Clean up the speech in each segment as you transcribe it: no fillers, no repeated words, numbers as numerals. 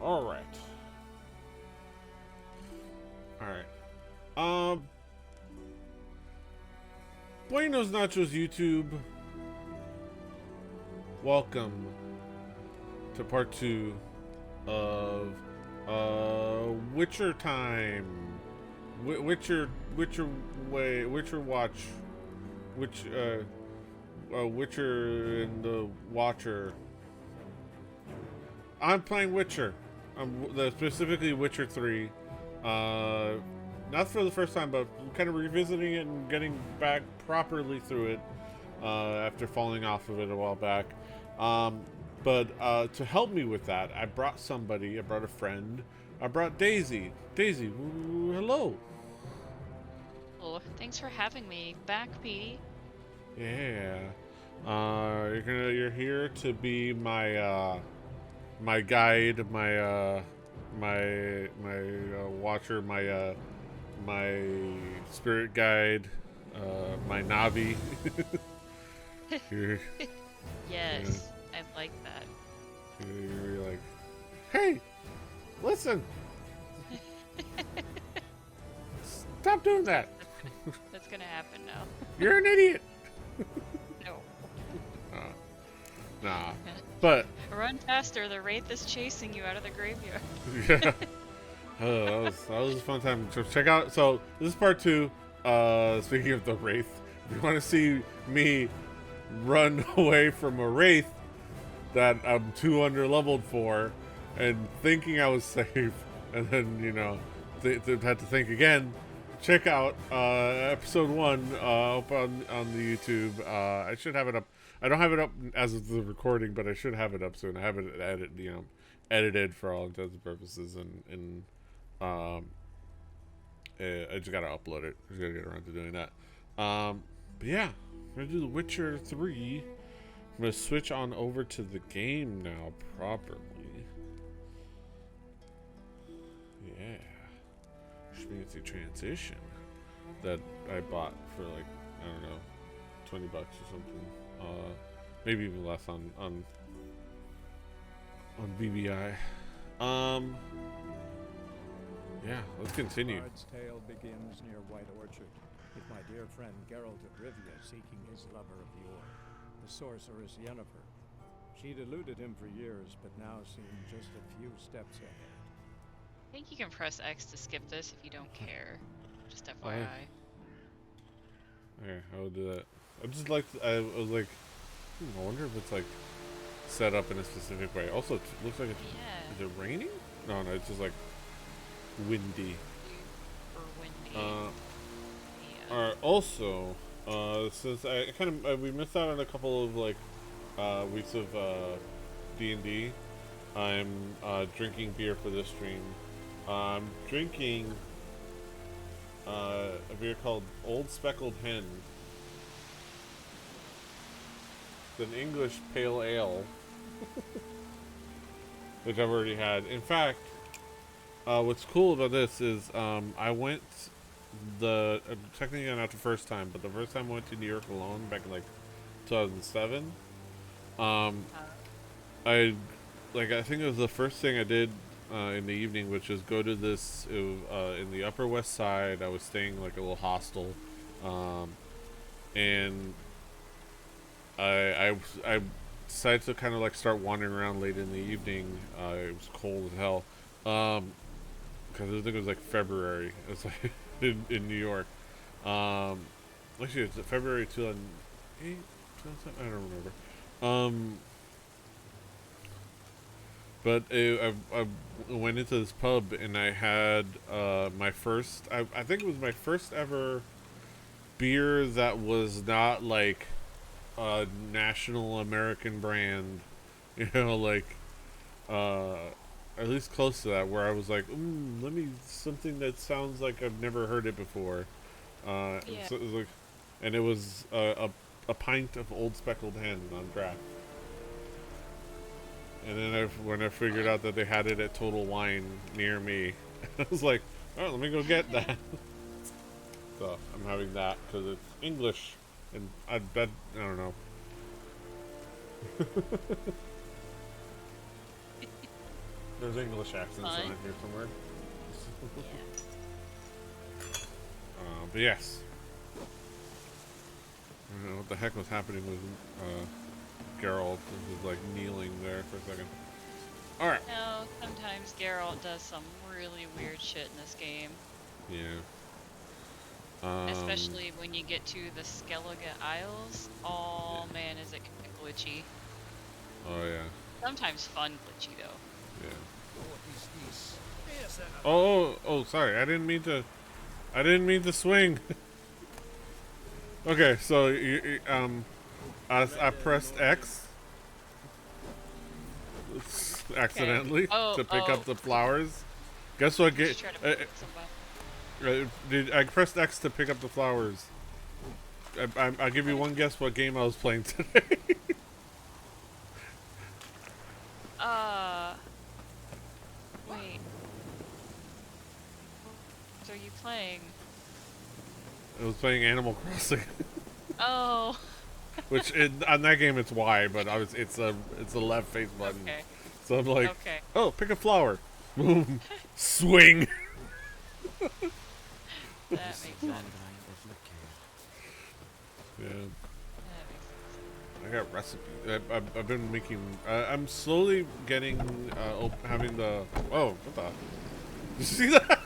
All right. All right. Buenos Nachos YouTube. Welcome to part 2 of Witcher time. Witcher watch. Witcher and the Watcher. I'm playing Witcher. Specifically Witcher 3. Not for the first time, but kind of revisiting it and getting back properly through it after falling off of it a while back. But to help me with that, I brought somebody. I brought a friend. I brought Daisy. Daisy, hello. Oh, thanks for having me back, Petey. Yeah. You're here to be my my guide, my watcher, my spirit guide, my Navi. you're, yeah, Yes, I like that. you're like, hey, listen, stop doing that. That's gonna happen now. You're an idiot. No. Nah, but Run faster, the Wraith is chasing you out of the graveyard. yeah. That was a fun time. So check out. So this is part 2. Speaking of the wraith, if you want to see me run away from a wraith that I'm too under leveled for, and thinking I was safe, and then had to think again. Check out episode 1 up on the YouTube. I should have it up. I don't have it up as of the recording, but I should have it up soon. I have it edited for all intents and purposes, and I just gotta upload it. Just gotta get around to doing that. But yeah, we're gonna do The Witcher 3. I'm gonna switch on over to the game now properly. Yeah, which means the transition that I bought for like, I don't know, $20 or something. Maybe even less on BBI. Yeah, let's continue. Bard's tale begins near White Orchard, with my dear friend Geralt of Rivia seeking his lover of yore, the sorceress Yennefer. She'd eluded him for years, but now seemed just a few steps ahead. I think you can press X to skip this if you don't care. Just FYI. Okay, I will do that. I was like, I wonder if it's like set up in a specific way. Also, it looks like it's. Yeah. Is it raining? No, it's just like windy. Or windy. Yeah. Alright, also, since I kind of we missed out on a couple of like weeks of D&D, I'm drinking beer for this stream. I'm drinking a beer called Old Speckled Hen. It's an English pale ale, which I've already had. In fact, what's cool about this is I went technically not the first time, but the first time I went to New York alone back in like 2007. I think it was the first thing I did in the evening, which is go to this in the Upper West Side. I was staying like a little hostel, and I decided to kind of like start wandering around late in the evening. It was cold as hell, because I think it was like February. It was like in New York. Actually, it's February 2008, 2007. I don't remember. But I went into this pub and I had my first. I think it was my first ever beer that was not like a national American brand, like at least close to that, where I was like, let me something that sounds like I've never heard it before. Yeah. So it was like, and it was a pint of Old Speckled Hen on draft. And then when I figured out that they had it at Total Wine near me, I was like, oh, let me go get that. So I'm having that because it's English, and I don't know. There's English accents Fun. on it here somewhere. Yeah. But yes. I don't know what the heck was happening with Geralt. He was like kneeling there for a second. Alright. No, sometimes Geralt does some really weird shit in this game. Yeah. Especially when you get to the Skellige Isles. Oh man, is it glitchy. Oh yeah. Sometimes fun glitchy though. Yeah. What is this? Oh, sorry. I didn't mean to swing. Okay, so I pressed X accidentally to pick up the flowers. Guess what? Just try to pick somebody. I pressed X to pick up the flowers. I'll give you one guess what game I was playing today. Wait. So are you playing? I was playing Animal Crossing, Oh. which on that game it's Y, but it's a left face button. Okay. So I'm like, Okay. oh, pick a flower, boom, swing. That makes sense. Yeah. That makes sense. I got recipes. I've been making. I'm slowly getting. Having the. Oh, what the? Did you see that?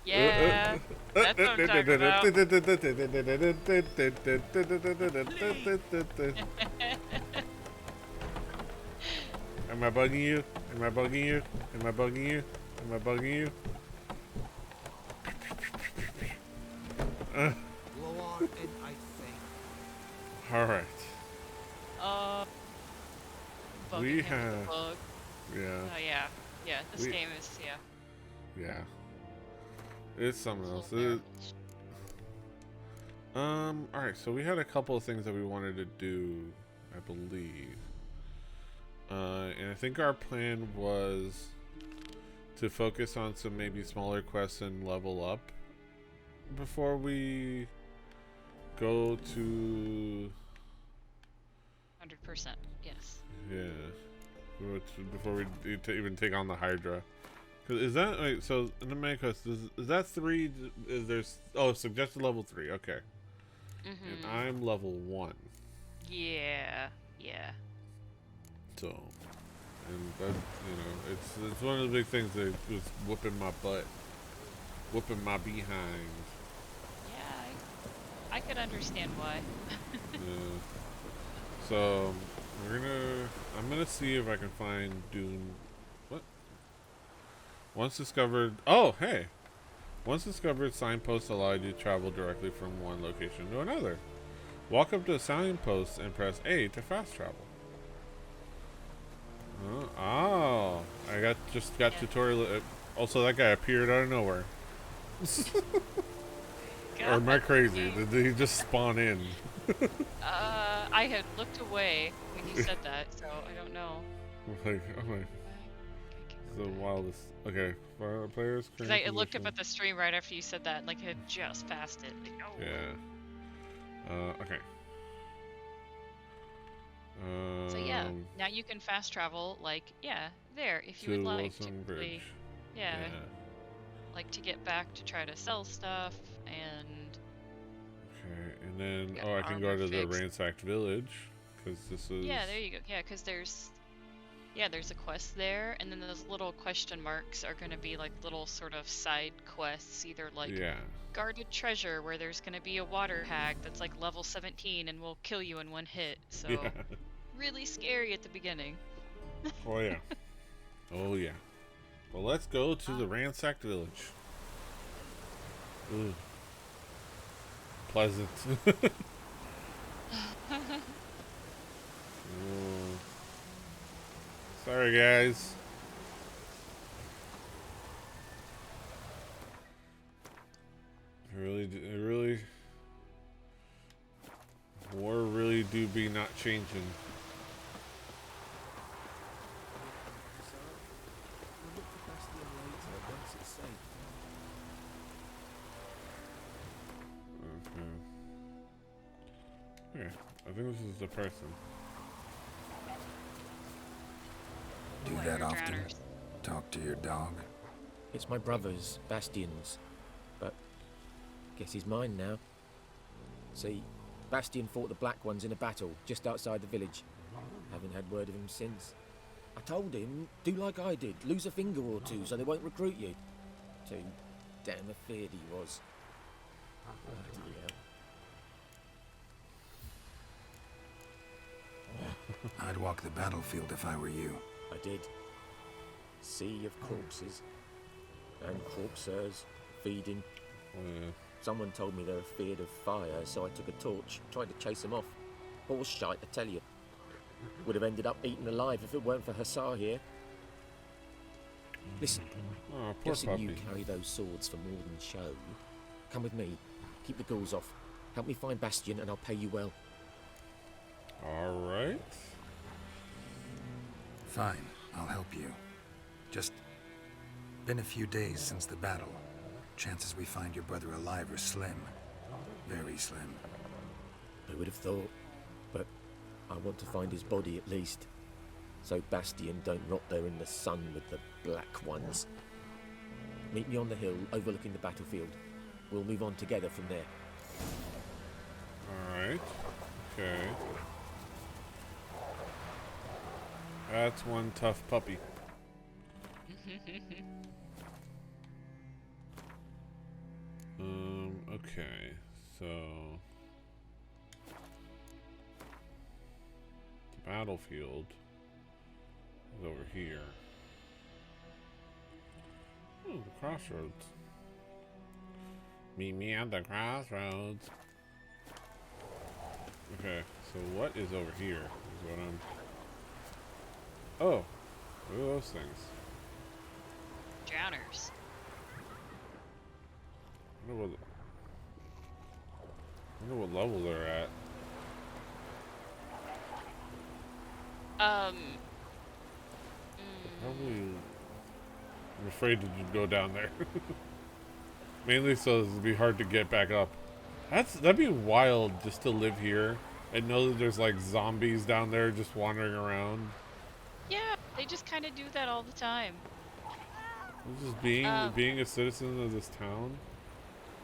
Yeah. That's what I'm talking about. Am I bugging you? Am I bugging you? Am I bugging you? Am I bugging you? All right. Bugging We him with have- the bug. Yeah. Oh yeah. Yeah, this We- game is, yeah. Yeah. It's something else. Full Alright, so we had a couple of things that we wanted to do, I believe. And I think our plan was to focus on some maybe smaller quests and level up before we go to 100%. Yes. before we even take on the Hydra. 'Cause is that wait, so in the main quest is that 3? Is there's suggested level 3? Okay, and I'm level 1. Yeah. Yeah. So, and that it's one of the big things that was whooping my butt, whooping my behind. Yeah, I could understand why. Yeah. So I'm gonna see if I can find Dune. What? Once discovered. Oh, hey. Once discovered, signposts allow you to travel directly from one location to another. Walk up to a signpost and press A to fast travel. Oh, I got tutorial. Also, that guy appeared out of nowhere. Or am I crazy? Did he just spawn in? I had looked away when you said that, so I don't know. Like, oh my. The wildest. Okay, players. Because I looked up at the stream right after you said that, like I had just passed it. Like, oh. Yeah. Okay. So yeah, now you can fast travel, like, yeah, there, if you To would like Wilson to Bridge. yeah, like to get back to try to sell stuff, and Okay, and then get I can go armor to the fixed. ransacked village because this is. Yeah, there you go. Yeah, because there's a quest there, and then those little question marks are going to be like little sort of side quests, either like Yeah. guarded treasure, where there's going to be a water hag that's like level 17 and will kill you in one hit. So Yeah. really scary at the beginning. Oh yeah. Oh yeah. Well, let's go to the ransacked village. Ooh. Pleasant. Ooh. Sorry, guys. War really do be not changing. Okay. Okay, I think this is the person. do What, that your often? drowners? Talk to your dog? It's my brother's, Bastion's, but guess he's mine now. See, Bastion fought the Black Ones in a battle just outside the village. Haven't had word of him since. I told him, do like I did, lose a finger or two so they won't recruit you. Too damn afeard he was. Bloody hell. I'd walk the battlefield if I were you. I did. Sea of corpses. And corpsers, feeding. Yeah. Someone told me they were feared of fire, so I took a torch, tried to chase them off. Horse shite, I tell you. Would have ended up eaten alive if it weren't for Hussar here. Listen, Oh, poor guessing you puppy. carry those swords for more than show. Come with me, keep the ghouls off. Help me find Bastion and I'll pay you well. Alright. Fine, I'll help you. Just been a few days since the battle. Chances we find your brother alive are slim. Very slim. Who would have thought? But I want to find his body at least. So Bastion don't rot there in the sun with the Black Ones. Meet me on the hill overlooking the battlefield. We'll move on together from there. Alright. Okay. That's one tough puppy. Okay, so the battlefield is over here. Oh, the crossroads. Meet me at the crossroads. Okay, so what is over here? Is what I'm. Oh, what are those things? Drowners. I wonder what level they're at. Probably. I'm afraid to go down there. Mainly so it'd be hard to get back up. That'd be wild just to live here and know that there's like zombies down there just wandering around. Yeah, they just kind of do that all the time. Just being a citizen of this town.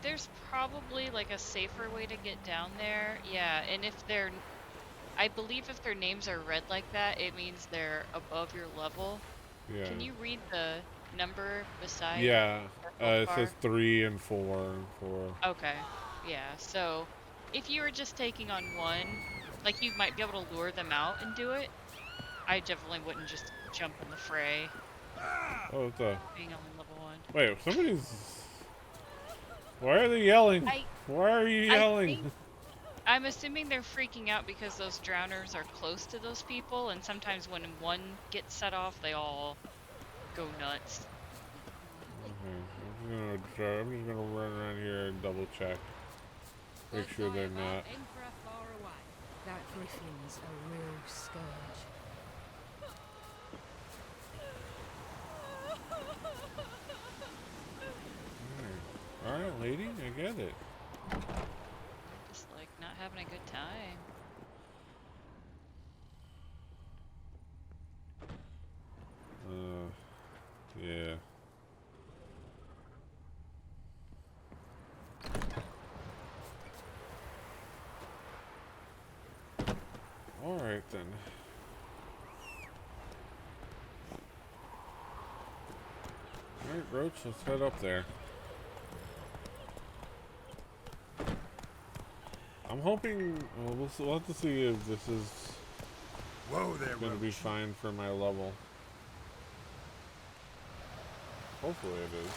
There's probably like a safer way to get down there. Yeah, and I believe if their names are read like that, it means they're above your level. Yeah. Can you read the number beside? Yeah. their It bar? says 3 and 4. Okay. Yeah. So, if you were just taking on one, like you might be able to lure them out and do it. I definitely wouldn't just jump in the fray. Oh, what the? Being on level 1. Wait, somebody's. Why are they yelling? Why are you yelling? I'm assuming they're freaking out because those drowners are close to those people, and sometimes when one gets set off, they all go nuts. Okay, I'm just gonna run around here and double check. Make sure they're not. Emperor far away. That griffin's a real scourge. Alright, lady, I get it. Just like not having a good time. Yeah. Alright then. Alright, Roach, let's head up there. I'm hoping, we'll have to see if this is Whoa there, going to be Roach. fine for my level. Hopefully it is.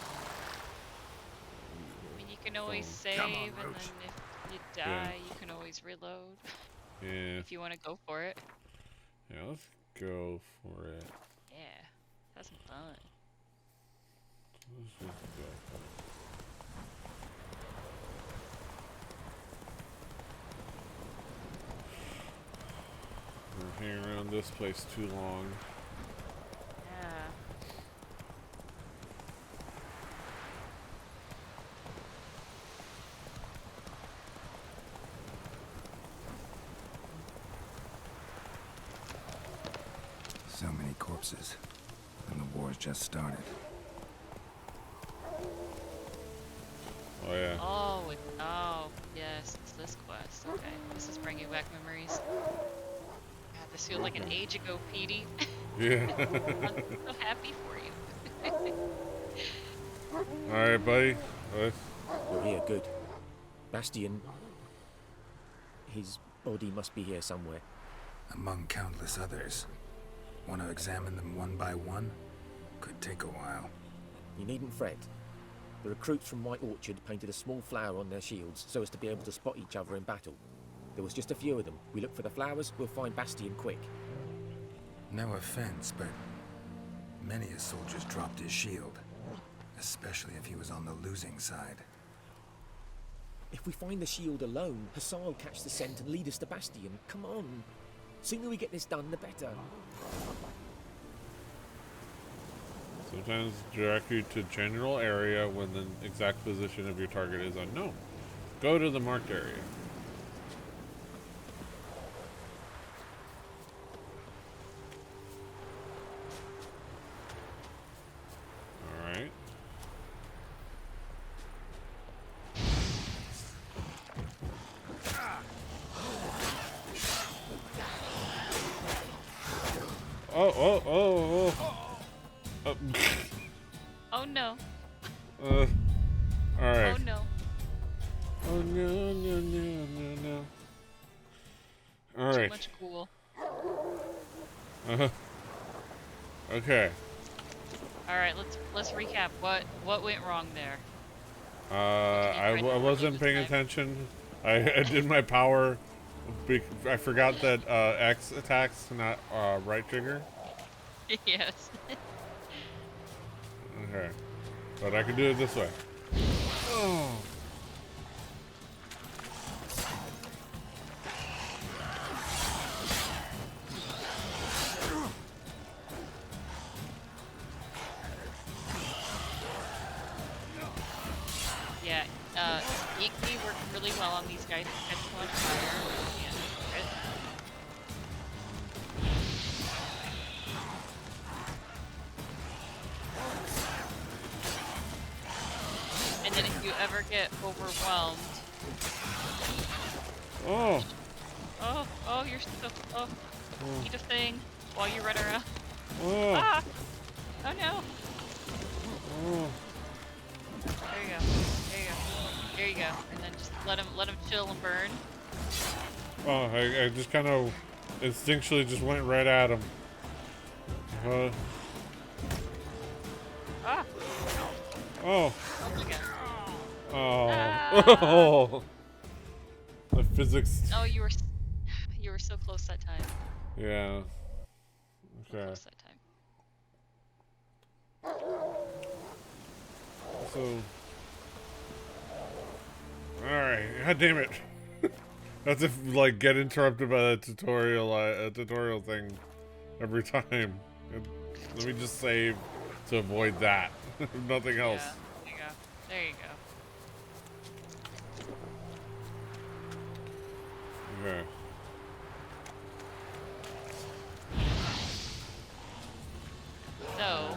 I mean, you can always So- save, Come on, and then Roach. if you die, you can always reload Yeah, if you want to go for it. yeah, let's go for it. Yeah, have some fun. Let's just go. We're hanging around this place too long. Yeah. So many corpses. And the war's just started. Oh yeah. Oh, yes, it's this quest. Okay, this is bringing back memories. God, this feels like an age ago, Petey. Yeah. I'm so happy for you. All right, buddy. Let's... You're here, good. Bastion... His body must be here somewhere. Among countless others. Want to examine them one by one? Could take a while. You needn't fret. The recruits from White Orchard painted a small flower on their shields so as to be able to spot each other in battle. There was just a few of them. We look for the flowers, we'll find Bastion quick. No offense, but many a soldier's dropped his shield. Especially if he was on the losing side. If we find the shield alone, Hassan will catch the scent and lead us to Bastion. Come on. Sooner we get this done, the better. Sometimes direct you to general area when the exact position of your target is unknown. Go to the marked area. Alright. Oh. Oh no. Alright. Oh no. Oh no. Too Alright. much cool. Okay. All right, let's recap. What went wrong there? I wasn't paying attention. I did my power. I forgot that X attacks, not right trigger. Yes. Okay. But I can do it this way. Oh. Yeah. Igni worked really well on these guys. Catch them on fire. Yeah. Good. And then if you ever get overwhelmed, Oh. oh, you're so eat a thing while you run around. Oh. Ah! Oh no! Oh. There you go. There you go. And then just let him chill and burn. Oh, I just kind of instinctually just went right at him. Ah! Oh. Oh my god. Oh. Ah. Oh. The physics. Oh, you were so close that time. Yeah. So Okay. close that time. So. Alright. God damn it. That's if like get interrupted by the tutorial thing every time. Let me just save to avoid that. Nothing else. Yeah, there you go. Okay. So,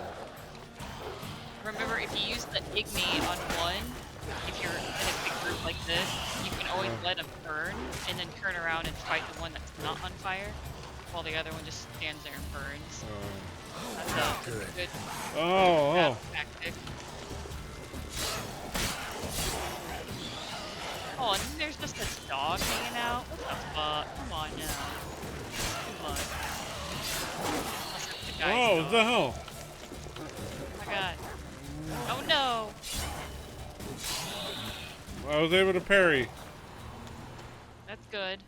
remember if you use the Igni on one, if you're in a big group like this, you can always let them burn and then turn around and fight the one that's not on fire, while the other one just stands there and burns. That's a good Oh. tactic. Oh, and then there's just this dog hanging out. What the fuck? Come on now. Come on. Unless it's the guy's Oh, what dog. the hell? Oh my god. Oh no! I was able to parry. That's good.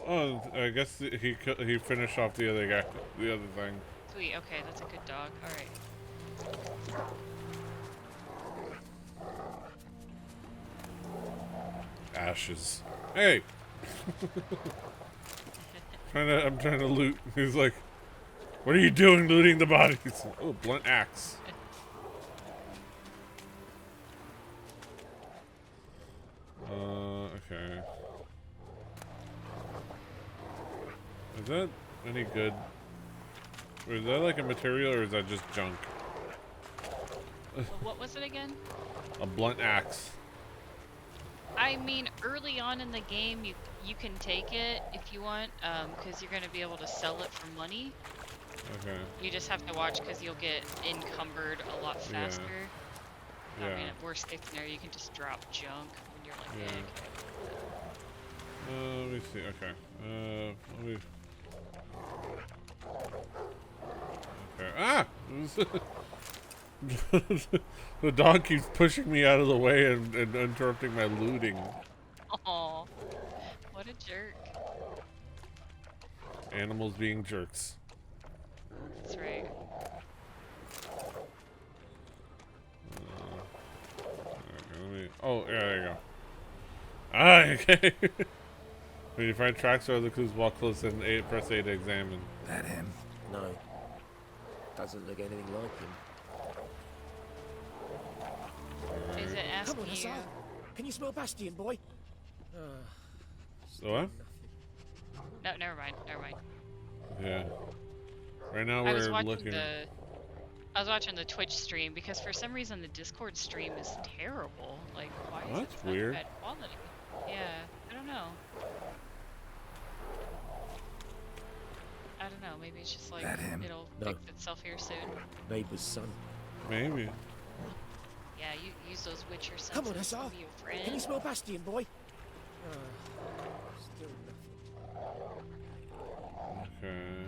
Oh, I guess he finished off the other guy, the other thing. Sweet, okay, that's a good dog. Alright. Ashes. Hey! I'm trying to loot. He's like, what are you doing looting the bodies? Oh, blunt axe. Okay. Is that any good? Or is that like a material or is that just junk? Well, what was it again? A blunt axe. I mean, early on in the game, you can take it if you want, because you're gonna be able to sell it for money. Okay. You just have to watch because you'll get encumbered a lot Yeah. faster. I Yeah. mean, at worst case scenario, you can just drop junk when you're like, Yeah. big. Let me see. Okay. Let me. Okay. Ah! The dog keeps pushing me out of the way and interrupting my looting. Oh, what a jerk. Animals being jerks. That's right. Okay, let me. Oh, yeah, there you go. Ah, okay. When you find tracks or other clues, walk close and press A to examine. That him? No. Doesn't look anything like him. Is it Come asking on, you? Hussar. Can you smell Bastion, boy? So what? No, never mind. Never mind. Yeah. Right now I was we're watching looking. I was watching the Twitch stream because for some reason the Discord stream is terrible. Like, why is That's it such weird. bad quality? Yeah, I don't know. I don't know. Maybe it's just like That him? it'll No. fix itself here soon. Neighbour's son. Maybe. Yeah, you use those Witcher senses. Come on, Hussar. Be your friend. Can you smell Bastion, boy? Still nothing. Okay.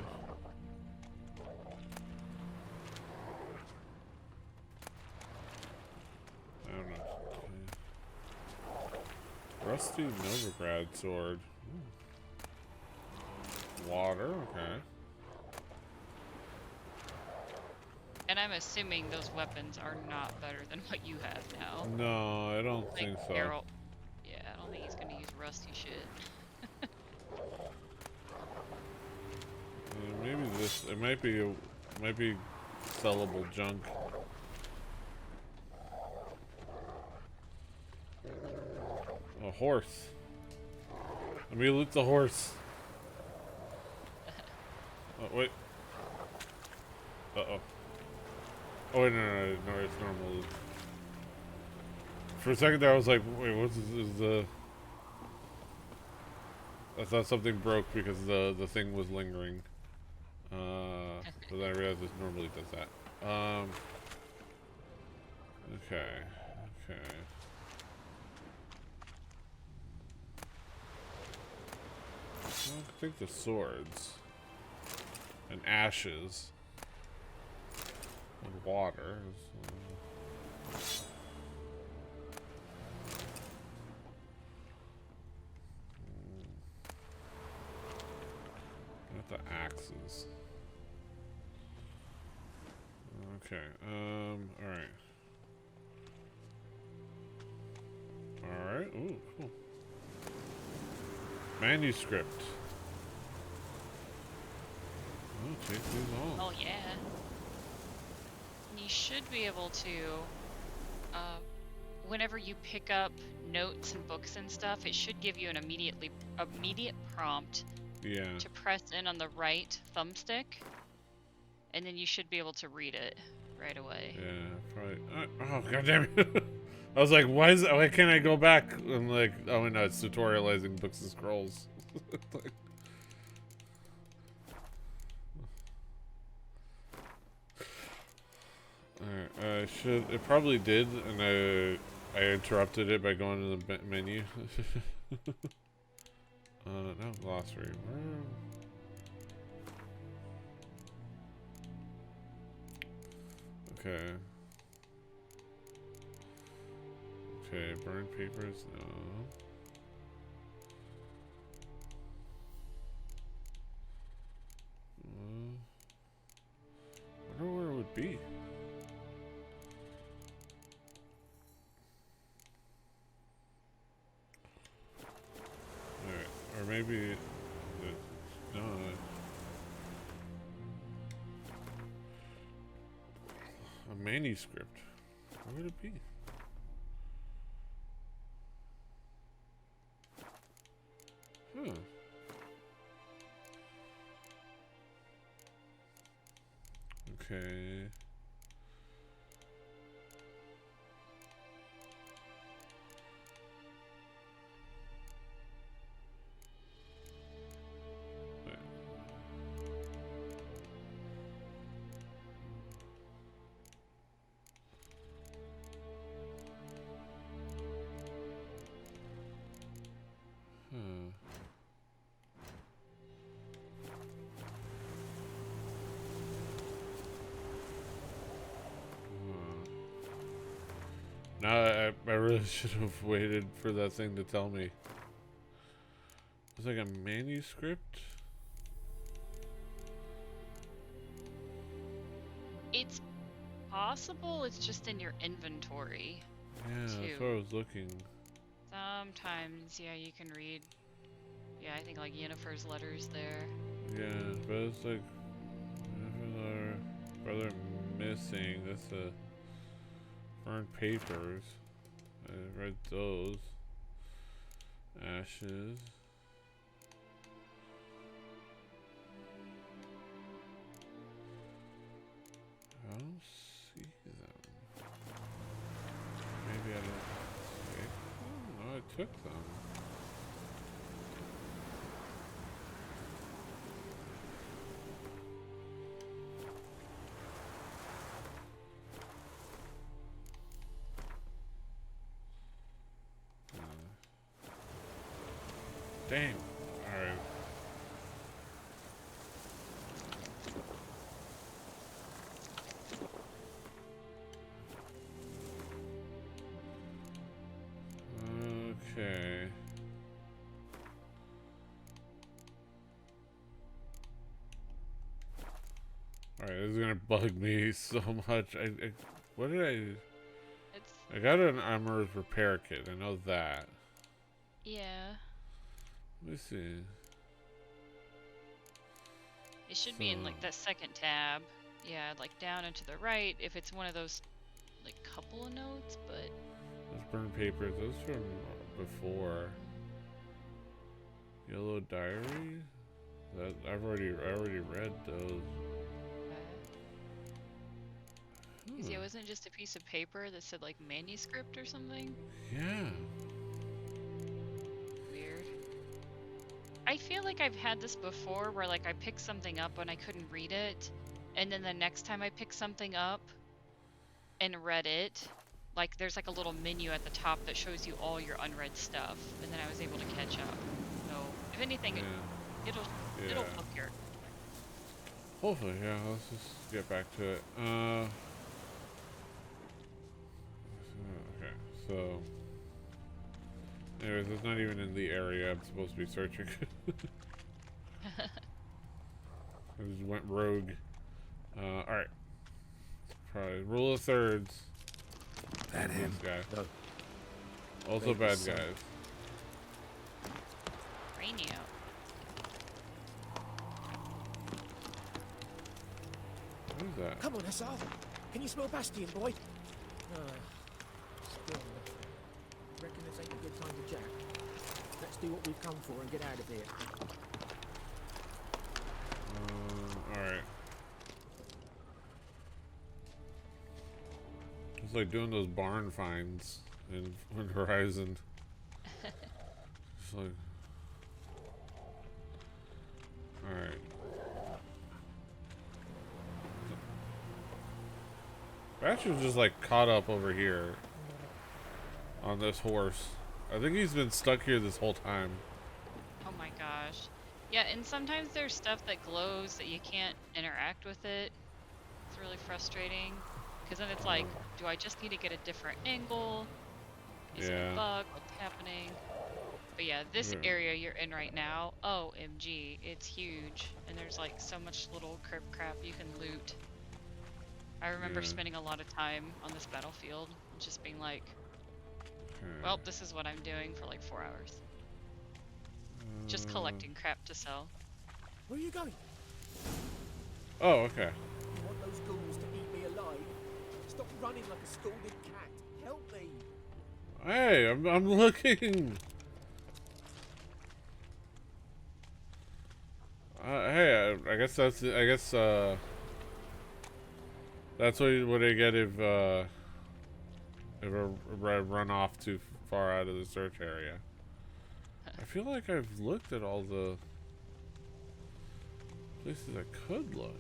I don't know. Okay. Rusty Novigrad sword. Water, okay. And I'm assuming those weapons are not better than what you have now. No, I don't Like think so. Geralt. Yeah, I don't think he's gonna use rusty shit. Maybe this. It might be sellable junk. A horse. Let me loot the horse. Oh wait. Uh oh. Oh wait, no, it's normal loot. For a second there, I was like, wait, what's this? Is the? I thought something broke because the thing was lingering. But then I realized this normally does that. Okay. I think the swords and ashes and water. Not the axes. Okay. Alright. Alright. Ooh, cool. Manuscript. Oh, take these all. Oh yeah. You should be able to, whenever you pick up notes and books and stuff, it should give you an immediate prompt Yeah. to press in on the right thumbstick, and then you should be able to read it right away. Yeah, probably. Oh, goddamn it. I was like, why can't I go back? I'm like, oh no, it's tutorializing books and scrolls. Like, alright, it probably did, and I interrupted it by going to the menu. No glossary. Okay. Okay, burn papers, no. I wonder where it would be. Alright, or maybe... no. A manuscript. Where would it be? Huh. Okay. No, I really should have waited for that thing to tell me. It's like a manuscript. It's possible it's just in your inventory. Yeah, that's too. what I was looking. Sometimes, yeah, you can read. Yeah, I think like Yennefer's letters there. Yeah, but it's like brother missing. That's a burned papers. I read those. Ashes. I don't see them. Maybe I didn't take them? No, I took them. Dang. Alright. Okay. Alright, this is gonna bug me so much. What did It's I got an armorer's repair kit, I know that. yeah. Let me see. It should be in like that second tab. Yeah, like down and to the right if it's one of those like couple of notes, but Those burned papers, those from before. Yellow diary? That I already read those. because yeah, wasn't it just a piece of paper that said like manuscript or something? Yeah. Weird. I feel like I've had this before where like I picked something up and I couldn't read it, and then the next time I picked something up and read it, like there's like a little menu at the top that shows you all your unread stuff, and then I was able to catch up. So if anything, Yeah. it'll Yeah. help your. Hopefully, yeah, let's just get back to it. Okay, so anyways, it's not even in the area I'm supposed to be searching. I just went rogue. Alright. Probably rule of thirds. That him? This guy. No. Also Maybe bad so. guys. Rainy out. What is that? Come on, Hussar. Can you smell Bastion, boy? Still nothing. Reckon this ain't a good time to jack. Let's do what we've come for and get out of here. Alright. It's like doing those barn finds in Horizon. It's like... Alright. Bastion's just like caught up over here on this horse. I think he's been stuck here this whole time. Oh my gosh. Yeah, and sometimes there's stuff that glows that you can't interact with it. It's really frustrating. Because then it's like, do I just need to get a different angle? Is it Yeah. a bug? What's happening? But yeah, this Yeah. area you're in right now, OMG, it's huge. And there's like so much little crap you can loot. I remember Yeah. spending a lot of time on this battlefield, and just being like, well, this is what I'm doing for like 4 hours. Just collecting crap to sell. Where are you going? Oh, okay. You want those ghouls to eat me alive? Stop running like a scalded cat. Help me. Hey, I'm looking. Hey, I guess that's that's what I get if I run off too far out of the search area. I feel like I've looked at all the places I could look.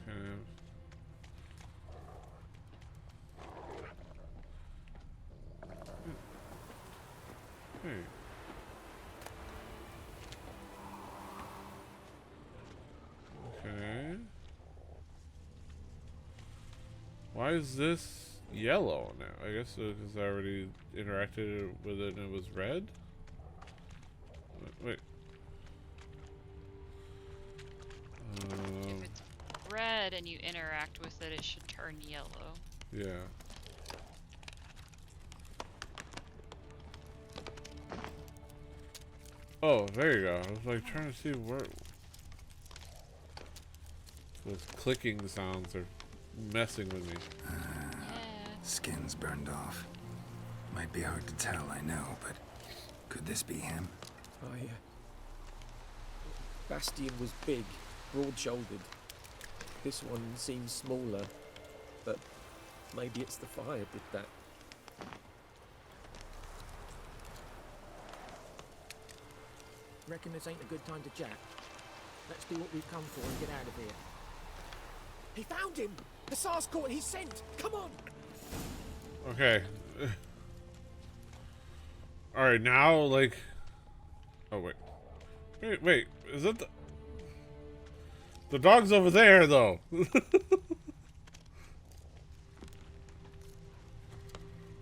Okay. Hey. Okay. Why is this yellow now? I guess because I already interacted with it and it was red? Wait. If it's red and you interact with it, it should turn yellow. Yeah. Oh, there you go. I was like trying to see where those clicking sounds are messing with me. Yeah. Skin's burned off. Might be hard to tell, I know, but could this be him? Bastion was big, broad-shouldered. This one seems smaller, but maybe it's the fire did that. Reckon this ain't a good time to chat. Let's do what we've come for and get out of here. He found him! The SARS court he sent! Come on! Okay. Alright, now, like... Oh, wait. Wait. Is that the... The dog's over there, though.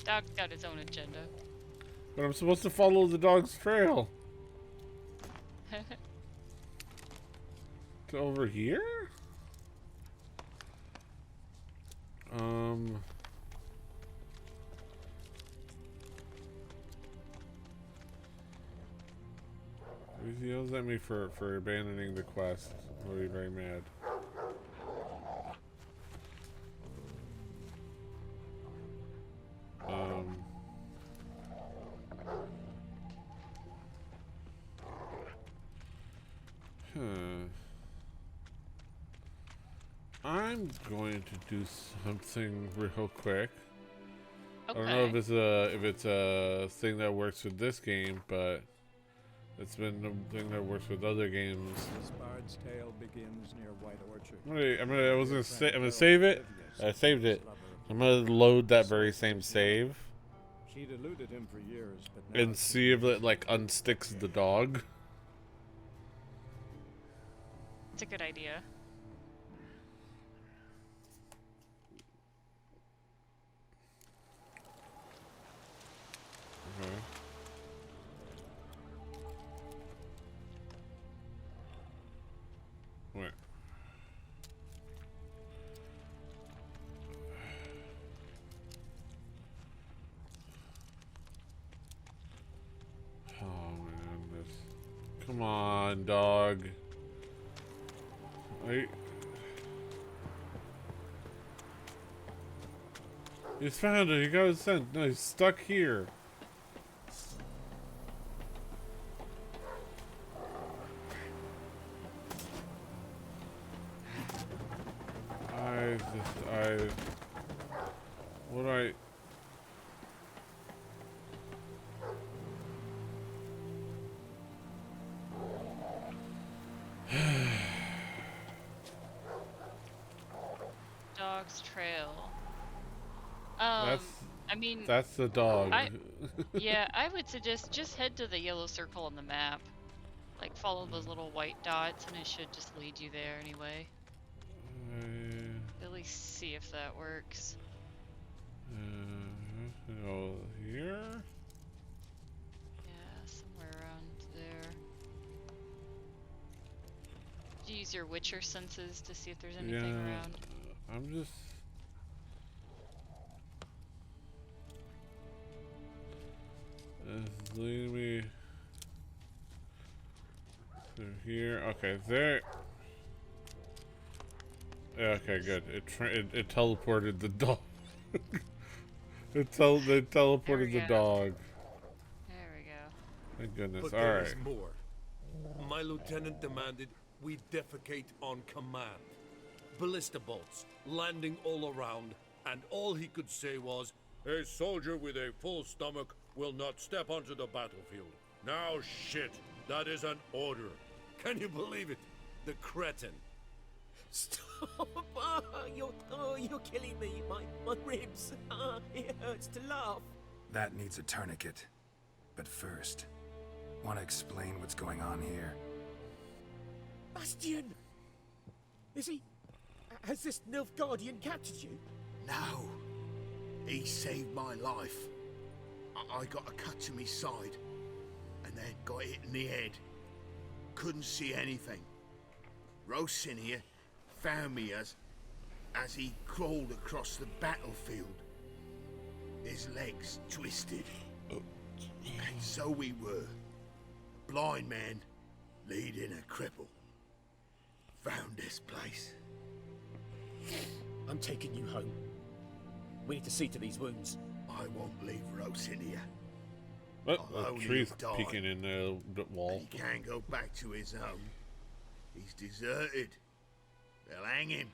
Dog's got his own agenda. But I'm supposed to follow the dog's trail. To over here? He yells at me for abandoning the quest. I'll be very mad. I'm going to do something real quick. Okay. I don't know if it's a thing that works with this game, but it's been a thing that works with other games. This bard's tale begins near White Orchard. I'm gonna save it. I saved it. I'm gonna load that very same save She'd eluded him for years, but now and see if it like unsticks the dog. It's a good idea. Okay. Wait. Oh man, this. Come on, dog. Wait. He's found it. He got his scent. No, he's stuck here. What I... Dog's trail. That's I mean, that's the dog. yeah, I would suggest just head to the yellow circle on the map. Like, follow those little white dots, and it should just lead you there anyway. At least see if that works. Oh, here? Yeah, somewhere around there. Did you use your Witcher senses to see if there's anything around? I'm just... lead me through here. Okay, there. Okay, good. It teleported the dog. It teleported the dog. There we go. Thank goodness. But All there right. is more. My lieutenant demanded we defecate on command. Ballista bolts landing all around, and all he could say was, "A soldier with a full stomach will not step onto the battlefield." Now shit, that is an order. Can you believe it? The cretin. Stop! You're killing me. My ribs. It hurts to laugh. That needs a tourniquet. But first, want to explain what's going on here? Bastion! Is he... Has this Nilf Guardian captured you? No. He saved my life. I got a cut to my side, and then got hit in the head. Couldn't see anything. Rosinia found me as he crawled across the battlefield. His legs twisted. And so we were. A blind man leading a cripple. Found this place. I'm taking you home. We need to see to these wounds. I won't leave Rosinia. Oh, I'll a only tree's die. peeking in the wall. He can't go back to his home. He's deserted. They'll hang him.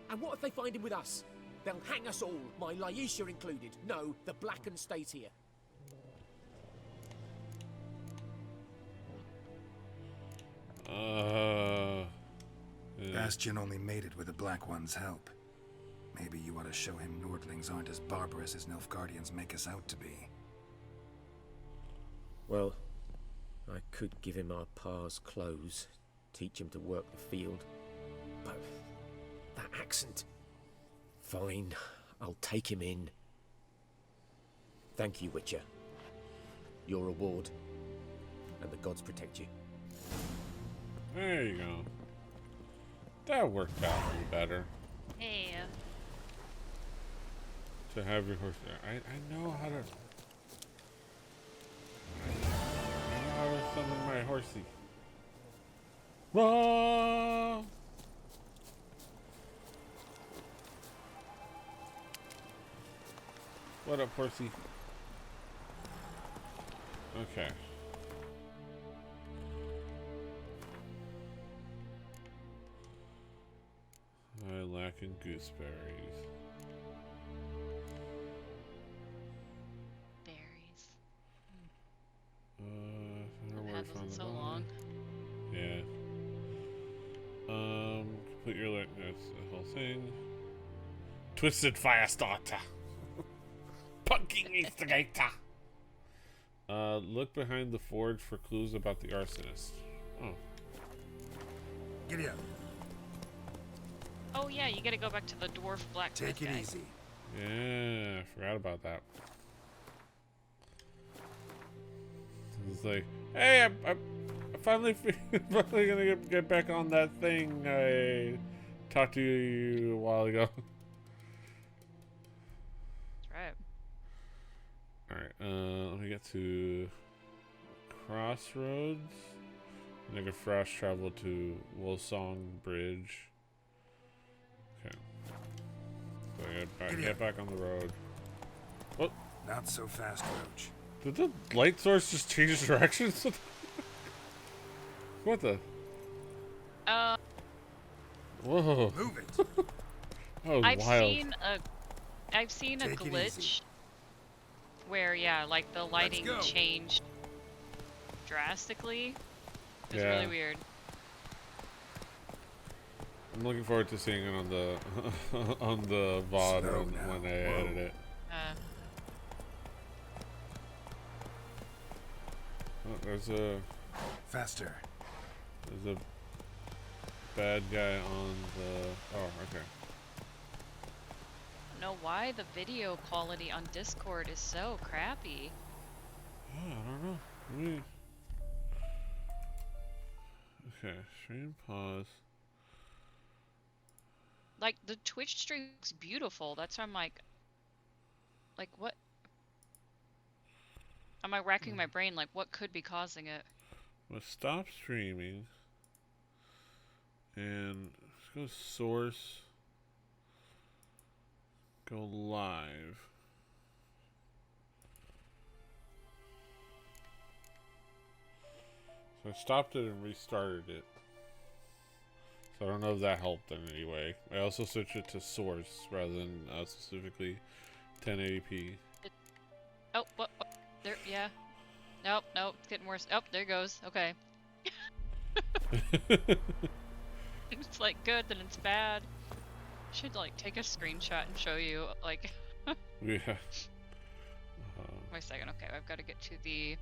And what if they find him with us? They'll hang us all, my Laisha included. No, the Blacken stays here. Yeah. Bastion only made it with the Black One's help. Maybe you ought to show him Nordlings aren't as barbarous as Nilfgaardians make us out to be. Well, I could give him our pa's clothes, teach him to work the field. But that accent... Fine, I'll take him in. Thank you, Witcher. Your reward. And the gods protect you. There you go. That worked out a little better. Hey. To have your horse there. I know how to... I know how to summon my horsey. Whoa! What up, horsey? Okay. I lack in gooseberries. Berries. I don't know I've where I had found those in the so bone. long. Yeah. Complete your that's the whole thing. Twisted fire starter. Pumpkin instigator. Look behind the forge for clues about the arsonist. Oh. Giddy up. Oh yeah, you gotta go back to the dwarf blacksmith Take it guy. easy. Yeah, I forgot about that. It's like, hey, I finally finally gonna get back on that thing I talked to you a while ago. That's right. Alright, let me get to Crossroads. And I can fast travel to Wolsong Bridge. Okay. So I get back on the road. Oh, Not so fast, Roach. did the light source just change directions? What the? Whoa. Move it. That was I've wild. seen a Take it easy. glitch where like the lighting go. changed drastically. It was Yeah. really weird. I'm looking forward to seeing it on the on the VOD Slow when now. I edit it. Oh, there's a Faster. bad guy on the. Oh, okay. I don't know why the video quality on Discord is so crappy. Oh, I don't know. Let me... Okay, stream pause. Like the Twitch stream looks beautiful. That's why I'm like what? I'm like racking my brain like what could be causing it? Let's stop streaming. And let's go source. Go live. So I stopped it and restarted it. So I don't know if that helped in any way. I also switched it to source rather than specifically 1080p. Oh, what? There, yeah. Nope, it's getting worse. Oh, there it goes. Okay. It's like good, then it's bad. Should like take a screenshot and show you like. Yeah. Wait a second. Okay, I've got to get to the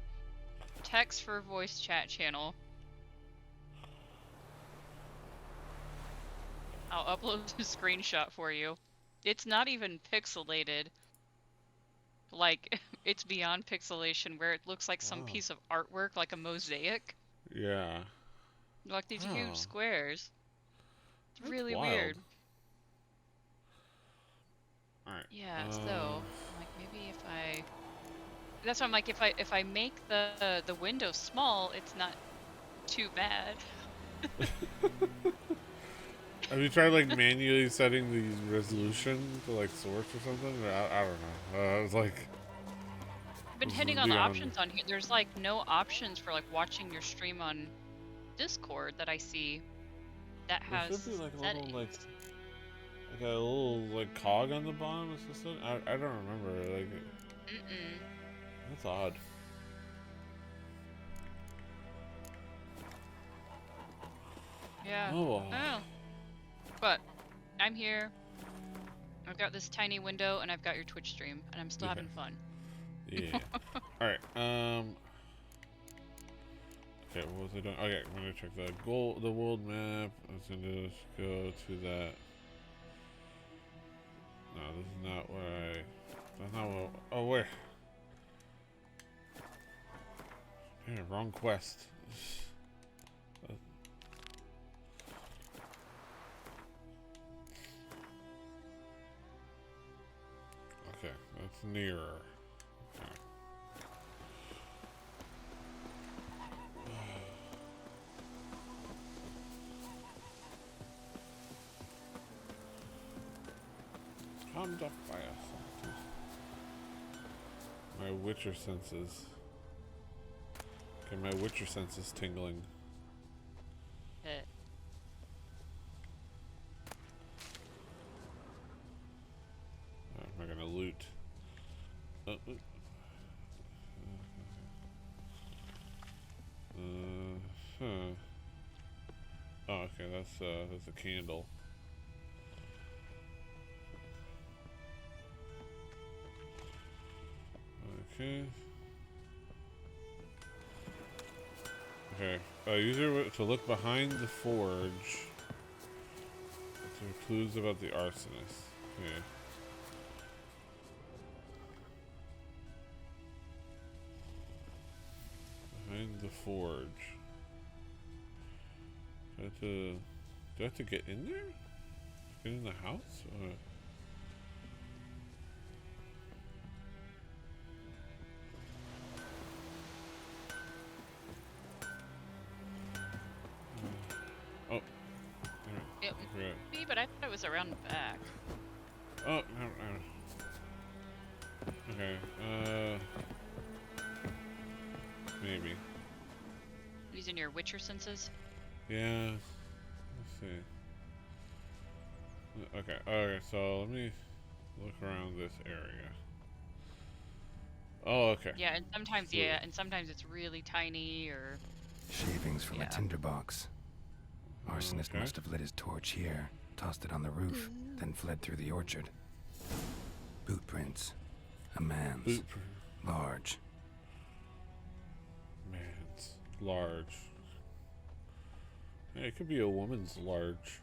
text for voice chat channel. I'll upload the screenshot for you. It's not even pixelated. Like, it's beyond pixelation where it looks like some Oh. piece of artwork, like a mosaic. Yeah. Like these Oh. huge squares. It's That's really wild. weird. Alright. Yeah, so like maybe if I that's why I'm like if I make the window small, it's not too bad. Have you tried like manually setting the resolution to like source or something? Or I don't know. I was like, I've been this hitting is on the beyond. options on here. There's like no options for like watching your stream on Discord that I see that There has should be like a settings. little like a little like cog on the bottom. Is this it? I don't remember. Like, that's odd. Yeah. Oh well. Oh. But I'm here. I've got this tiny window and I've got your Twitch stream and I'm still having fun. Yeah. All right. Okay, what was I doing? Okay, I'm gonna check the world map. I was gonna just go to that. No, this is not where that's not what. Oh, where? Yeah, wrong quest. Okay, that's nearer. Okay. Calmed up by a salt. My Witcher senses. Okay, my Witcher senses tingling. Eh. I'm not gonna loot. Huh. Oh, okay, that's a candle. Okay. Okay. Use to look behind the forge. Some clues about the arsonist. Okay. Behind the forge. Do I have to get in there? Get in the house? Oh. It Yeah. might be, but I thought it was around the back. Oh, no. Okay. Maybe. Using your Witcher senses. Yeah. Let's see. Okay. Okay. So let me look around this area. Oh, okay. Yeah, and sometimes Sweet. and sometimes it's really tiny or Shavings from Yeah. a tinderbox. Arsonist Okay. must have lit his torch here, tossed it on the roof, then fled through the orchard. Boot prints. A man's. Boot Large. man's large. Yeah, it could be a woman's large.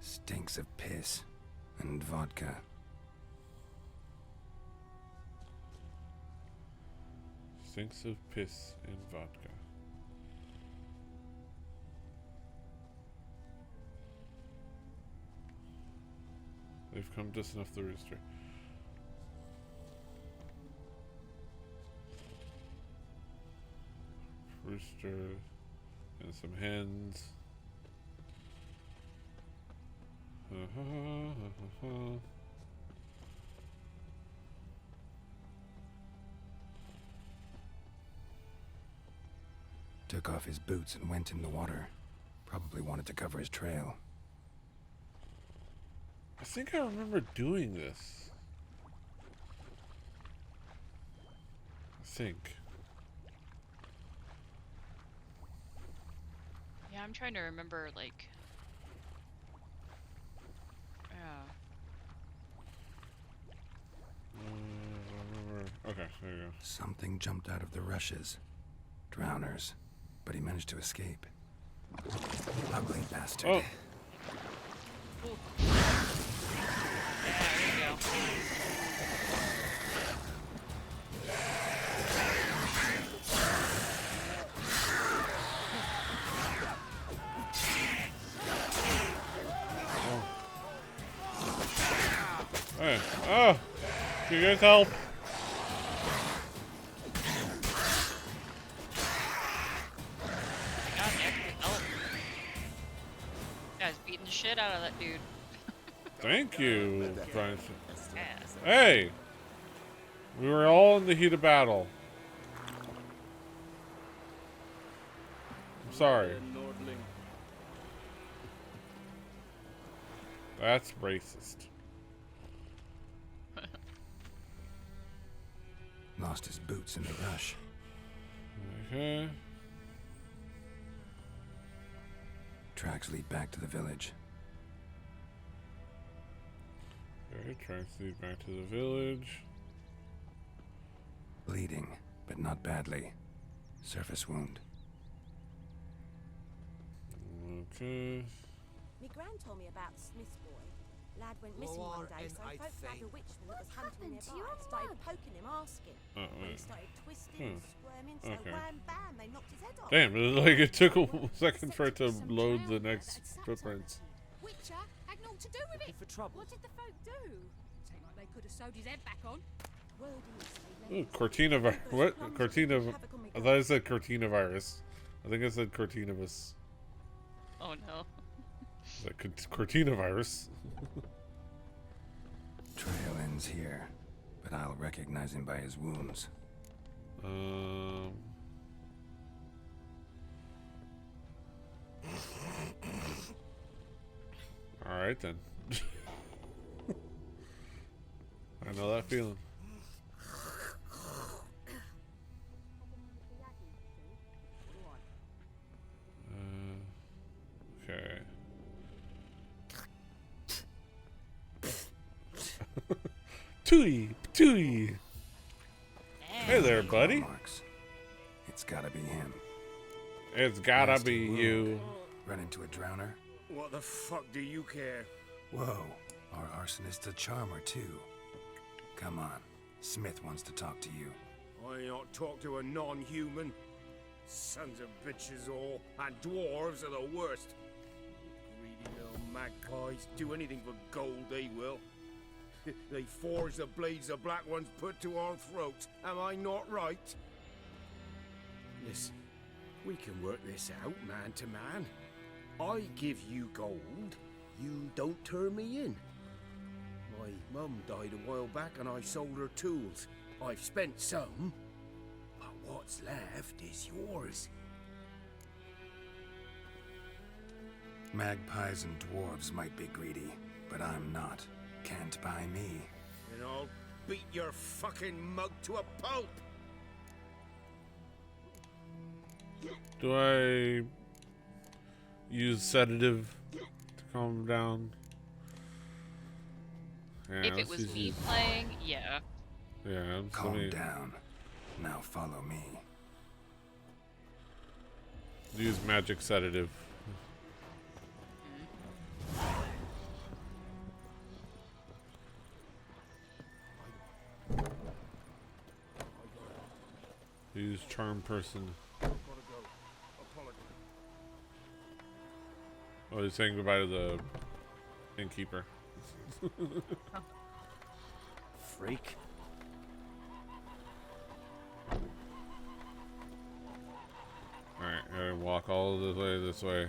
Stinks of piss and vodka. Stinks of piss and vodka. They've come to snuff the rooster. Rooster and some hens. Took off his boots and went in the water. Probably wanted to cover his trail. I think I remember doing this. I think. yeah, I'm trying to remember like I remember. Okay, there you go. Something jumped out of the rushes. Drowners. but he managed to escape. Ugly bastard. Oh. Yeah, there you go. Hey. Oh! Can you guys help? God, actually help. Guy's beating the shit out of that dude. Thank you, Brian. Yeah. Hey! We were all in the heat of battle. I'm sorry. That's racist. Lost his boots in the rush. Okay. Tracks lead back to the village. Okay, trying to lead back to the village. Bleeding, but not badly. Surface wound. Okay. Me gran told me about Smith's boy. Lad went missing one day, so folk found a witchman that was hunting happened to nearby. your Started mug? poking him, asking. When he Wait. started twisting and squirming, so Okay. wham bam, they knocked his head off. Damn, it took a second for it to load the next footprints. Witcher had naught to do with it. For trouble. What did the folk do? Seemed like they could have sewed his head back on. Word is they Ooh, left Cortina Those what? plums Cortina. wreaked havoc on me I thought garden. it said Cortina virus. I think it said Cortinavus. Oh no. It's like Cortina virus. Trail ends here, but I'll recognize him by his wounds. All right then. I know that feeling. Okay. Tooey. Hey there, buddy. Marks. It's gotta be him. It's gotta Nasty be wound. you. Run into a drowner? What the fuck do you care? Whoa, our arsonist's a charmer too. Come on, Smith wants to talk to you. I ain't not talk to a non-human. Sons of bitches all, and dwarves are the worst. Greedy little magpies, do anything for gold they will. They forge the blades the black ones put to our throats, am I not right? Listen, we can work this out man to man. I give you gold, you don't turn me in. My mum died a while back and I sold her tools. I've spent some, but what's left is yours. Magpies and dwarves might be greedy, but I'm not. Can't buy me. And I'll beat your fucking mug to a pulp. Do I use sedative to calm him down? Yeah, If it let's was use me it. playing, yeah. Yeah, Calm down. Now follow me. Use magic sedative. Use charm person. Oh, he's saying goodbye to the innkeeper. Freak. Alright, gotta walk all the way this way.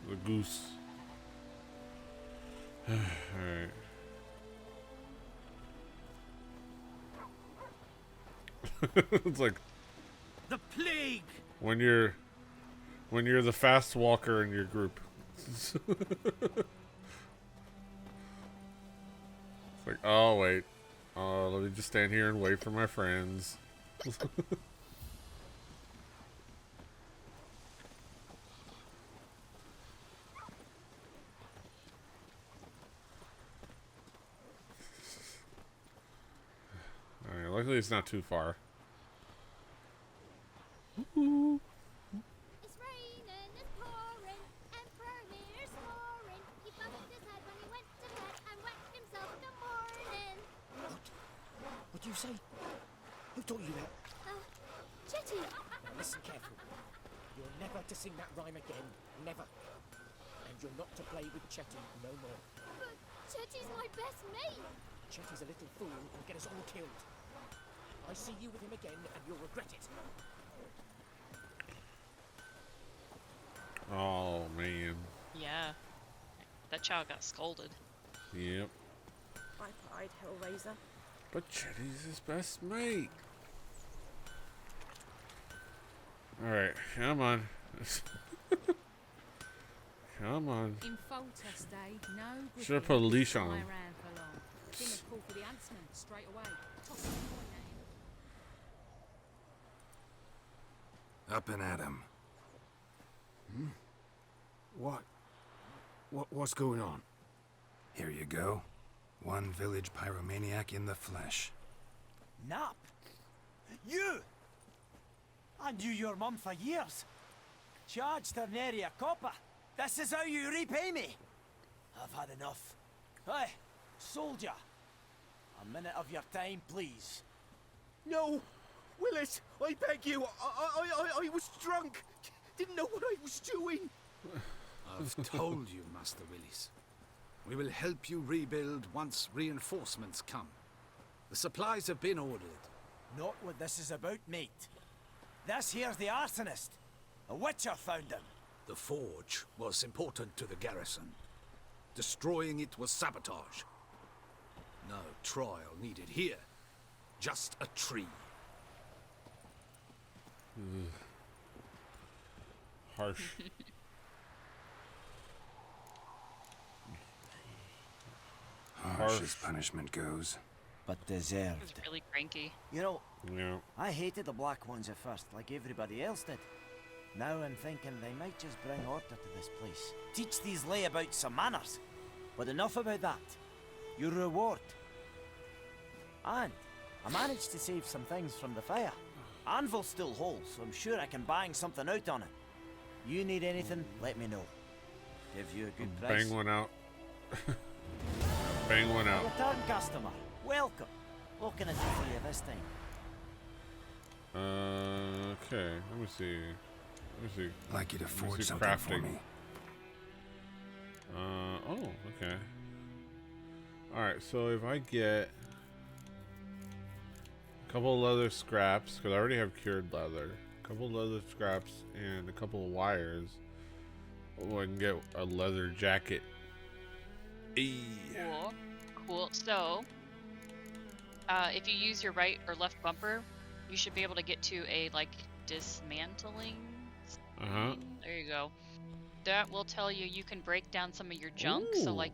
The goose. Alright. It's like The plague! when you're the fast walker in your group. It's like, oh wait. Oh, let me just stand here and wait for my friends. Alright, luckily it's not too far. What do you say? Who taught you that? Chetty! Now listen carefully. You're never to sing that rhyme again. Never. And you're not to play with Chetty no more. But Chetty's my best mate! Chetty's a little fool and get us all killed. I see you with him again and you'll regret it. Oh, man. Yeah. That child got scolded. Yep. Bye-bye, Hellraiser. But Chetty's his best mate. Alright, come on. Come on. In Foltest, no good. Should've put a leash on him. Around for long. King would call for the huntsman straight away. Toss him a point at him. Up and at him. What's going on? Here you go. One village pyromaniac in the flesh. Nap? You? I knew your mum for years. Charged her nary a copper. This is how you repay me. I've had enough. Hey, soldier. A minute of your time, please. No! Willis, I beg you. I was drunk. Didn't know what I was doing. I've told you, Master Willis. We will help you rebuild once reinforcements come. The supplies have been ordered. Not what this is about, mate. This here's the arsonist. A witcher found him. The forge was important to the garrison. Destroying it was sabotage. No trial needed here. Just a tree. Harsh. Harsh as punishment goes. But He was deserved. really cranky. You know, Yeah. I hated the Black Ones at first, like everybody else did. Now I'm thinking they might just bring order to this place. Teach these layabouts some manners. But enough about that. Your reward. And I managed to save some things from the fire. Anvil's still whole, so I'm sure I can bang something out on it. You need anything, let me know. Give you a good price. Bang one out. Bang one out. Return customer. Welcome. What can I do for you this time? Okay. Let me see. Like you to Let me forge see something for crafting. me. Oh, okay. Alright, so if I get a couple of leather scraps, because I already have cured leather, a couple of leather scraps, and a couple of wires, I can get a leather jacket. Cool. Cool. So, if you use your right or left bumper, you should be able to get to a, like, dismantling Uh-huh. screen. There you go. That will tell you you can break down some of your junk, so Ooh. like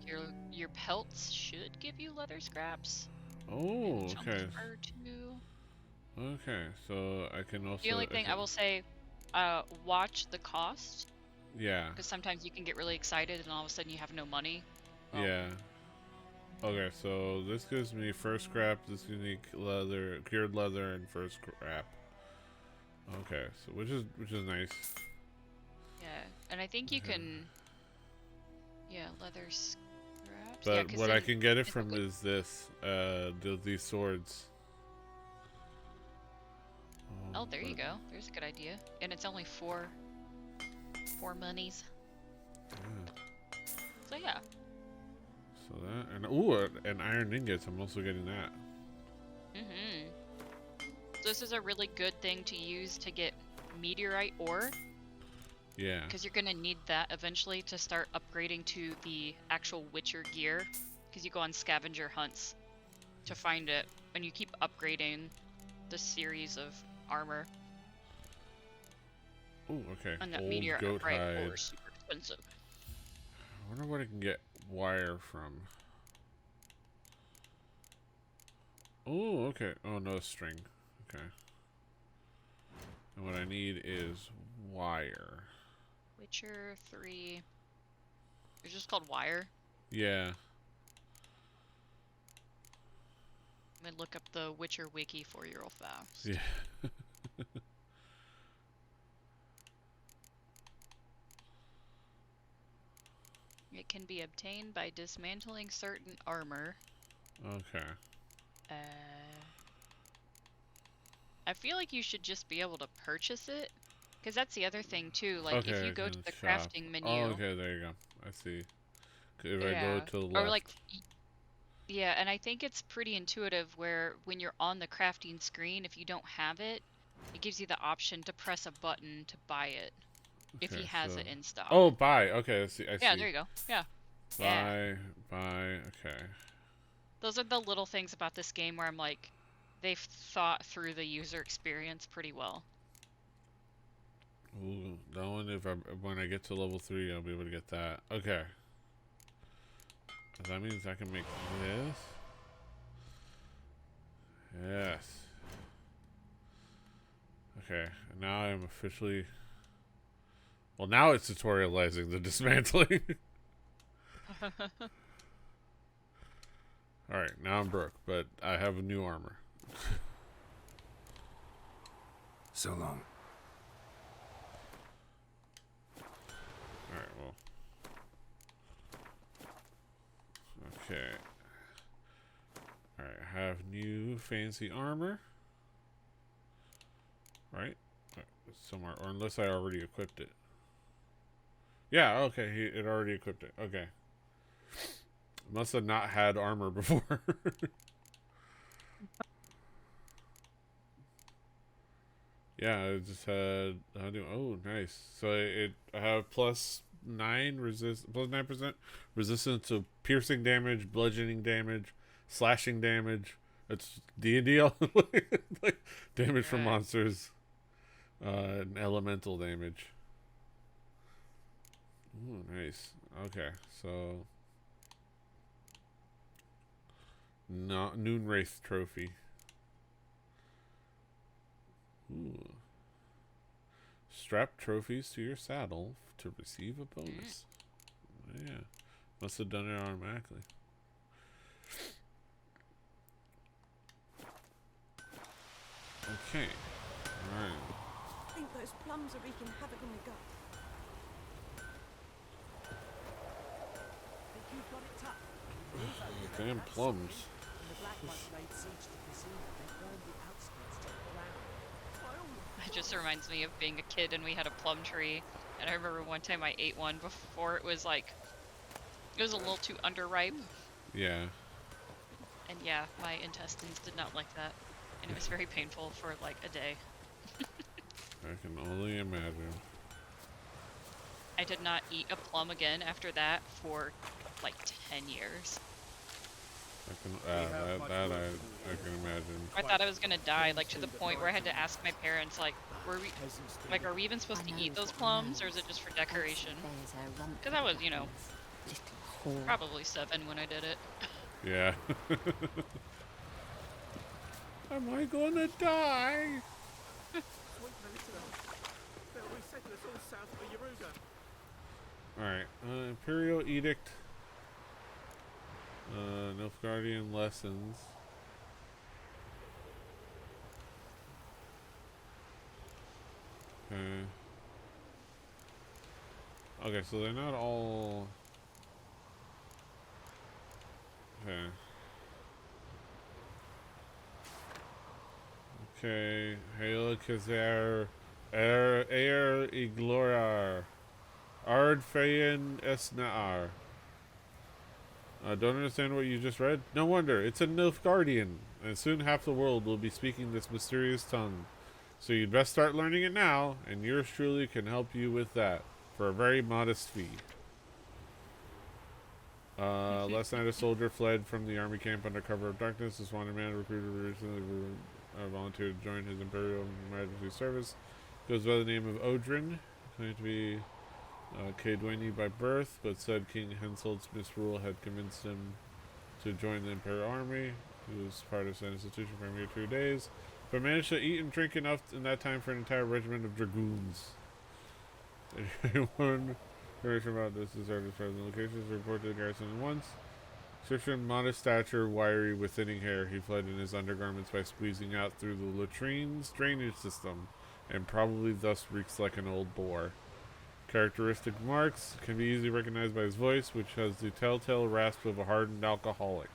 your pelts should give you leather scraps. Oh, Junk okay. fur too. Okay, so I can also... The only thing I will say, watch the cost, Yeah, because sometimes you can get really excited and all of a sudden you have no money. Oh, yeah. Okay, so this gives me first scrap, this unique leather, cured leather, and first scrap. Okay, so which is nice. Yeah, and I think you can. Yeah, leather scraps. But yeah, 'cause what I then can get it it's from like- is this, these swords. Oh, there you but- go. There's a good idea, and it's only four monies. Yeah. So yeah. So that, and ooh, and iron ingots. I'm also getting that. Mhm. So this is a really good thing to use to get meteorite ore, Yeah. because you're gonna need that eventually to start upgrading to the actual Witcher gear, because you go on scavenger hunts to find it, and you keep upgrading the series of armor. Oh, okay. And that Old meteorite goat hide. ore is super expensive. I wonder what I can get wire from. Oh, okay. Oh, no string. Okay. And what I need is wire. Witcher 3. It's just called Wire. Yeah. Let me look up the Witcher wiki for you real fast. Yeah. It can be obtained by dismantling certain armor. Okay. Uh, I feel like you should just be able to purchase it, because that's the other thing too. Like if Okay, you go in to the shop. crafting menu, Oh, okay, there you go. I see. If I go yeah, to the left. or like, yeah, and I think it's pretty intuitive where when you're on the crafting screen, if you don't have it, it gives you the option to press a button to buy it if he Okay, has so... it in stock. Oh, buy. Okay, I see. I Yeah, see. there you go. Yeah. Buy, buy. Okay. Those are the little things about this game where I'm like, they've thought through the user experience pretty well. Ooh, that one. When I get to level 3, I'll be able to get that. Okay. That means I can make this. Yes. Okay, now I'm officially... Well, now it's tutorializing the dismantling. Alright, now I'm broke, but I have a new armor. So long. Alright, well. Okay. Alright, I have new fancy armor. Right? Somewhere, or unless I already equipped it. Yeah, okay, it already equipped it. Okay. Must have not had armor before. Yeah, I just had... Oh, nice. So I have plus 9% resistance to piercing damage, bludgeoning damage, slashing damage. It's D&D like damage from monsters. And elemental damage. Ooh, nice. Okay, so... Noon Wraith Trophy. Ooh. Strap trophies to your saddle to receive a bonus. Yeah. Must have done it automatically. Okay. Alright. I think those plums are wreaking havoc on the gut. Think you've got it tough? Damn plums. When the Black Ones laid siege to Casino, they burned the outskirts to the ground. It just reminds me of being a kid and we had a plum tree, and I remember one time I ate one before it was like, it was a little too underripe. Yeah. And yeah, my intestines did not like that, and it was very painful for like a day. I can only imagine. I did not eat a plum again after that for like 10 years. I can imagine. I thought I was gonna die, like to the point where I had to ask my parents, like, are we even supposed to eat those plums, or is it just for decoration? Because I was, you know, probably 7 when I did it. Yeah. Am I gonna die? Alright, Imperial Edict. Nilfgaardian Lessons. Okay. Okay, so they're not all... Okay. Okay, Hail Kazar, Air Iglorar, Ard Feyen Esnaar. Don't understand what you just read? No wonder, it's a Nilfgaardian, and soon half the world will be speaking this mysterious tongue. So you'd best start learning it now, and yours truly can help you with that, for a very modest fee. Last night a soldier fled from the army camp under cover of darkness. This wanted man recruited recently volunteered to join his Imperial Majesty's service. Goes by the name of Odrin, claimed to be Caedwini by birth, but said King Henseld's misrule had convinced him to join the Imperial Army. He was part of an institution for a mere 2 days, but managed to eat and drink enough in that time for an entire regiment of dragoons. One information about this is our present locations report to the garrison at once. Description: modest stature, wiry with thinning hair. He fled in his undergarments by squeezing out through the latrine's drainage system, and probably thus reeks like an old boar. Characteristic marks can be easily recognized by his voice, which has the telltale rasp of a hardened alcoholic.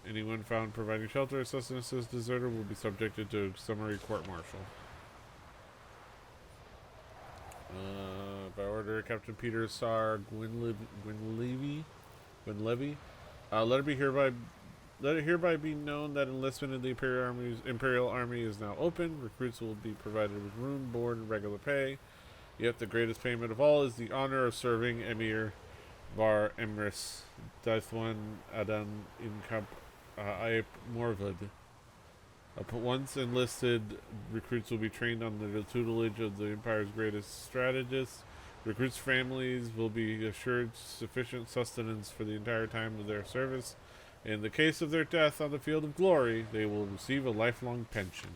Anyone found providing shelter or sustenance to this deserter will be subjected to summary court-martial. By order, Captain Peter Sar Gwynlevy. Let it hereby be known that enlistment in the Imperial Army is now open. Recruits will be provided with room, board, and regular pay. Yet the greatest payment of all is the honor of serving Emir Bar Emrys Daithwan Adan Inkap Ayep Morvad. Once enlisted, recruits will be trained under the tutelage of the Empire's greatest strategists. Recruits' families will be assured sufficient sustenance for the entire time of their service. In the case of their death on the field of glory, they will receive a lifelong pension.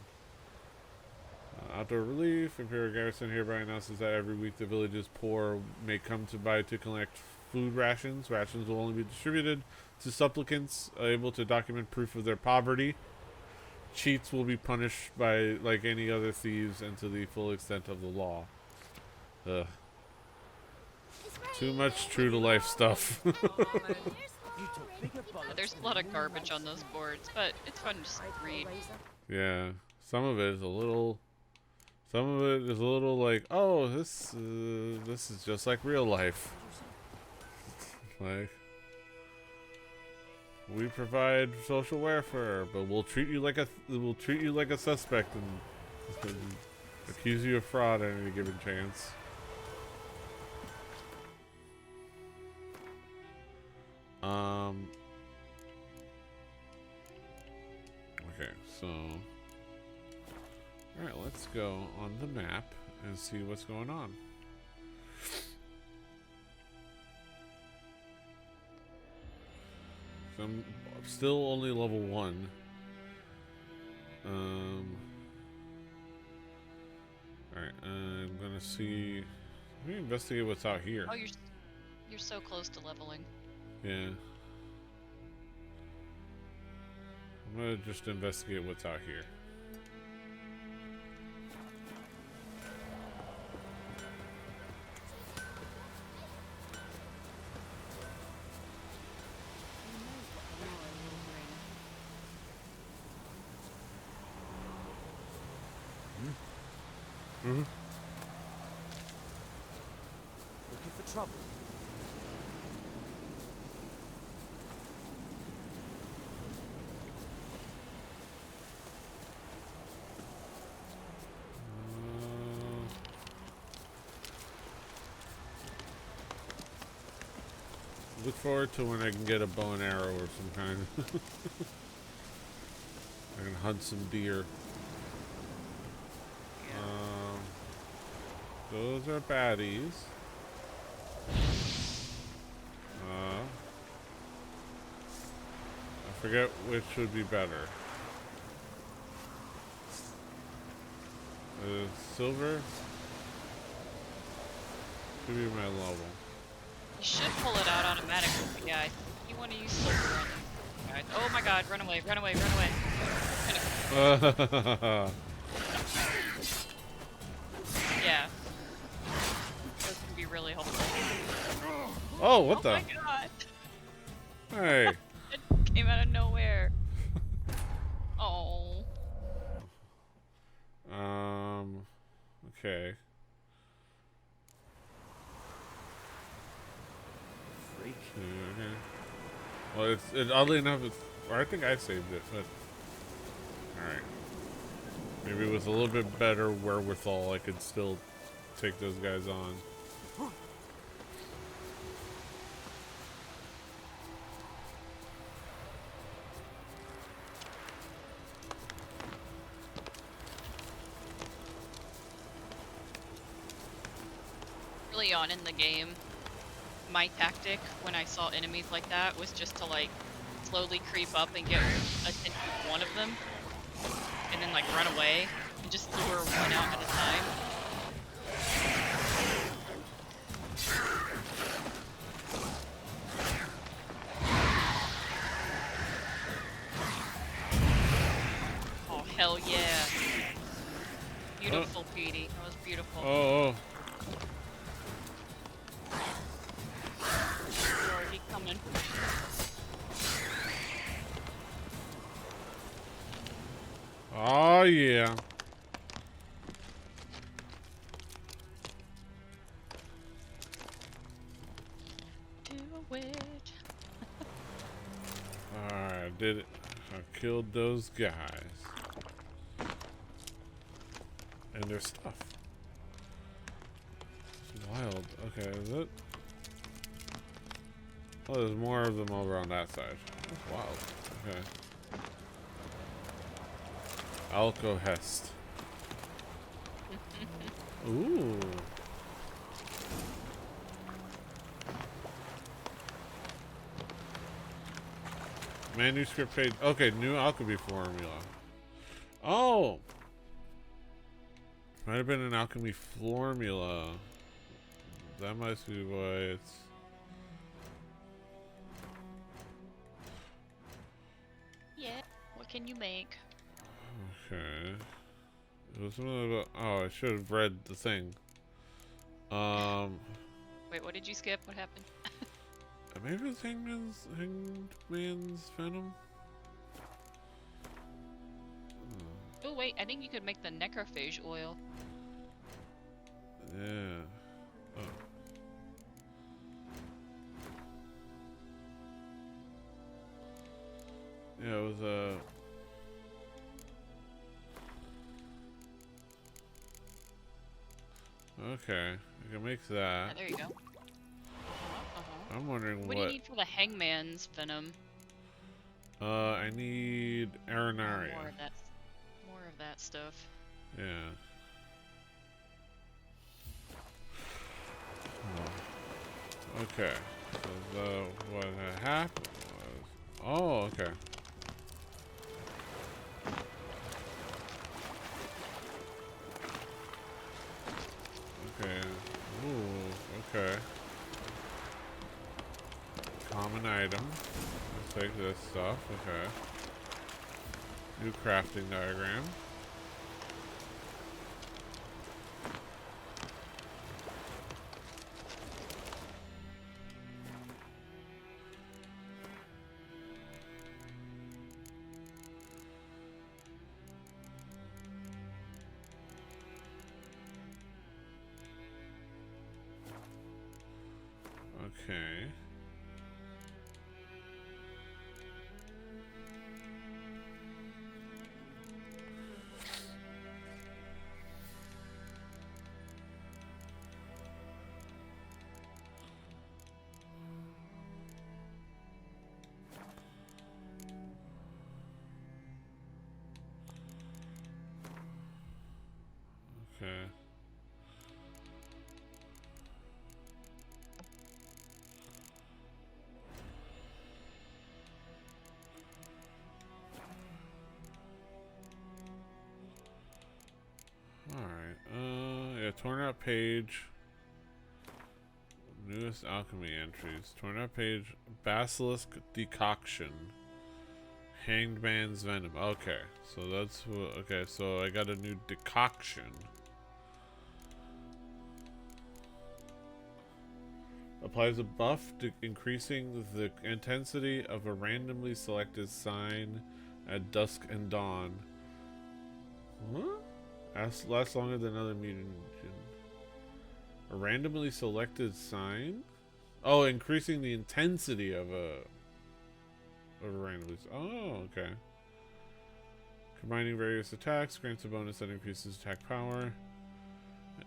Outdoor relief. Imperial Garrison hereby announces that every week the village's poor may come to collect food rations. Rations will only be distributed to supplicants able to document proof of their poverty. Cheats will be punished by like any other thieves and to the full extent of the law. Too much true to life stuff. There's a lot of garbage on those boards, but it's fun to just read. Yeah, some of it is a little like, oh, this is just like real life. Like, we provide social welfare, but we'll treat you like a suspect and accuse you of fraud at any given chance. Okay, so alright, let's go on the map and see what's going on. So I'm still only level 1. Alright, I'm gonna see. Let me investigate what's out here. Oh, you're so close to leveling. Yeah. I'm gonna just investigate what's out here. Looking for trouble. Look forward to when I can get a bow and arrow or some kind. I can hunt some deer. Those are baddies. I forget which would be better. Silver should be my level. You should pull it out automatically, but yeah, I think you want to use silver on these guys. Oh my god, run away, run away, run away. Yeah. Those can be really helpful. Oh, what the? Oh my god. Hey. It came out of nowhere. Oh. Okay. Freak. Okay. Well, it's oddly enough, or I think I saved it, but alright. Maybe with a little bit better wherewithal, I could still take those guys on. Early on in the game, my tactic when I saw enemies like that was just to like slowly creep up and get attention of one of them, and then like run away and just lure one out at a time. Oh hell yeah! Beautiful, Petey. That was beautiful. Oh. Already coming. Oh yeah. Do it. Alright, I did it. I killed those guys. And their stuff. It's wild. Okay, is it? Oh, there's more of them over on that side. That's wild. Okay. Alcohest. Ooh. Manuscript page. Okay, new alchemy formula. Oh! Might have been an alchemy formula. That must be why it's... Yeah. What can you make? Okay. It was something about... Oh, I should have read the thing. Wait, what did you skip? What happened? Maybe it's Hangman's Venom? Oh wait, I think you could make the necrophage oil. Yeah. Oh. Yeah, it was okay, I can make that. Yeah, there you go. I'm wondering What do you need for the hangman's venom? I need Arenaria. More of that stuff. Yeah. Oh. Okay. So what happened was... Oh, okay. Okay. Ooh, okay. Common item. Let's take this stuff. Okay. New crafting diagram. Okay. Okay. Alright, yeah, torn out page. Newest alchemy entries. Torn out page, basilisk decoction. Hanged man's venom. Okay, so that's what, okay, so I got a new decoction. Applies a buff to increasing the intensity of a randomly selected sign at dusk and dawn. Huh? Lasts longer than other mutagen. A randomly selected sign? Oh, increasing the intensity of a randomly. Oh, okay. Combining various attacks grants a bonus that increases attack power. An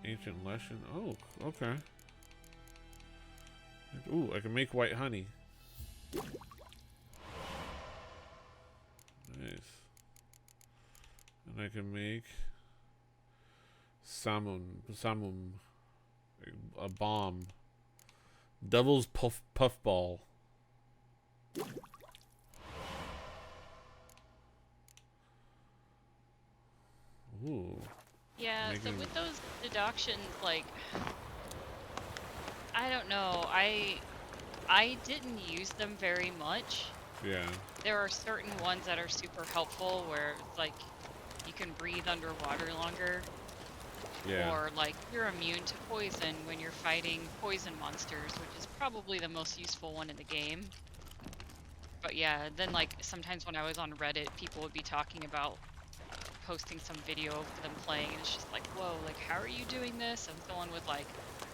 ancient lesson. Oh, okay. Ooh, I can make white honey. Nice. And I can make samum, a bomb. Devil's puffball. Ooh. Yeah, so with those deductions, like, I don't know, I didn't use them very much. Yeah. There are certain ones that are super helpful where it's like you can breathe underwater longer. Yeah. Or like you're immune to poison when you're fighting poison monsters, which is probably the most useful one in the game. But yeah, then like sometimes when I was on Reddit, people would be talking about posting some video of them playing, and it's just like, whoa, like, how are you doing this? And someone with like,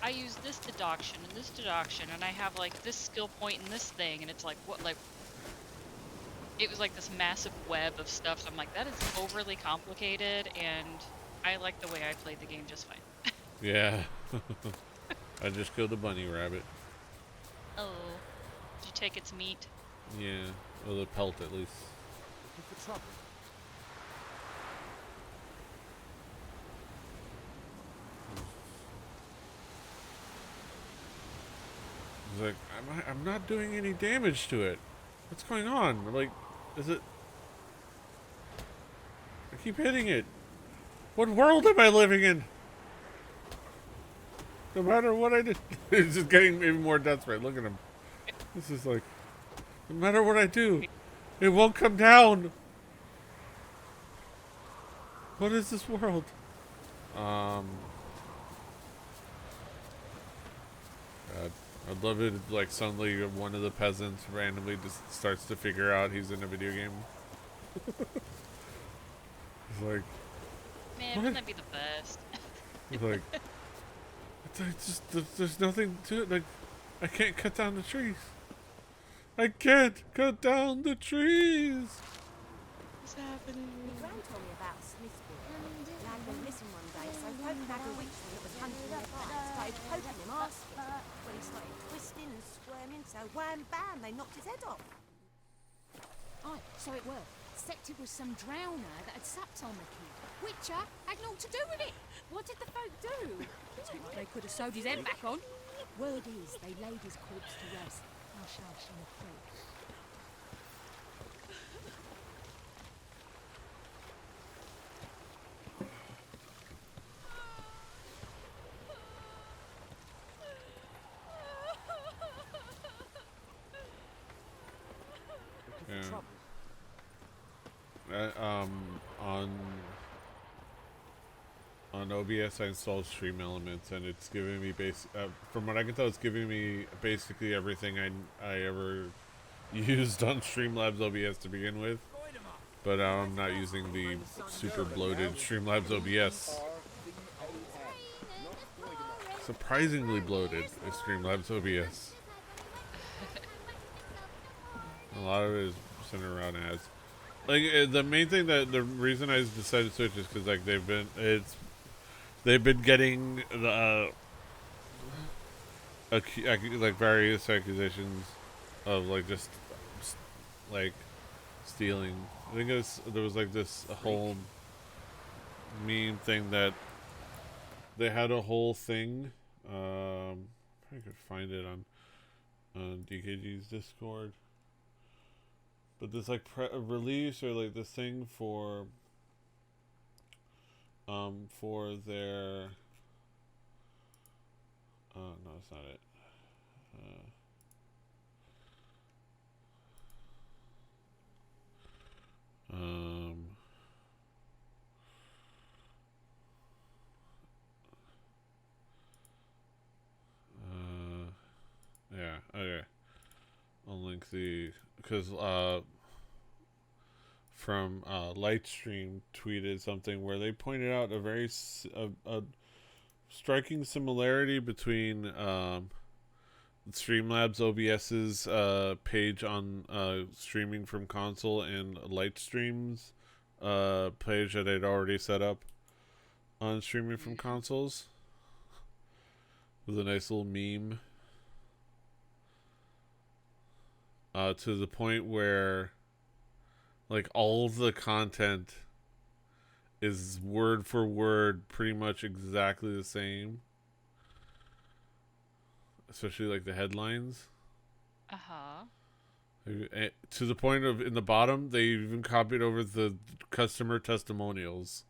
I use this deduction and this deduction, and I have like this skill point and this thing, and it's like, what, like, it was like this massive web of stuff. So I'm like, that is overly complicated, and I like the way I played the game just fine. Yeah. I just killed a bunny rabbit. Oh, did you take its meat? Yeah, or the pelt at least. Looking for trouble? He's like, I'm not doing any damage to it. What's going on? I'm like, is it? I keep hitting it. What world am I living in? No matter what I do, it's just getting even more desperate. Look at him. This is like, no matter what I do, it won't come down. What is this world? God, I'd love it if, like, suddenly one of the peasants randomly just starts to figure out he's in a video game. It's like, Man, what? wouldn't that be the best? It's like, it's just, there's nothing to it. Like, I can't cut down the trees. I can't cut down the trees. What's happening? My gran told me about a Smith boy. Lad went missing one day, so Pope had a witch that was hunting their bag, started poking him, asking. When he started twisting and squirming, so wham bam, they knocked his head off. Aye, so it were. Except it was some drowner that had sapped on the kid. Witcher had naught to do with it. What did the folk do? Seemed like they could have sewed his head back on. Word is, they laid his corpse to rest. Hush, hush, in the creek. Looking for trouble? On OBS I installed Stream Elements, and it's giving me from what I can tell, it's giving me basically everything I ever used on Streamlabs OBS to begin with. But I'm not using the super bloated Streamlabs OBS. Surprisingly bloated is Streamlabs OBS. A lot of it is centered around ads. Like, the main thing the reason I decided to switch is because, like, they've been getting like various accusations of, like, just like stealing. I think there was like this whole meme thing that they had a whole thing. If I could find it on DKG's Discord. But this, like, release, or like this thing for their no, it's not it. Yeah, okay. I'll link because from Lightstream tweeted something where they pointed out a very a striking similarity between Streamlabs OBS's page on streaming from console and Lightstream's page that they'd already set up on streaming from consoles, with a nice little meme. To the point where, like, all of the content is word for word pretty much exactly the same. Especially, like, the headlines. Uh-huh. To the point of, in the bottom, they even copied over the customer testimonials.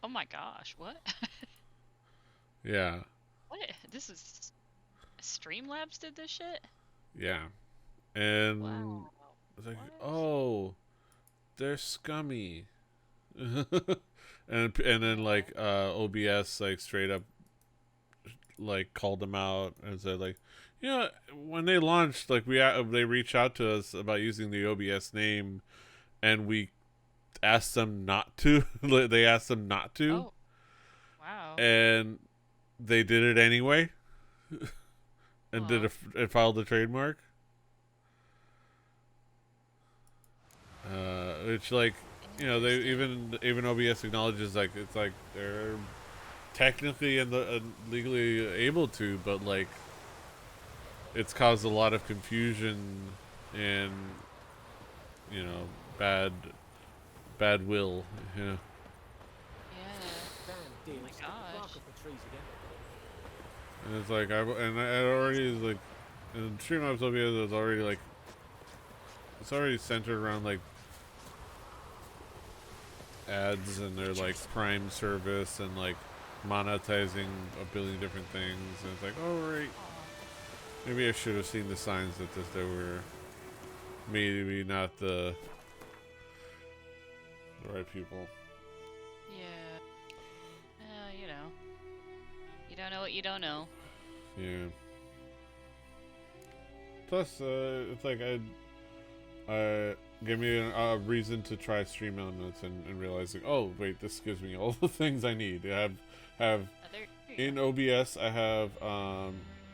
Oh my gosh, what? Yeah. What? This is... Streamlabs did this shit? Yeah. And wow. it's like, oh, they're scummy. and then, like, OBS, like, straight up, like, called them out and said, like, you know, when they launched, like, they reached out to us about using the OBS name, and we asked them not to. They asked them not to. Oh, wow. And they did it anyway. And and filed a trademark. Which, like, you know, they even OBS acknowledges, like, it's like they're technically and legally able to, but like it's caused a lot of confusion and, you know, bad will. Yeah. Oh my gosh. And it's like I already is like, in Streamlabs OBS is already like, it's already centered around like ads and their like Prime service and like monetizing a billion different things, and it's like, oh right, maybe I should have seen the signs that they were maybe not the right people. Yeah. You know. You don't know what you don't know. Yeah. Plus, it's like give me a reason to try Stream Elements and realizing, oh wait, this gives me all the things I need. I have in OBS. I have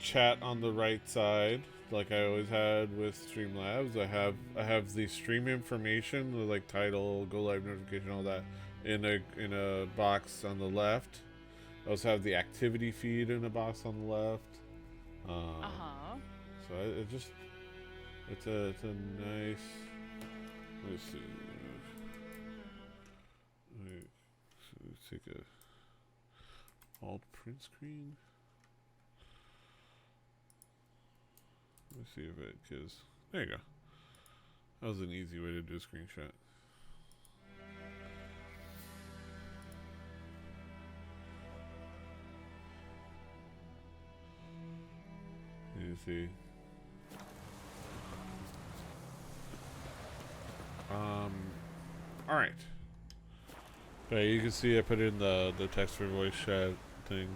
chat on the right side, like I always had with Streamlabs. I have the stream information, like title, go live notification, all that in a box on the left. I also have the activity feed in a box on the left. So it's a nice. Let's see. Let's take a alt print screen. Let me see if it gives. There you go. That was an easy way to do a screenshot. You see. All right. Okay, you can see I put in the text for voice chat thing.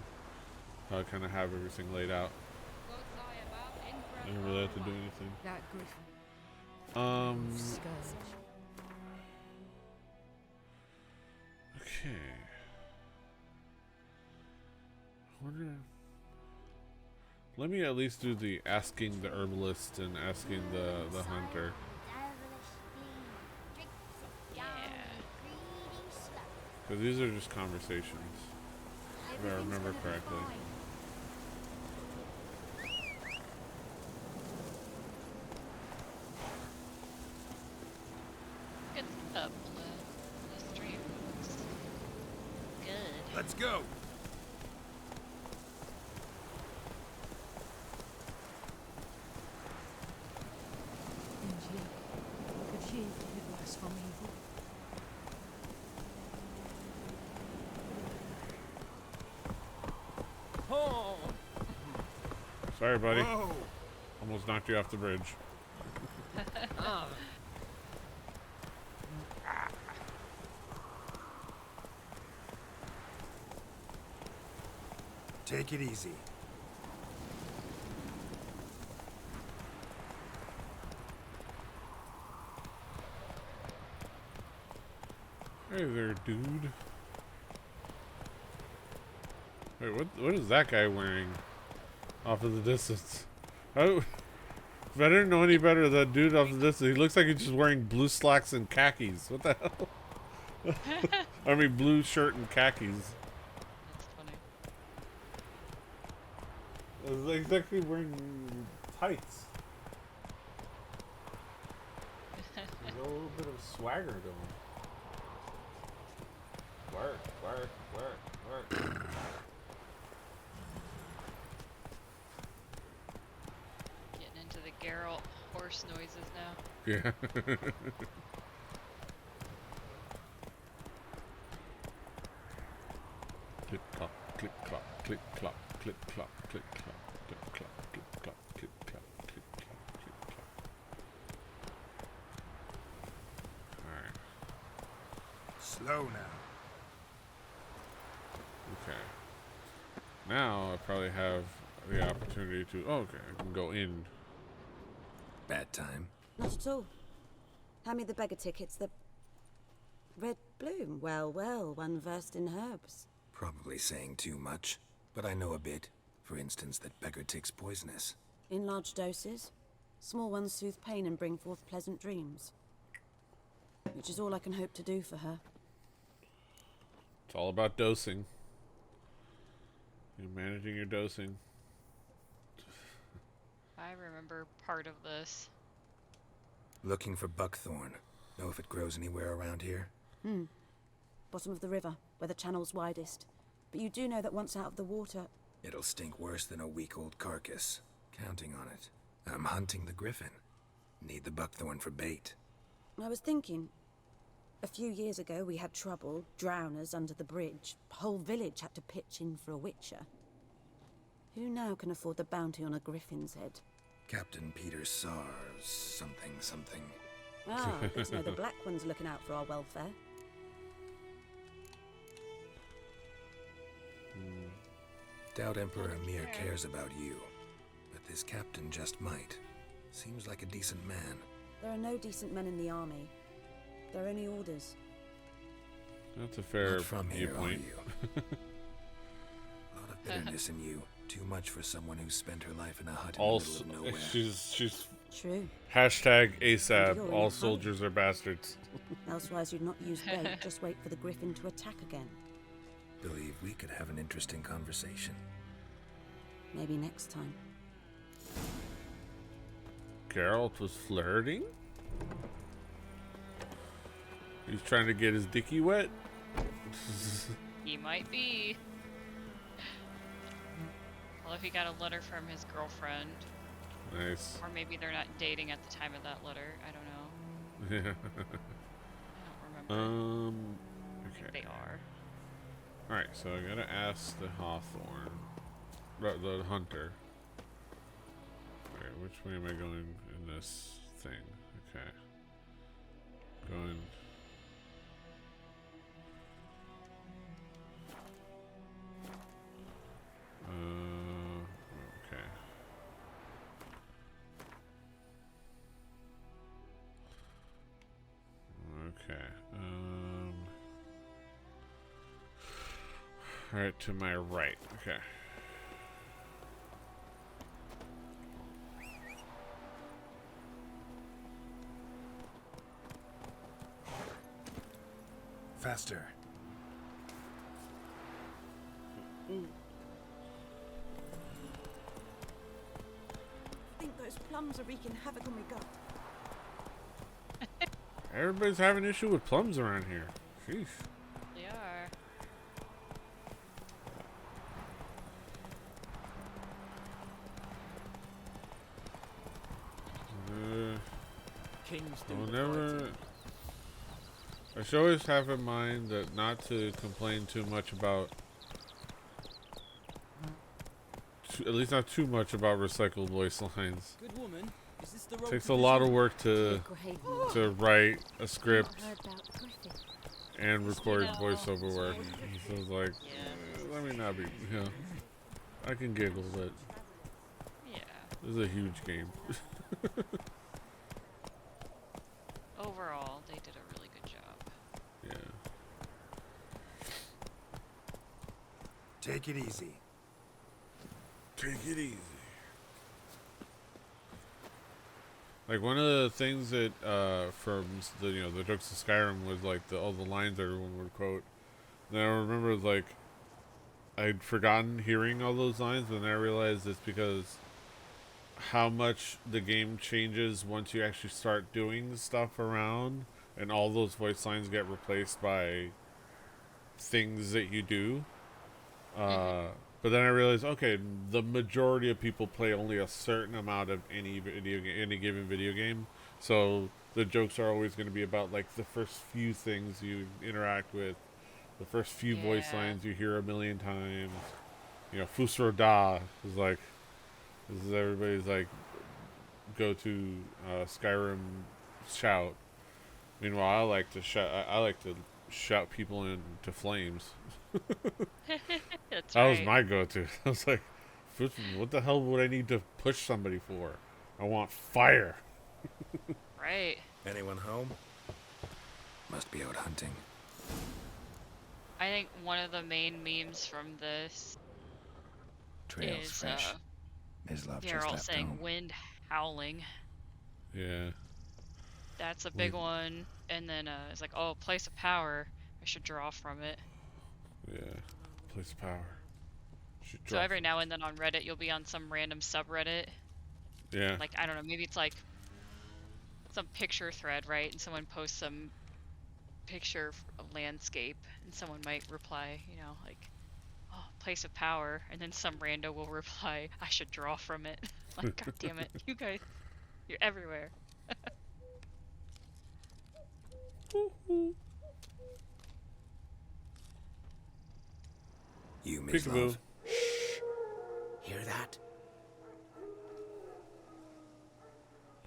I kind of have everything laid out. I didn't really have to do anything. That griffin. Okay. I wonder. Let me at least do the asking the herbalist and asking the hunter. Because these are just conversations, if I remember correctly. Good stuff. The stream looks good. Let's go. Could you advice from evil? Oh. Sorry, buddy. Whoa. Almost knocked you off the bridge. Take it easy. Hey there, dude. Wait, what is that guy wearing off in the distance? If I didn't know any better, that dude off in the distance, he looks like he's just wearing blue slacks and khakis. What the hell? I mean, blue shirt and khakis. That's funny. He's actually wearing tights. There's a little bit of swagger going. Work. Getting into the Geralt horse noises now. Yeah. Click clop, click clop, click clop, click clop, click clop, click clop, click clop, click clop, click clop, click clop. Alright. Slow now. Okay. Now I probably have the opportunity to. Oh, okay, I can go in. Bad time. Not at all. Hand me the beggar tickets. Red bloom. Well, well, one versed in herbs. Probably saying too much, but I know a bit. For instance, that beggar tick's poisonous. In large doses. Small ones soothe pain and bring forth pleasant dreams. Which is all I can hope to do for her. It's all about dosing. You're managing your dosing. I remember part of this. Looking for buckthorn. Know if it grows anywhere around here? Bottom of the river, where the channel's widest. But you do know that once out of the water... It'll stink worse than a week-old carcass. Counting on it. I'm hunting the griffin. Need the buckthorn for bait. I was thinking... A few years ago, we had trouble, drowners under the bridge. Whole village had to pitch in for a witcher. Who now can afford the bounty on a griffin's head? Captain Peter Sars, something. Ah, good to know the Black One's looking out for our welfare. Doubt Emperor Emir cares about you, but this captain just might. Seems like a decent man. There are no decent men in the army. They're only orders. That's a fair Not from here, are viewpoint. you? A lot of bitterness in you. Too much for someone who spent her life in a hut in Also, the middle of nowhere. she's True. hashtag And ASAP. you're All in a soldiers are bastards. Elsewise, you'd not use bait, just wait for the griffin to attack again. Believe we could have an interesting conversation. Maybe next time. Geralt was flirting? He's trying to get his dicky wet? He might be. Well, if he got a letter from his girlfriend. Nice. Or maybe they're not dating at the time of that letter. I don't know. Yeah. I don't remember. Okay. They are. Alright, so I gotta ask the Hawthorne. The hunter. Okay, which way am I going in this thing? Okay. Going. Okay. Okay. Alright, to my right. Okay. Faster. I think those plums are wreaking havoc on my gut. Everybody's having issue with plums around here. Sheesh. They are. Kings do I'll the never. fighting. I should always have in mind that not to complain too much about. At least not too much about recycled voice lines. Good woman, is this the road Takes to a lot of vision? work to write a script and record know. voiceover work. So it's like, let me not be. You know, I can giggle, but Yeah. this is a huge game. Overall, they did a really good job. Yeah. Take it easy. Take it easy. Like one of the things that from the jokes of Skyrim was like all the lines everyone would quote. And I remember like I'd forgotten hearing all those lines, and then I realized it's because how much the game changes once you actually start doing stuff around, and all those voice lines get replaced by things that you do. But then I realized, okay, the majority of people play only a certain amount of any given video game, so the jokes are always going to be about like the first few things you interact with, the first few voice lines you hear a million times. You know, Fusro Da is like, this is everybody's like go to Skyrim shout. Meanwhile, I like to shout people into flames. That's That was right. my go-to. I was like, what the hell would I need to push somebody for? I want fire. Right. Anyone home? Must be out hunting. I think one of the main memes from this Trail's is fresh. Mislav they're just all left saying home. wind howling. Yeah. That's a big one. And then it's like, oh, place of power. I should draw from it. Yeah. Place of power. Should So draw every from- now and then on Reddit, you'll be on some random subreddit. Yeah. Like, I don't know, maybe it's like some picture thread, right? And someone posts some picture of landscape, and someone might reply, you know, like, oh, place of power. And then some rando will reply, I should draw from it. Like, god damn it. You guys, you're everywhere. You, Peekaboo. Mislav. Hear that?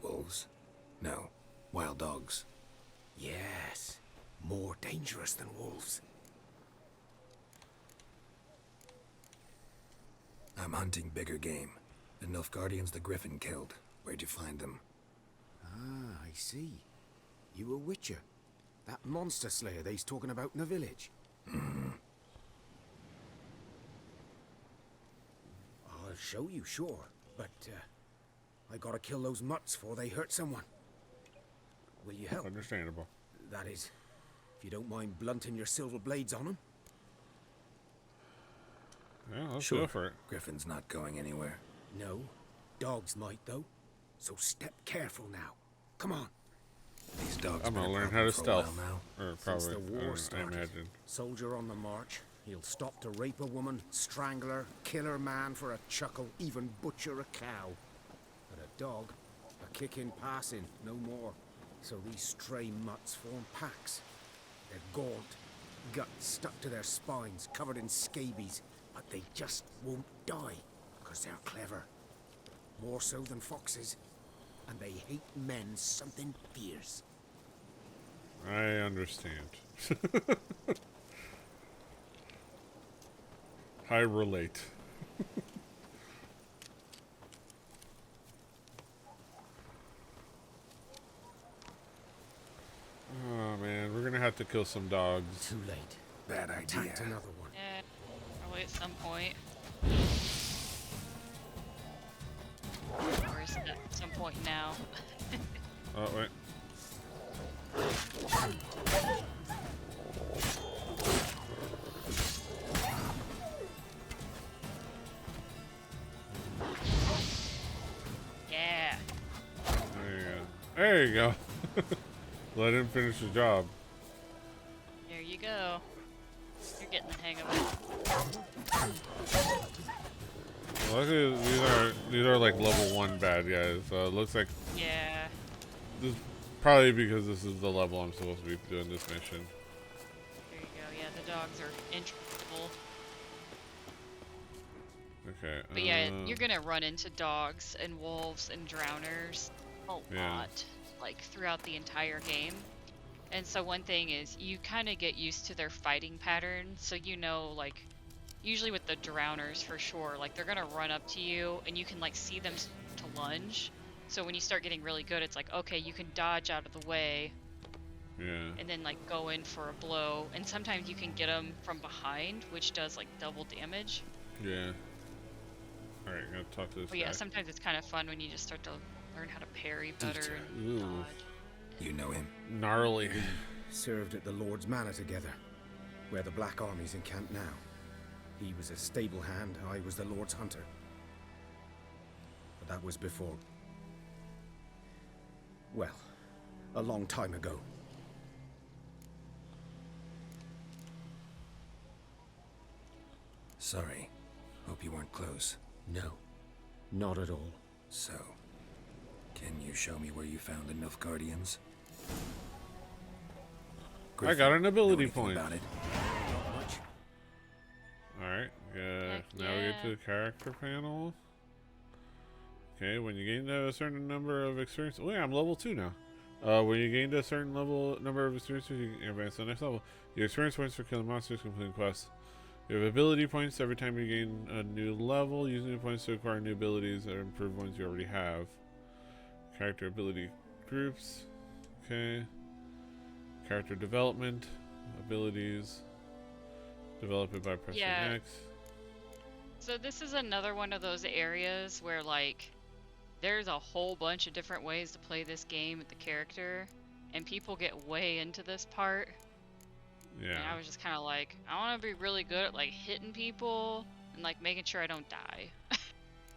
Wolves? No. Wild dogs. Yes. More dangerous than wolves. I'm hunting bigger game. The Nilfgaardians the Griffin killed. Where'd you find them? Ah, I see. You a witcher. That monster slayer they's talking about in the village. I'll show you, sure. But, I gotta kill those mutts before they hurt someone. Will you help? Understandable. That is, if you don't mind blunting your silver blades on them. Yeah, let's Sure. go for it. Griffin's not going anywhere. No. Dogs might, though. So step careful now. Come on. These dogs I'm gonna been a learn problem how to for a stealth. while now. Or Since probably, the war I started, imagine. soldier on the march. He'll stop to rape a woman, strangle her, kill her man for a chuckle, even butcher a cow. But a dog, a kick in passing, no more. So these stray mutts form packs. They're gaunt, guts stuck to their spines, covered in scabies, but they just won't die, 'cause they're clever. More so than foxes. And they hate men something fierce. I understand. I relate. Oh man, we're gonna have to kill some dogs. Too late. Bad idea. Tanked another one. Yeah, probably at some point. Or is it at some point now? Oh wait. Yeah. There you go. There you go. Let him finish the job. There you go. You're getting the hang of it. Well, luckily, these are like level 1 bad guys. So it looks like Yeah. this probably because this is the level I'm supposed to be doing this mission. There you go. Yeah, the dogs are intractable. Okay. But yeah, you're gonna run into dogs and wolves and drowners a Yeah. lot, like throughout the entire game. And so one thing is you kind of get used to their fighting pattern, so you know, like, usually with the drowners for sure, like they're gonna run up to you and you can like see them to lunge. So when you start getting really good, it's like, okay, you can dodge out of the way Yeah. and then like go in for a blow. And sometimes you can get them from behind, which does like double damage. Yeah. All right, gotta talk to this But guy. yeah, sometimes it's kind of fun when you just start to learn how to parry better and Ooh. dodge. You know him? Gnarly. Served at the Lord's Manor together, where the Black Army's encamped now. He was a stable hand, I was the Lord's hunter. But that was before... well, a long time ago. Sorry. Hope you weren't close. No, not at all. So, can you show me where you found the Nilfgaardians? I got an ability know anything point. about it? Not much. Alright, Heck now we get yeah. to the character panel. Okay, when you gain a certain number of experience... Oh yeah, I'm level 2 now. When you gain a certain number of experiences, you can advance to the next level. You experience points for killing monsters, completing quests. You have ability points every time you gain a new level. Using the points to acquire new abilities or improve ones you already have. Character ability groups. Okay. Character development, abilities. Develop it by pressing Yeah. X. So this is another one of those areas where like there's a whole bunch of different ways to play this game with the character, and people get way into this part. Yeah. And I was just kind of like, I want to be really good at like hitting people and like making sure I don't die.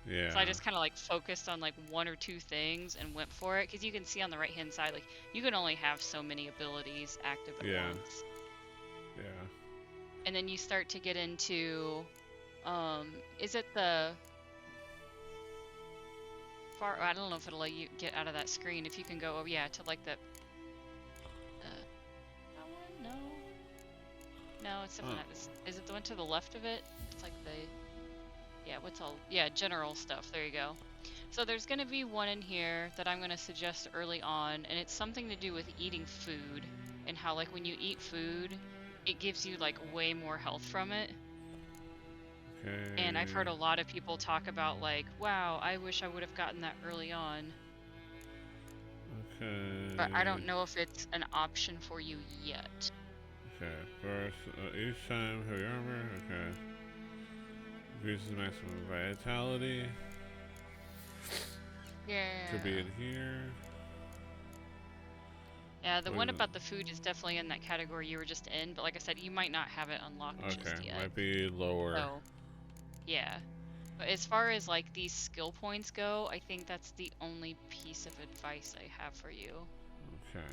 Yeah. So I just kind of like focused on like one or two things and went for it, because you can see on the right hand side like you can only have so many abilities active at once. Yeah. And then you start to get into is it the far, I don't know if it'll let you get out of that screen if you can go, oh yeah, to like the that one? No, it's something that is it the one to the left of it? It's like the, yeah, what's all, yeah, general stuff. There you go. So there's going to be one in here that I'm going to suggest early on, and it's something to do with eating food, and how like when you eat food it gives you like way more health from it. Okay. And I've heard a lot of people talk about like, wow, I wish I would have gotten that early on. Okay. But I don't know if it's an option for you yet. Okay. First, each time heavy armor. Okay. Increases maximum vitality. Yeah. Could be in here. Yeah, the one about the food is definitely in that category you were just in, but like I said, you might not have it unlocked just yet. Might be lower. So, yeah. But as far as like these skill points go, I think that's the only piece of advice I have for you. Okay.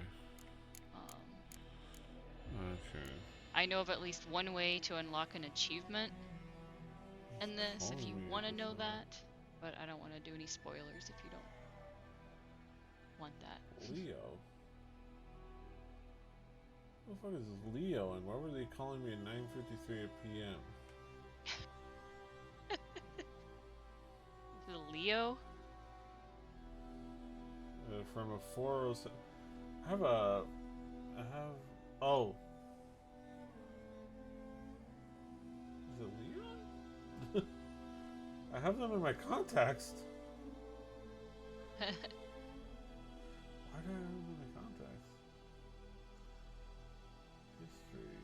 Okay. I know of at least one way to unlock an achievement in this, if you want to know that, but I don't want to do any spoilers if you don't want that. Leo? What the fuck is Leo, and why were they calling me at 9:53 p.m.? Is it Leo? From a 407. Oh. Is it Leon? I have them in my contacts. Why do I have them in my contacts? History.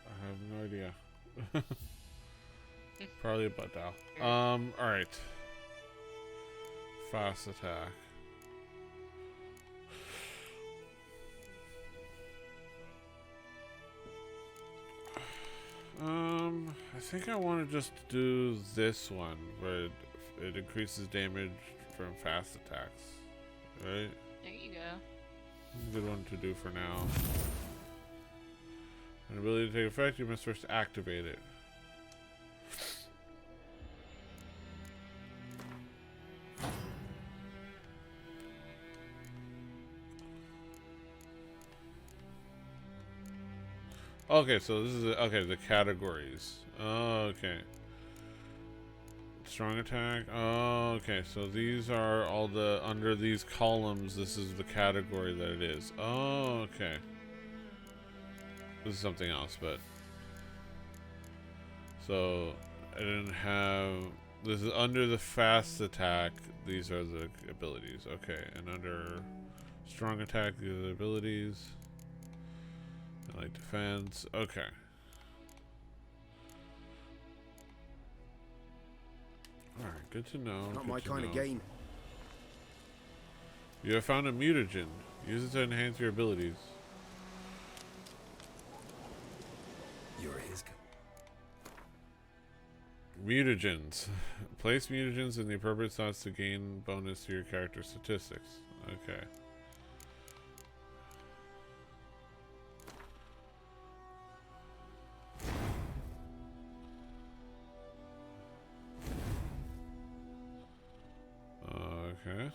I have no idea. Probably a butt dial. Alright. Fast attack. I think I want to just do this one, where it increases damage from fast attacks. Right? There you go. That's a good one to do for now. An ability to take effect, you must first activate it. Okay, so this is the categories. Okay. Strong attack. Okay, so these are all the under these columns. This is the category that it is. Okay. This is something else, but so I didn't have. This is under the fast attack. These are the abilities. Okay, and under strong attack, these are the abilities. I like defense. Okay. Alright, good to know. Not my kind of game. You have found a mutagen. Use it to enhance your abilities. You're his. Mutagens. Place mutagens in the appropriate slots to gain bonus to your character statistics. Okay. Okay.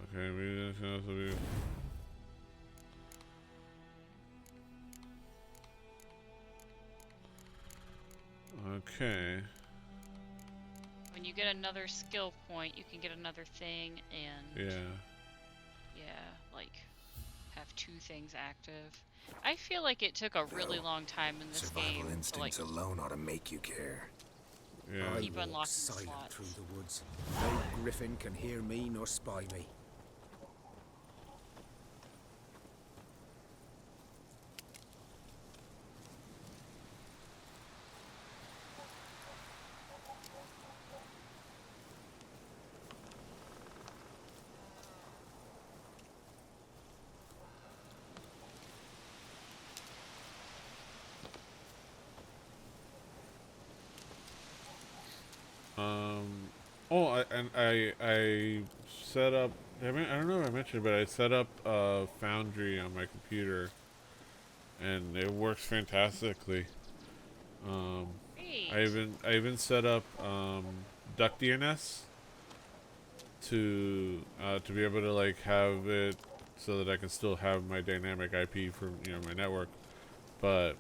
Okay, maybe this can also be. Okay. When when you get another skill point, you can get another thing, and yeah, like have 2 things active. I feel like it took a really long time in this Survival game to instincts like alone ought to make you care. Yeah. keep I walk unlocking silent slots. through the woods. No griffin can hear me nor spy me. I set up. I don't know if I mentioned, but I set up a Foundry on my computer, and it works fantastically. Great. I even set up Duck DNS to be able to like have it so that I can still have my dynamic IP for my network, but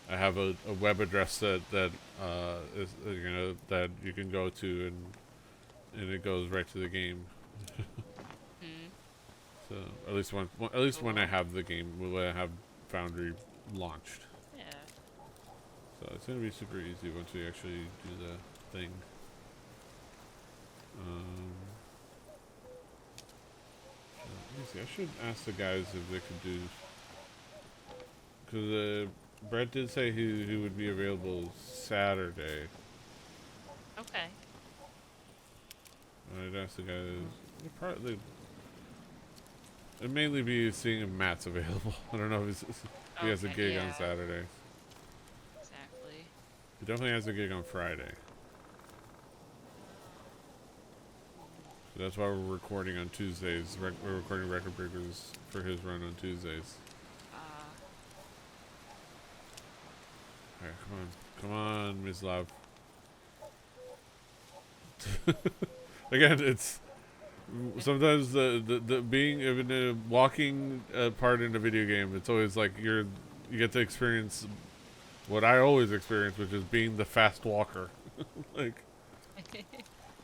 I have a web address that is that you can go to and it goes right to the game. So at least when I have the game, when I have Foundry launched. Yeah. So it's gonna be super easy once we actually do the thing. Let me see. I should ask the guys if they could do, because Brett did say he would be available Saturday. Okay. I'd ask the guys. It'd mainly be seeing if Matt's available. I don't know if he has a gig on Saturday. Exactly. He definitely has a gig on Friday. So that's why we're recording on Tuesdays. We're recording Record Breakers for his run on Tuesdays. Alright, come on, Ms. Love. Again, it's sometimes the being in a walking part in a video game. It's always like you get to experience what I always experience, which is being the fast walker. like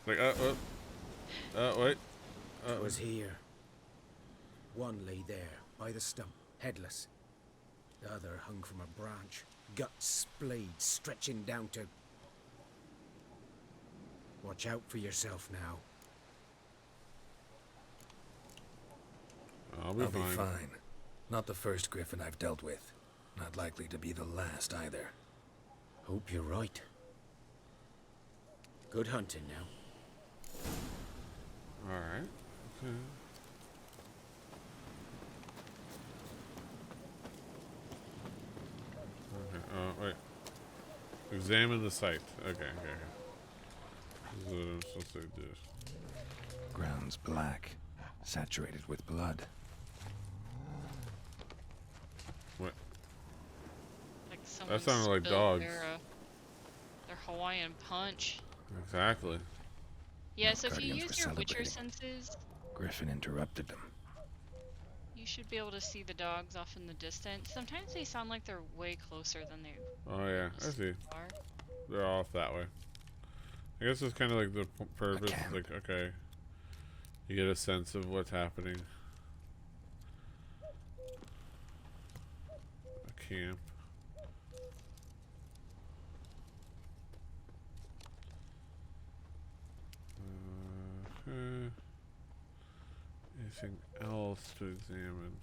wait. It was here. One lay there, by the stump, headless. The other hung from a branch, guts splayed, stretching down to... Watch out for yourself now. I'll be fine. Fine. Not the first griffin I've dealt with. Not likely to be the last either. Hope you're right. Good hunting now. Alright. Okay. Wait. Examine the site. Okay. This is what I'm supposed to do. Ground's black, saturated with blood. What? Like someone sounded like spilled dogs. Their Hawaiian punch. Exactly. Yeah, so if you Guardians use were your Witcher celebrating. senses, Griffin interrupted them. you should be able to see the dogs off in the distance. Sometimes they sound like they're way closer than they Oh yeah, I see. are. They're off that way. I guess it's kind of like the purpose. It's like, okay, you get a sense of what's happening. A camp. Anything else to examine?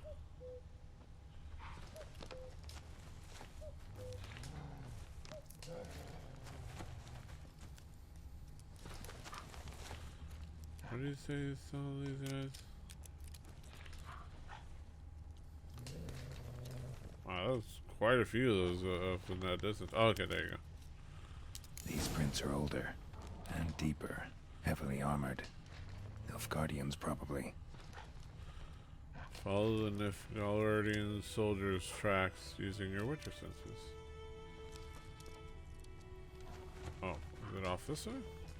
What do you say some of these guys? Wow, that was quite a few of those up in that distance. Oh, okay, there you go. These prints are older and deeper, heavily armored. Nilfgaardians, probably. Follow the Nilfgaardian soldiers' tracks using your Witcher senses. Oh, is it off this way?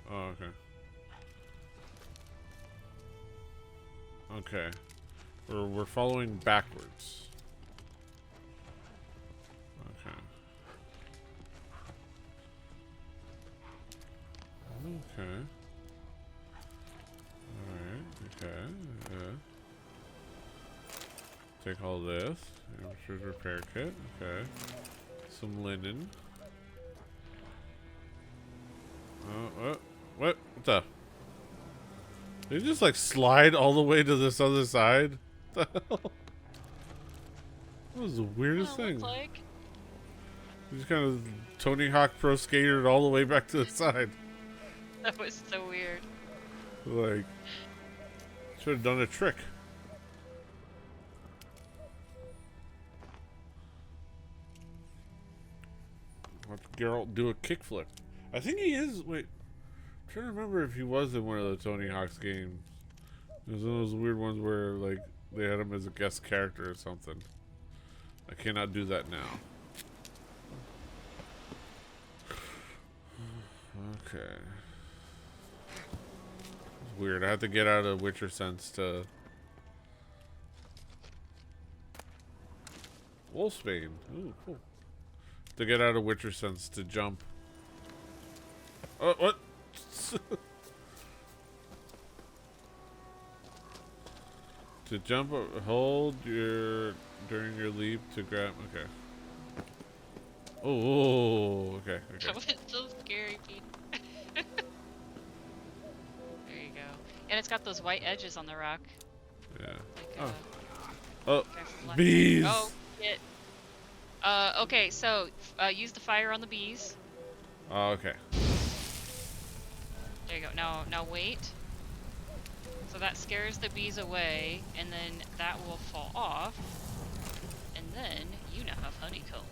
Oh, okay. Okay. We're following backwards. Okay. Okay. Alright, okay. Take all this. Amateur's repair kit. Okay. Some linen. What the? Did you just like slide all the way to this other side? What the hell? That was the weirdest thing. Like. You just kind of Tony Hawk Pro Skated all the way back to the side. That was so weird. Like, should have done a trick. Watch Geralt do a kickflip. I think he is. Wait, I'm trying to remember if he was in one of the Tony Hawk's games. It was one of those weird ones where like they had him as a guest character or something. I cannot do that now. Okay. It's weird. I have to get out of Witcher Sense to Wolfsbane. Ooh, cool. To get out of Witcher Sense to jump. Oh, what? To jump, hold your during your leap to grab. Okay. Oh, okay. That was so scary, Pete. There you go. And it's got those white edges on the rock. Yeah. Like, oh, bees! Oh, shit. Okay, so, use the fire on the bees. Oh, okay. There you go. Now wait. So that scares the bees away, and then that will fall off. And then you now have honeycomb.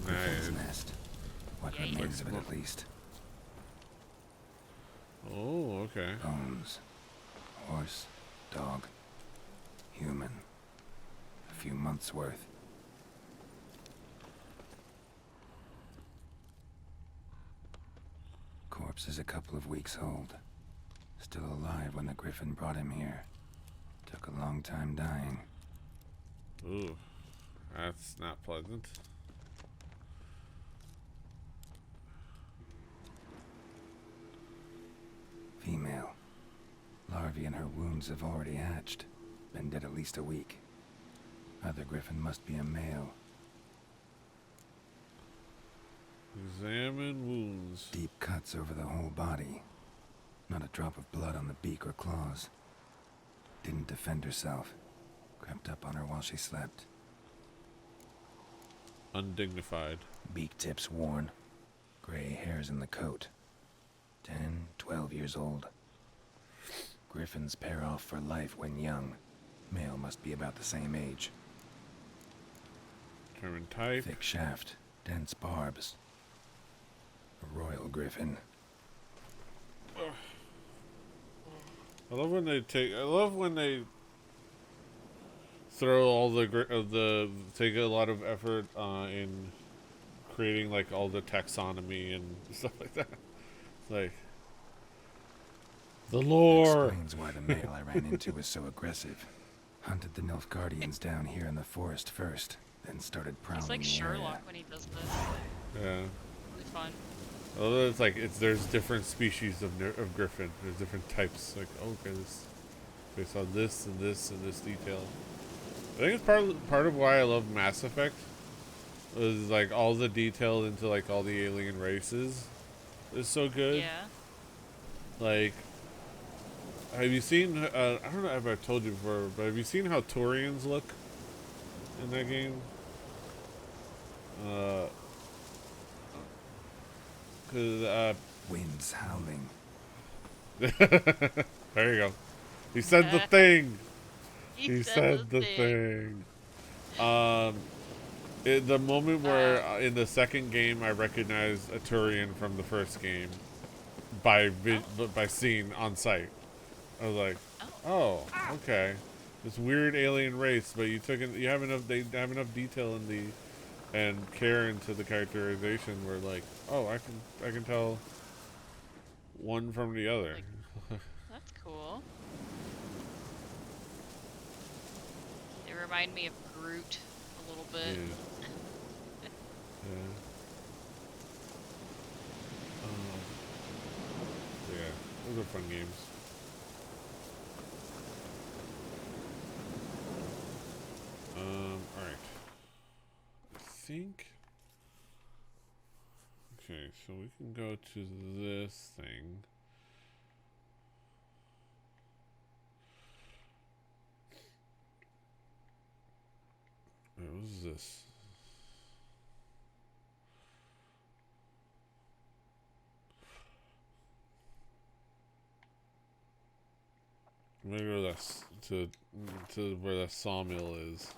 Griffin's nest. What Yeah, remains of it, at least? Oh, okay. Bones. Horse. Dog. Human. A few months' worth. Corpse is a couple of weeks old. Still alive when the Griffin brought him here. Took a long time dying. Ooh, that's not pleasant. Female. Larvae in her wounds have already hatched. Been dead at least a week. Other Griffin must be a male. Examine wounds. Deep cuts over the whole body. Not a drop of blood on the beak or claws. Didn't defend herself. Crept up on her while she slept. Undignified. Beak tips worn. Gray hairs in the coat. 10, 12 years old. Griffins pair off for life when young. Male must be about the same age. Determine type. Thick shaft. Dense barbs. A royal griffin. I love when they throw all take a lot of effort in creating like all the taxonomy and stuff like that. It's like the lore. Explains why the male I ran into was so aggressive. Hunted the Nilfgaardians down here in the forest first, then started prowling. It's like the area. Sherlock when he does this. Yeah. Really fun. Although it's like there's different species of griffin. There's different types. Like okay, based on this and this and this detail. I think it's part of why I love Mass Effect. Is like all the detail into like all the alien races is so good. Yeah. Like, have you seen? I don't know if I've told you before, but have you seen how Taurians look in that game? Winds howling. There you go. He said the thing. He said the thing. The moment where in the second game I recognized a Turian from the first game by seeing on sight. I was like, oh, okay. This weird alien race, but they have enough detail in the and care into the characterization where like, oh, I can tell one from the other. That's cool. They remind me of Groot a little bit. Yeah. yeah, those are fun games. Alright. I think... Okay, so we can go to this thing. Wait, what is this? I'm gonna go to to where that sawmill is.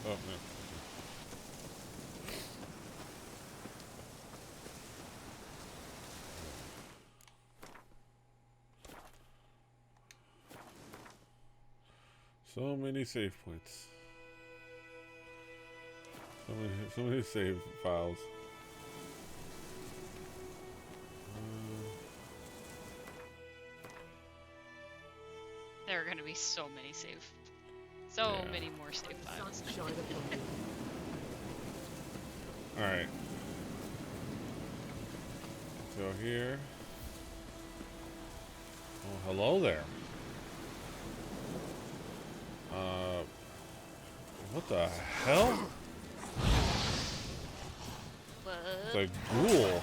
Oh, no. So many save points. So many save files. There are going to be so many many more save files. Alright. Go here. Oh, hello there. What the hell? What? It's a ghoul.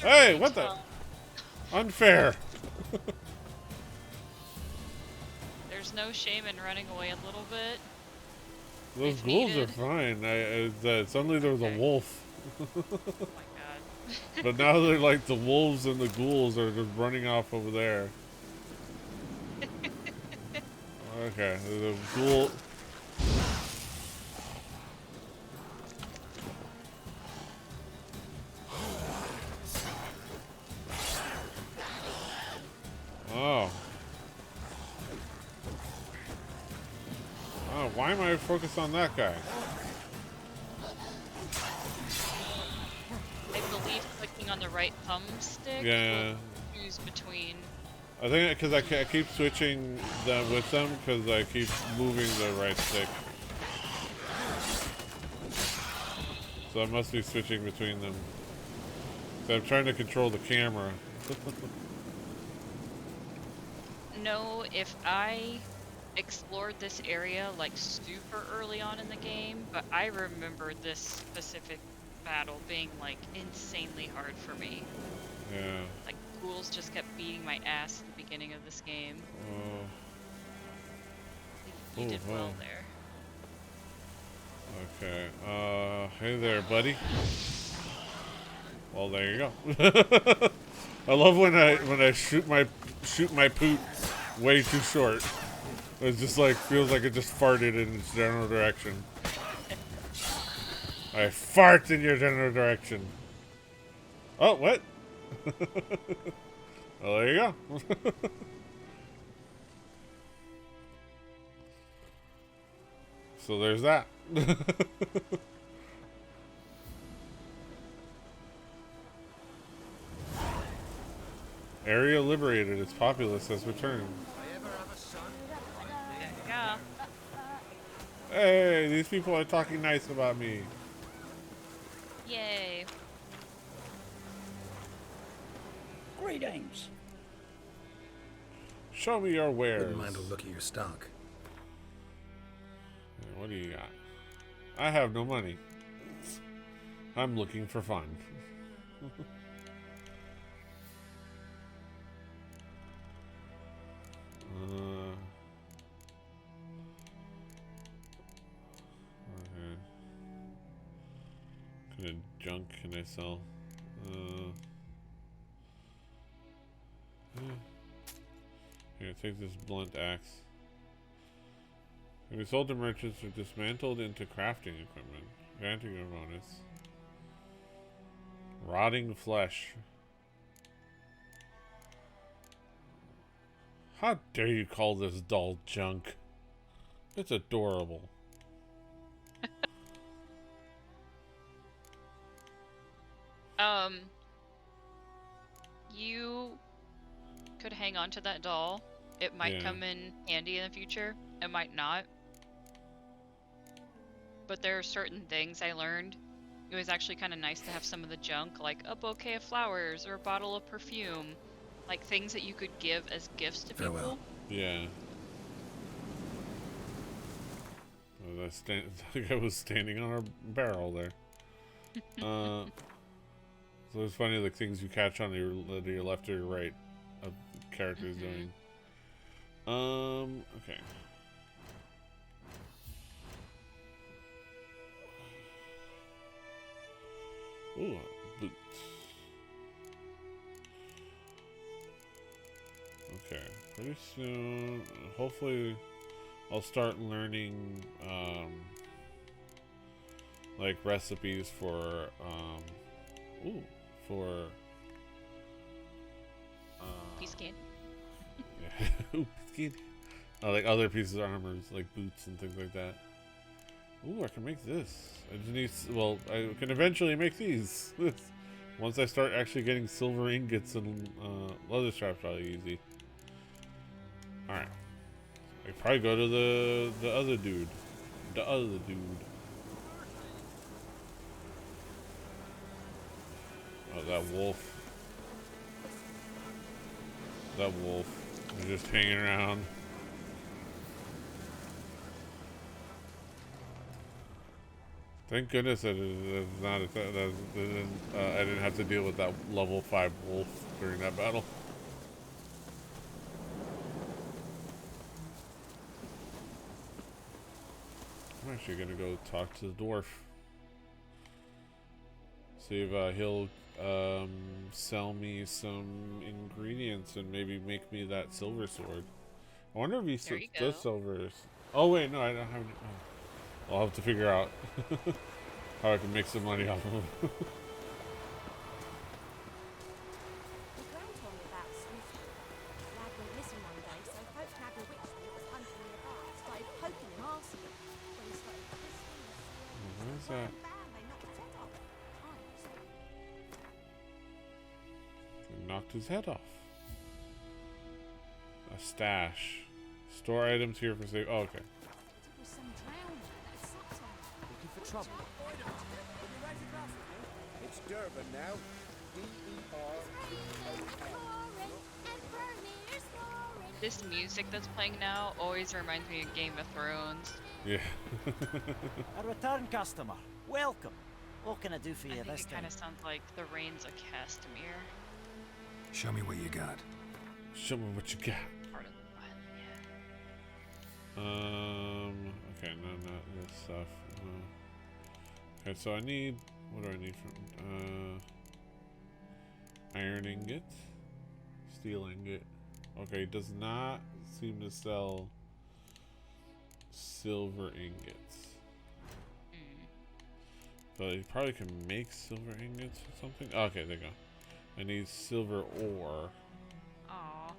Hey, what the? Unfair. There's no shame in running away a little bit. Those ghouls are fine. Suddenly there was a wolf. Oh my god. But now they're like the wolves and the ghouls are just running off over there. Okay, the ghoul. Oh. Oh, why am I focused on that guy? I believe clicking on the right thumbstick will choose between. I think because I keep switching them with them because I keep moving the right stick. So I must be switching between them. So I'm trying to control the camera. Know if I explored this area like super early on in the game, but I remember this specific battle being like insanely hard for me. Yeah. Like ghouls just kept beating my ass at the beginning of this game. You did well there. Okay. Hey there, buddy. Well, there you go. I love when I shoot my poot way too short. It just like feels like it just farted in its general direction. I fart in your general direction. Oh, what? Well, there you go. So there's that. Area liberated. Its populace has returned. Yeah. Hey, these people are talking nice about me. Yay. Greetings. Show me your wares. Wouldn't mind a look at your stock. What do you got? I have no money. I'm looking for fun. Okay. What kind of junk can I sell? Here, take this blunt axe. Can be sold to merchants or dismantled into crafting equipment. Granting a bonus. Rotting flesh. How dare you call this dull junk? It's adorable. You could hang on to that doll It might Yeah. come in handy in the future. It might not. But there are certain things I learned. It was actually kind of nice to have some of the junk, like a bouquet of flowers or a bottle of perfume. Like things that you could give as gifts to Farewell. people. Yeah. Oh, I think I was standing on a barrel there. So it's funny, like things you catch on your left or your right of the characters doing. Okay. Ooh, boots. Okay, pretty soon, hopefully, I'll start learning, like recipes for, for, Piece candy. yeah, ooh, piece candy. Like other pieces of armor, like boots and things like that. Ooh, I can make this. I just need, well, I can eventually make these. Once I start actually getting silver ingots and leather straps, probably easy. Alright. I could probably go to the other dude. The other dude. Oh, that wolf. That wolf. They're just hanging around. Thank goodness that it's not I didn't have to deal with that level 5 wolf during that battle. I'm actually gonna go talk to the dwarf. See if he'll sell me some ingredients and maybe make me that silver sword. I wonder if he does silvers. Oh wait, no, I don't have any. Oh. I'll have to figure out how I can make some money off of him. The Gran told me about Swiftwood. Lad went missing one day, so folk nabbed a witch that was hunting nearby. Started poking him asking. When he started twisting, Where's that? bam, they knocked his head off. They knocked his head off. A stash. Store items here for save. Oh, okay. It was some drowner that had sucked on me. Looking for trouble. It's Durban now. D-E-R-B-O-N. This music that's playing now always reminds me of Game of Thrones. Yeah. A return customer. Welcome. What can I do for I you think this it time? kind of sounds like the Reigns of Castamere. Show me what you got. Show me what you got. Part of the yeah. Okay, no, not this stuff. Okay, so I need, what do I need from, iron ingot, steel ingot. Okay, does not seem to sell silver ingots. But you probably can make silver ingots or something. Okay, there you go. I need silver ore. Aww.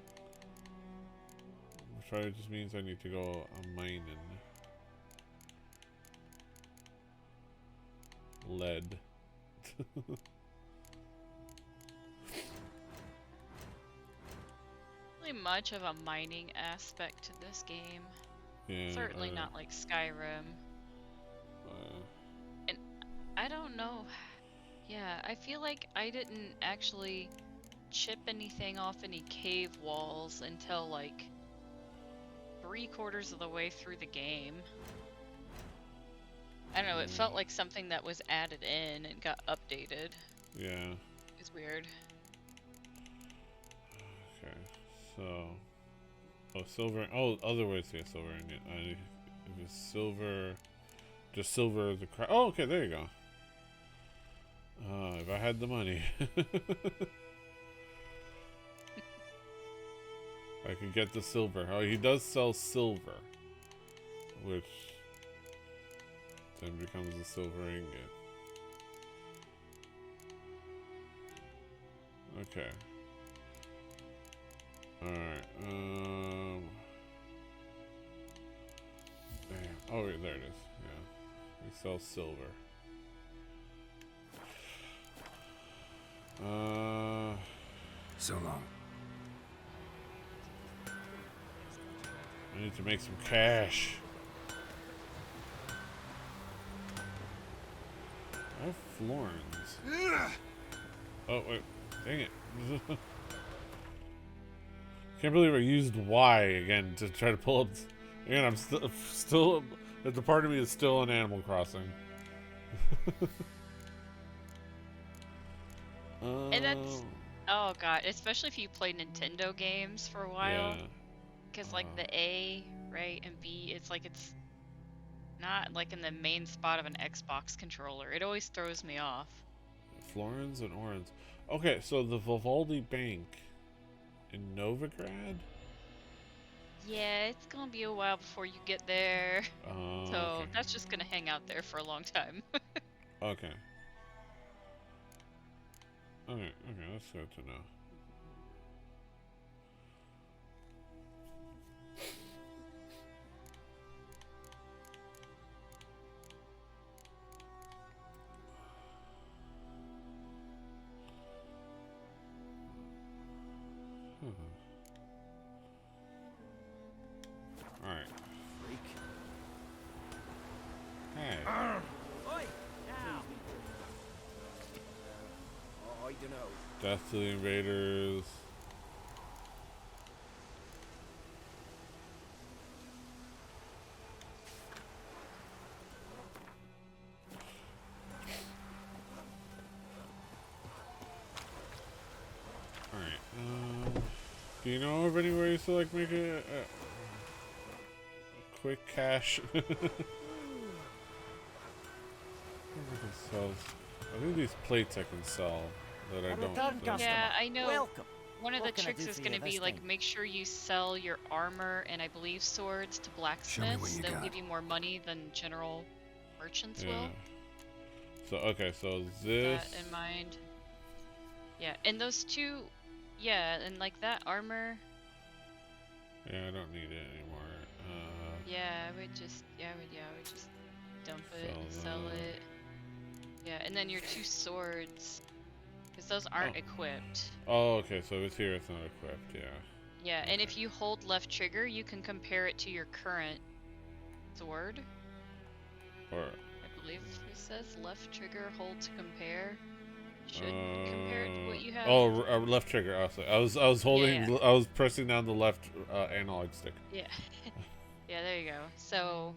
Which probably just means I need to go mining. Lead. Really much of a mining aspect to this game. Yeah. Certainly not like Skyrim. And I don't know. Yeah, I feel like I didn't actually chip anything off any cave walls until like 3/4 of the way through the game. I don't know, it felt like something that was added in and got updated. Yeah. It's weird. Okay, so. Oh, silver. Oh, other ways to get silver ingot. If it's silver. Just silver as a crap. Oh, okay, there you go. If I had the money. I could get the silver. Oh, he does sell silver. Which then becomes a silver ingot. Okay. Alright, damn. Oh, wait, there it is. Yeah. We sell silver. So long. I need to make some cash. I have florins. Oh, wait. Dang it. Can't believe I used Y again to try to pull up. Again, I'm still. The part of me is still in Animal Crossing. And that's, oh god, especially if you play Nintendo games for a while. Yeah. Because, like, the A, right, and B, it's like it's not, like, in the main spot of an Xbox controller. It always throws me off. Florins and Orans. Okay, so the Vivaldi Bank in Novigrad? Yeah, it's gonna be a while before you get there. So Okay. that's just gonna hang out there for a long time. Okay. Okay, that's good to know. Alright. Freak. Hey. Oi! Now! I don't know. Death to the invaders. Alright. Do you know of any ways to like make a quick cash? I think these plates I can sell that I don't. Yeah, I know. Welcome. One of the What can I tricks do is for going to you be this like time? make sure you sell your armor and I believe swords to blacksmiths. you They'll got. give you more money than general merchants Yeah. will. So okay, so Keep this. that in mind. Yeah, and those two, yeah, and like that armor. Yeah, I don't need it anymore. Yeah, I would just, I would just dump it and sell that. it. Yeah, and then your two swords, because those aren't equipped. Oh, okay. So it's here. It's not equipped. Yeah. Yeah, and if you hold left trigger, you can compare it to your current sword. Or. I believe it says left trigger, hold to compare. Should compare it to what you have. Oh, left trigger. I was holding. Yeah. I was pressing down the left analog stick. Yeah. Yeah, there you go. So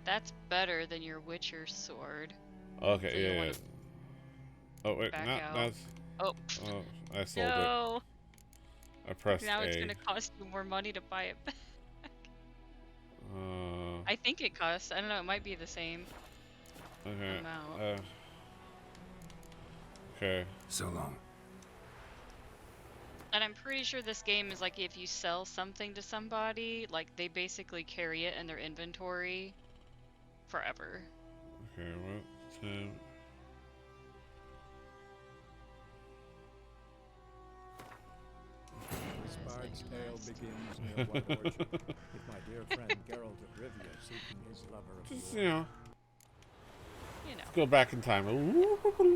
that's better than your Witcher sword. Okay. So you'll Yeah. wanna Oh wait, back out. that's. Oh. Oh, I sold No. it. I pressed Now A. it's gonna cost you more money to buy it back. Uh. I think it costs. I don't know. It might be the same Okay. amount. Okay. So long. And I'm pretty sure this game is like if you sell something to somebody, like they basically carry it in their inventory forever. Okay. What? 10. This bard's tale begins near White Orchard, with my dear friend Geralt of Rivia seeking his lover of Just yore. you know. You know. Let's go back in time.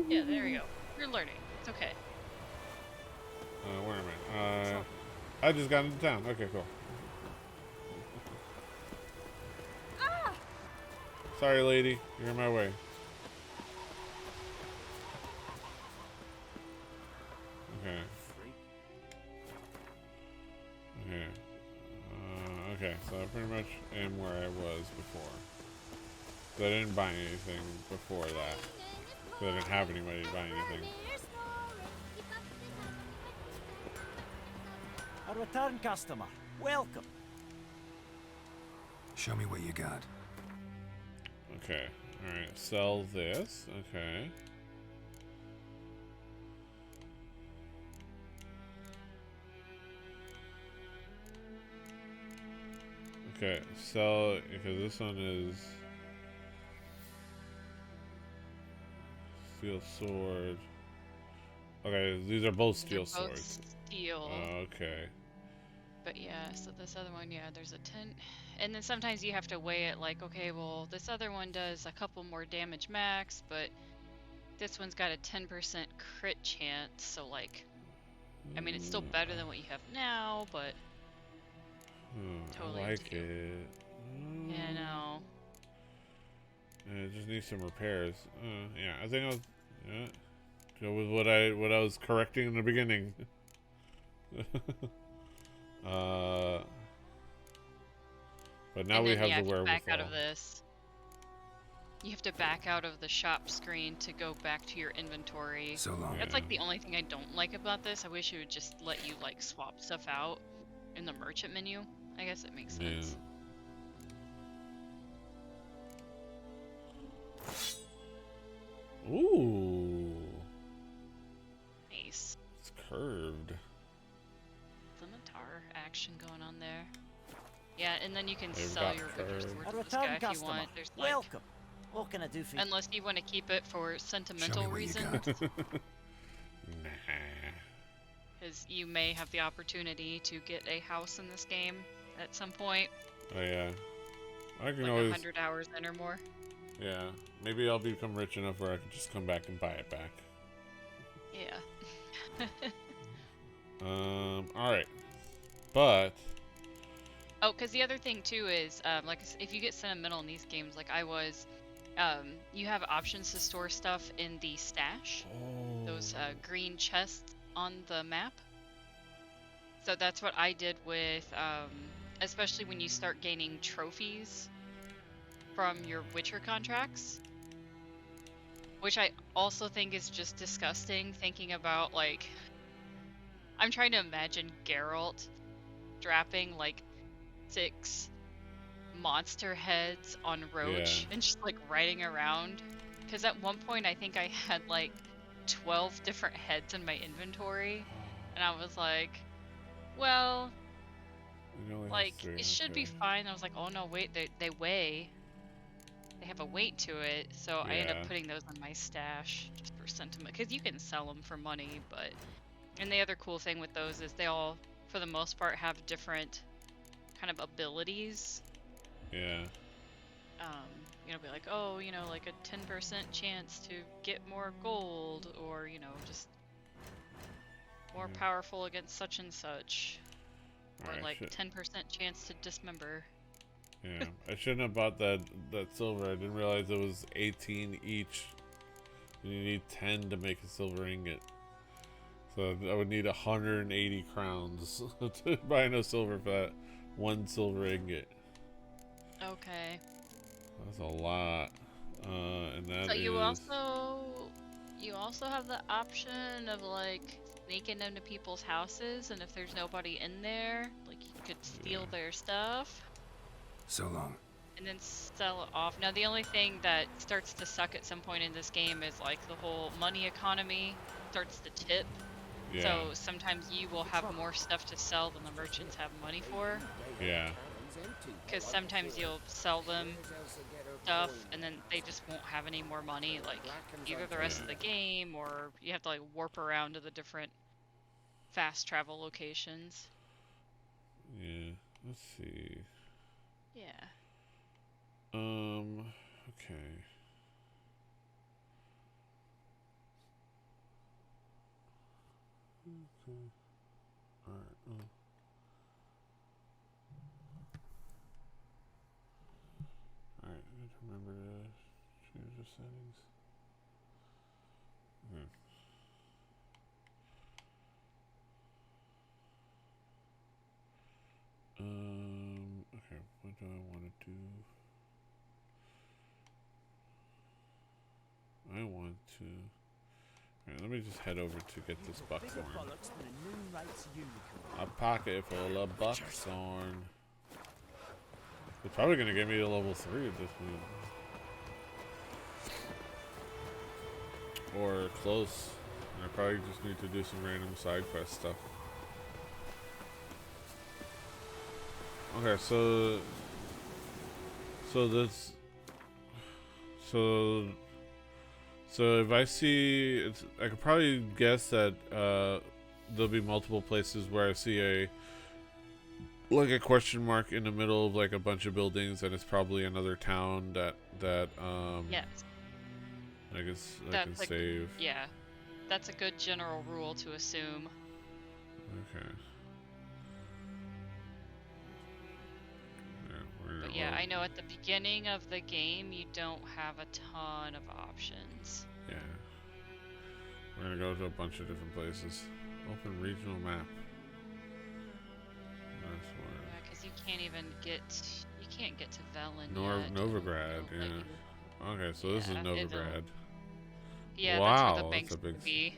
Yeah, there you go. You're learning. It's okay. Where am I? I just got into town. Okay, cool. Sorry, lady. You're in my way. Okay. Okay. Okay, so I pretty much am where I was before. So I didn't buy anything before that. So I didn't have anybody to buy anything. A return customer. Welcome. Show me what you got. Okay. Alright, sell this. Okay. Okay, sell, because this one is steel sword. Okay, these are both steel They're both swords. steel. Okay. But yeah, so this other one, yeah, there's a 10. And then sometimes you have to weigh it like, okay, well, this other one does a couple more damage max, but this one's got a 10% crit chance, so like, I mean, it's still better than what you have now, but Totally I up like to you. it. Yeah, no. It just needs some repairs. Yeah, I think I'll go with what I was correcting in the beginning. But now And we then, have yeah, the if you back out wherewithal. of this, you have to back out of the shop screen to go back to your inventory. So long. That's like the only thing I don't like about this. I wish it would just let you like swap stuff out in the merchant menu. I guess it makes sense. Ooh. Nice. It's curved. Scimitar action going on there. Yeah, and then you can They've sell got your curved. swords A to this guy return if you customer. want. There's like, Welcome. What can I do for you? unless you want to keep it for sentimental what you reasons, got. Nah. because you may have the opportunity to get a house in this game at some point, Oh yeah. I can like always. 100 hours in or more. Yeah. Maybe I'll become rich enough where I can just come back and buy it back. Yeah. All right. But Oh, because the other thing too is, like, if you get sentimental in these games, like I was, you have options to store stuff in the stash, those green chests on the map. So that's what I did with, especially when you start gaining trophies from your Witcher contracts, which I also think is just disgusting. Thinking about, like, I'm trying to imagine Geralt strapping like 6 monster heads on Roach and just like riding around. Because at one point I think I had like 12 different heads in my inventory, and I was like, well, like, it should be fine. I was like, oh no, wait, they weigh. They have a weight to it, so I end up putting those in my stash just for sentiment. Because you can sell them for money, but... And the other cool thing with those is they all, for the most part, have different kind of abilities. yeah. You know, be like, oh, you know, like a 10% chance to get more gold, or, you know, just more powerful against such and such. Or Alright, like 10% chance to dismember. Yeah, I shouldn't have bought that silver. I didn't realize it was 18 each. And you need 10 to make a silver ingot. So I would need 180 crowns to buy no silver for that one silver ingot. Okay. That's a lot. And that So you is... also have the option of like sneaking into people's houses, and if there's nobody in there, like, you could steal their stuff. So long. And then sell it off. Now the only thing that starts to suck at some point in this game is like the whole money economy starts to tip. Yeah. So sometimes you will have more stuff to sell than the merchants have money for. Yeah. Because sometimes you'll sell them stuff and then they just won't have any more money, like either the rest of the game, or you have to like warp around to the different fast travel locations. Yeah. Let's see. Yeah. Okay. Alright. Alright, I need to remember to choose the settings. Okay, what do I want to do? I want to... Alright, let me just head over to get this buckthorn. A pocket full of buckthorn. It's probably gonna get me to level 3 at this point. Or close. I probably just need to do some random side quest stuff. Okay, so if I see, I could probably guess that there'll be multiple places where I see like a question mark in the middle of like a bunch of buildings, and it's probably another town that Yes. I guess I can save. Yeah, that's a good general rule to assume. Okay. But Alright, yeah, well, I know at the beginning of the game you don't have a ton of options. yeah. We're gonna go to a bunch of different places. Open regional map. That's where. Yeah, because you can't even get to Velen yet. Novigrad, It'll let yeah. you- Okay, so this is yeah, Novigrad. Yeah, Wow, that's where the that's banks a big. would be.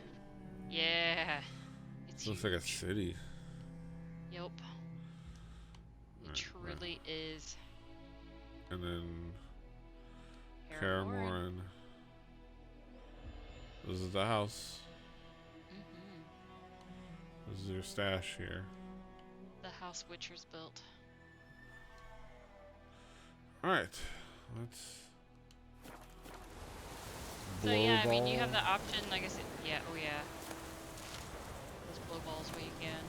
Yeah, it's Looks huge. like a city. Yep, it Alright, truly is. and then Kaer Morhen. Karamoran. This is the house. Mhm. This is your stash here. The house Witcher's built. Alright, let's. So yeah, I blow mean, you have ball. the option, like I said, yeah, oh yeah. Those blow balls where you can.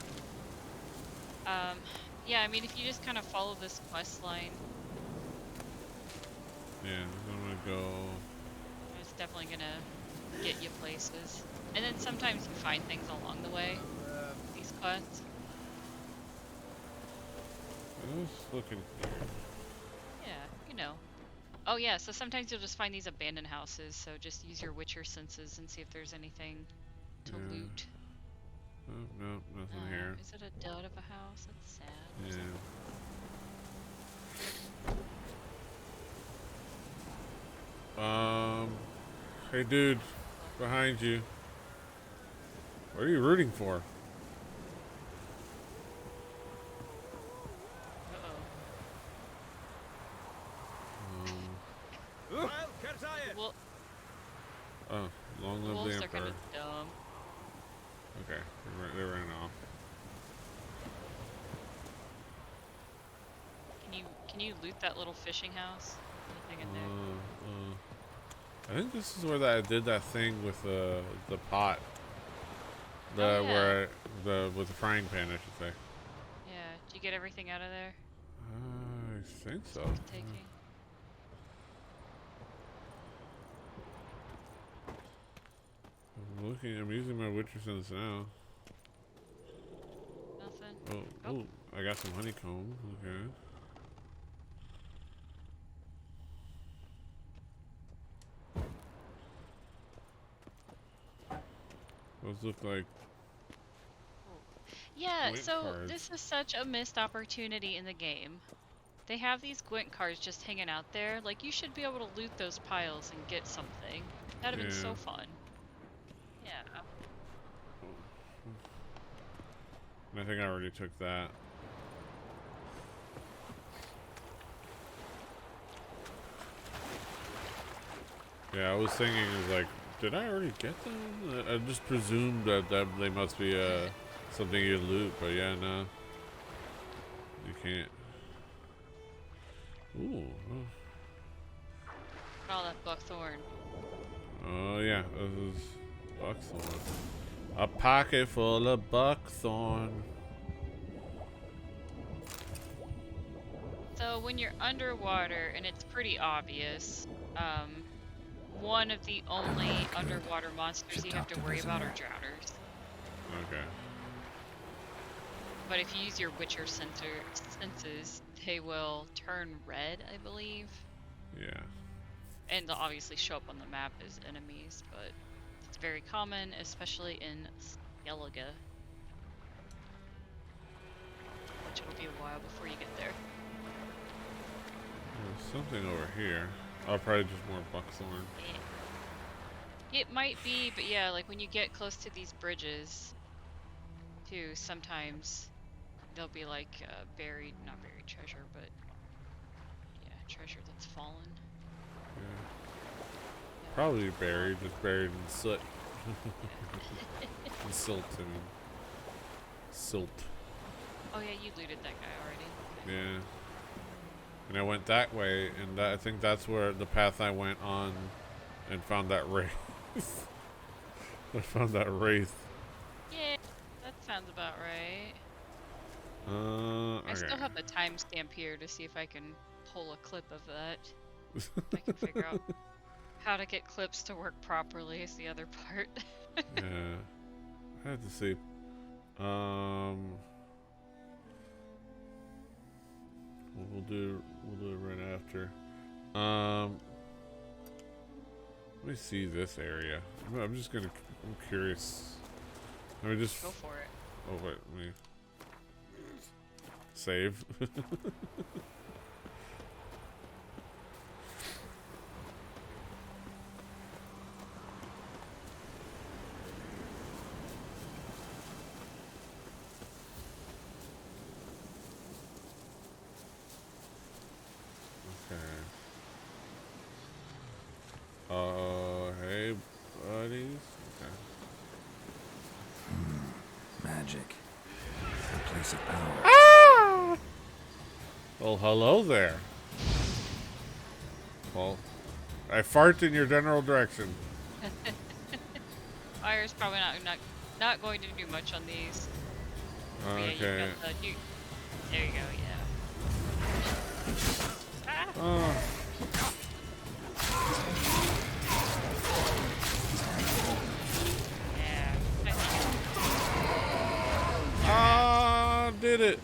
Yeah, I mean, if you just kind of follow this quest line, Yeah, I'm gonna go. it's definitely gonna get you places. And then sometimes you find things along the way, these quests. Just looking here. Yeah, you know. Oh yeah, so sometimes you'll just find these abandoned houses, so just use your Witcher senses and see if there's anything to Yeah. loot. Oh, no, nothing here. Is it a dud of a house? That's sad. Yeah. Hey dude, behind you. What are you rooting for? Well, Oh, long live wolves the are kind Emperor. of dumb. Okay, they ran off. Can you loot that little fishing house? Anything in there? I think this is where I did that thing with the pot. Oh, yeah. With the frying pan, I should say. Yeah. Did you get everything out of there? I think so. Taking. I'm using my Witcher sense now. Nothing. Oh, I got some honeycomb. Okay. Those look like. Yeah, Gwent so cards. this is such a missed opportunity in the game. They have these Gwent cards just hanging out there. Like, you should be able to loot those piles and get something. That'd have been so Yeah. fun. Yeah. I think I already took that. Yeah, I was thinking, like, did I already get them? I just presumed that they must be something you loot, but yeah, no. You can't. Ooh. All that buckthorn. Oh, yeah, this is buckthorn. A pocket full of buckthorn. So when you're underwater, and it's pretty obvious, one of the only underwater monsters you have to worry about are drowners. Okay. But if you use your Witcher senses, they will turn red, I believe. Yeah. And they'll obviously show up on the map as enemies, but it's very common, especially in Skellige. Which will be a while before you get there. There's something over here. Oh, probably just more buckthorn. It might be, but yeah, like when you get close to these bridges, too, sometimes they'll be like not buried treasure, but yeah, treasure that's fallen. Yeah. Probably buried, just buried in soot. And silt, I mean. Silt. Oh yeah, you looted that guy already. Yeah. And I went that way, and I think that's where the path I went on and found that wraith. I found that wraith. Yeah, that sounds about right. Okay. I still have the timestamp here to see if I can pull a clip of that. If I can figure out how to get clips to work properly is the other part. Yeah. I have to see. we'll do it right after. Let me see this area. I'm just gonna. I'm curious. Let me just Go for it. Oh wait, let me save. Hey, buddies. Okay. Magic. The place of power. Ah! Well, hello there. Well, I fart in your general direction. Fire's probably not going to do much on these. But yeah, Okay. you've got there you go, yeah. Ah. Oh. Yeah. Ah, did it.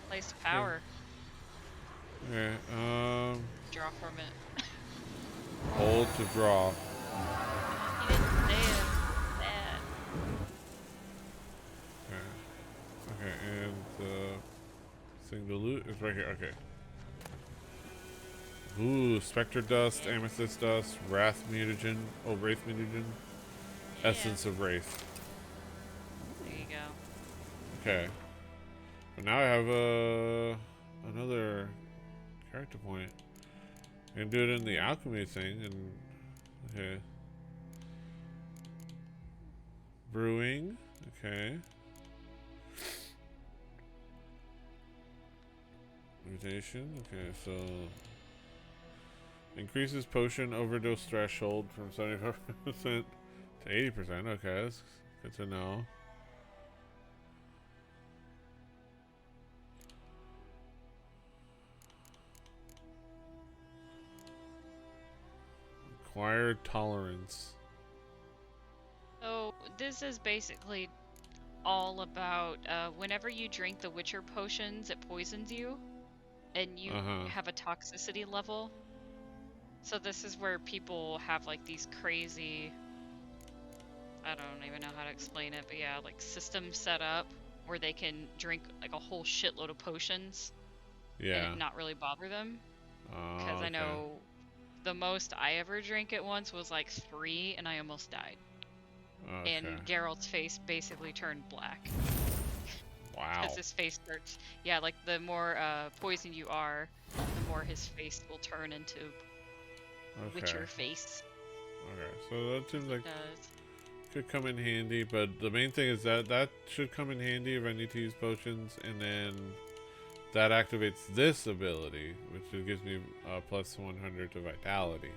Place of power. Okay, Draw from it. hold to draw. He didn't say it. Bad. Okay, and the thing to loot is right here. Okay. Ooh, Spectre Dust, Amethyst Dust, Wraith Mutagen. Oh, Wraith Mutagen. Yeah. Essence of Wraith. There you go. Okay. But now I have another character point. I can do it in the alchemy thing and okay. Brewing. Okay. Mutation. Okay, so increases potion overdose threshold from 75% to 80%. Okay, that's good to know. Acquired tolerance. So this is basically all about whenever you drink the Witcher potions, it poisons you, and you have a toxicity level. So this is where people have like these crazy, I don't even know how to explain it, but yeah, like systems set up where they can drink like a whole shitload of potions and it not really bother them. Because I know the most I ever drank at once was like 3 and I almost died. And Geralt's face basically turned black. Wow. Because his face starts, yeah, like the more poisoned you are, the more his face will turn into Witcher face. Okay, so that seems like could come in handy, but the main thing is that should come in handy if I need to use potions, and then that activates this ability, which gives me plus 100 to vitality.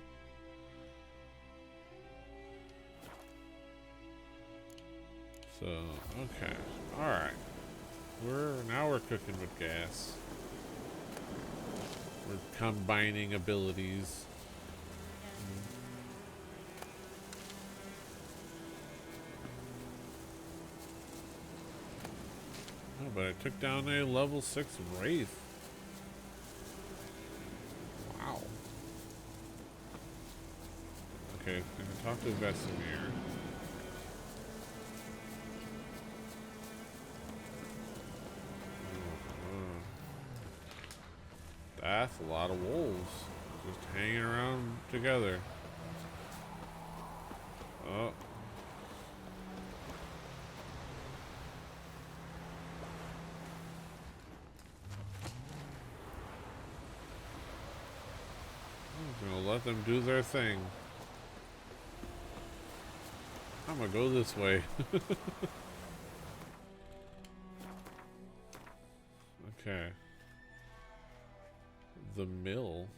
So, okay, all right. We're cooking with gas. We're combining abilities. Oh, but I took down a level 6 Wraith. Wow. Okay, I can talk to Vesemir. That's a lot of wolves just hanging around together. Oh. I'm gonna let them do their thing. I'm gonna go this way. Okay. The mill.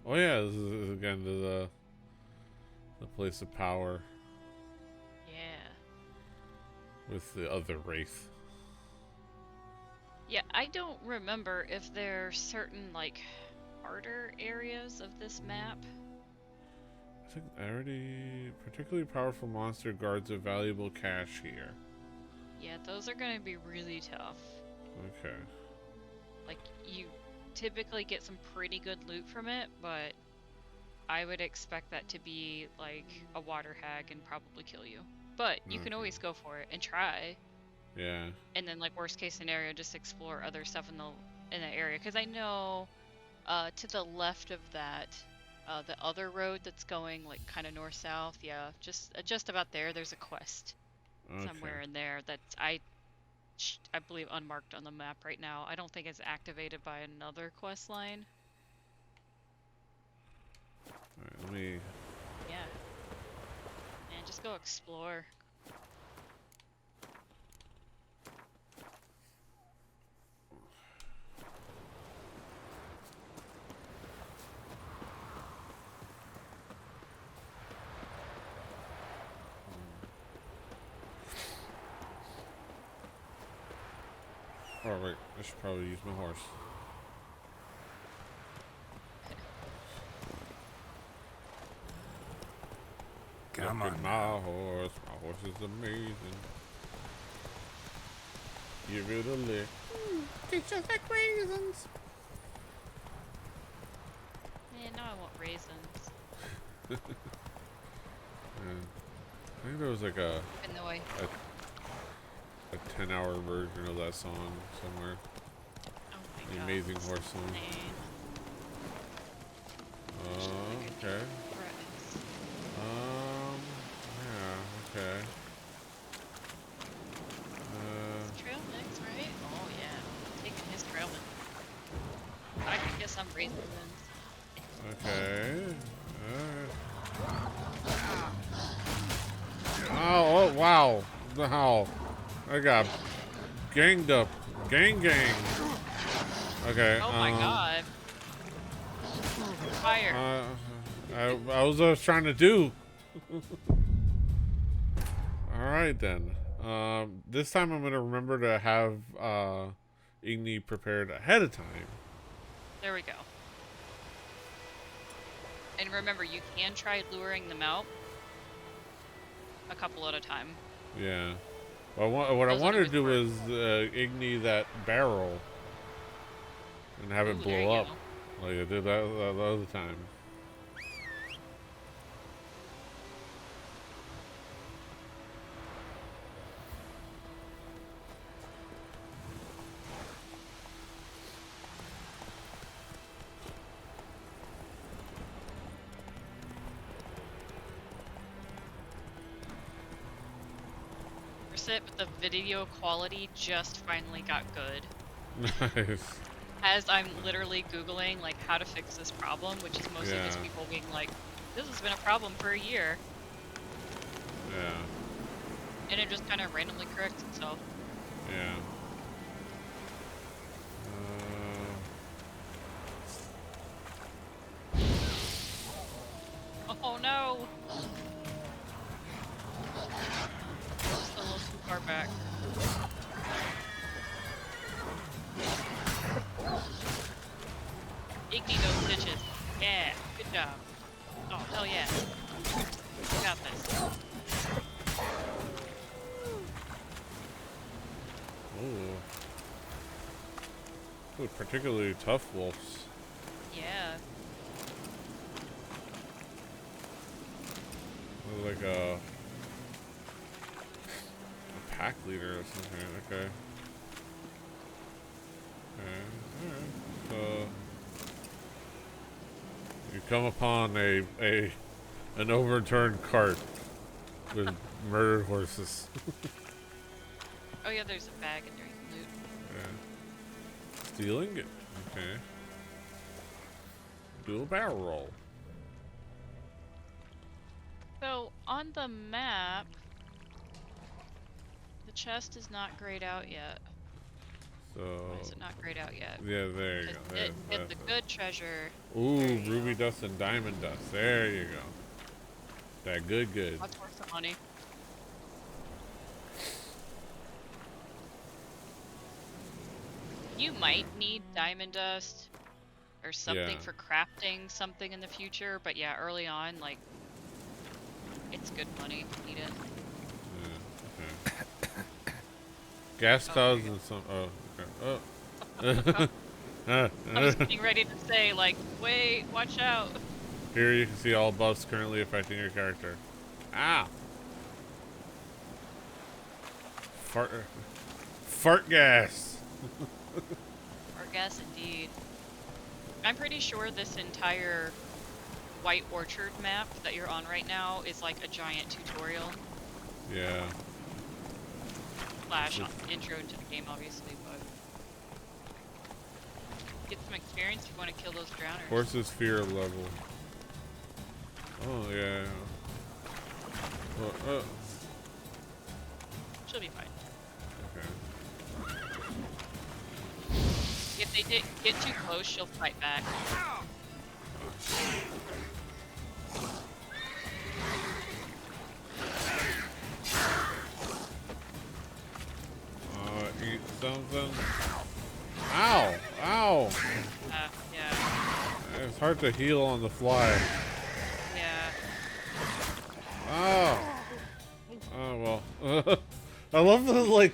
Oh yeah, this is again the place of power. Yeah. With the other wraith. Yeah, I don't remember if there are certain like harder areas of this map. I think particularly powerful monster guards a valuable cache here. Yeah, those are gonna be really tough. Okay. Like, you typically get some pretty good loot from it, but I would expect that to be like a water hag and probably kill you. But you can always go for it and try. Yeah. And then, like, worst case scenario, just explore other stuff in the area. Because I know to the left of that, the other road that's going like kind of north south, yeah, just about there. There's a quest somewhere in there that's I believe unmarked on the map right now. I don't think it's activated by another quest line. Alright, let me... Yeah. And just go explore. Oh wait, I should probably use my horse. Come Look at on. my horse. My horse is amazing. Give it a lick. Tastes just like raisins. Man, now I want raisins. I think there was like a In the way. a 10-hour version of that song somewhere. Oh my The god. Amazing Horse song. Okay. Yeah, okay. Trail mix, right? Oh yeah. I'm taking his trail mix. I can get some raisins. Okay. Oh, wow. Wow. I got ganged up. Gang. Okay. Oh my god. Fire. I was trying to do. Alright then. This time I'm gonna remember to have Igni prepared ahead of time. There we go. And remember, you can try luring them out a couple at a time. Yeah. Well, what I wanted to do was Igni that barrel and have it blow up like I did that other time. But the video quality just finally got good. Nice. As I'm literally Googling, like, how to fix this problem, which is mostly just Yeah. people being like, this has been a problem for a year. Yeah. And it just kind of randomly corrects itself. Yeah. Oh no! Just a little too far back. Igni those ditches. Yeah, good job. Oh, hell yeah. You got this. Ooh, particularly tough wolves. Yeah. Like a pack leader or something. Okay. Alright. So you come upon an overturned cart with murdered horses. Oh yeah, there's a bag in there you can loot. Yeah. Stealing it. Okay. Do a barrel roll. So, on the map, the chest is not grayed out yet. So... Why is it not grayed out yet? Yeah, there you go. There, Get the good treasure. Ooh, ruby dust and diamond dust. There you go. That good. That's worth the money. You might need diamond dust or something for crafting something in the future, but yeah, early on, like, it's good money if you need it. Yeah, okay. Gas clouds and some. Oh, okay. Oh. I was getting ready to say, like, wait, watch out. Here you can see all buffs currently affecting your character. Ah! Fart gas! Or guess indeed. I'm pretty sure this entire White Orchard map that you're on right now is like a giant tutorial. Yeah. Slash intro into the game, obviously, but get some experience if you want to kill those drowners. Horse's fear level. Oh, yeah. She'll be fine. Okay. If they get too close, she'll fight back. Eat something. Ow! Ow! Yeah. It's hard to heal on the fly. Yeah. Oh! Oh, well. I love the, like,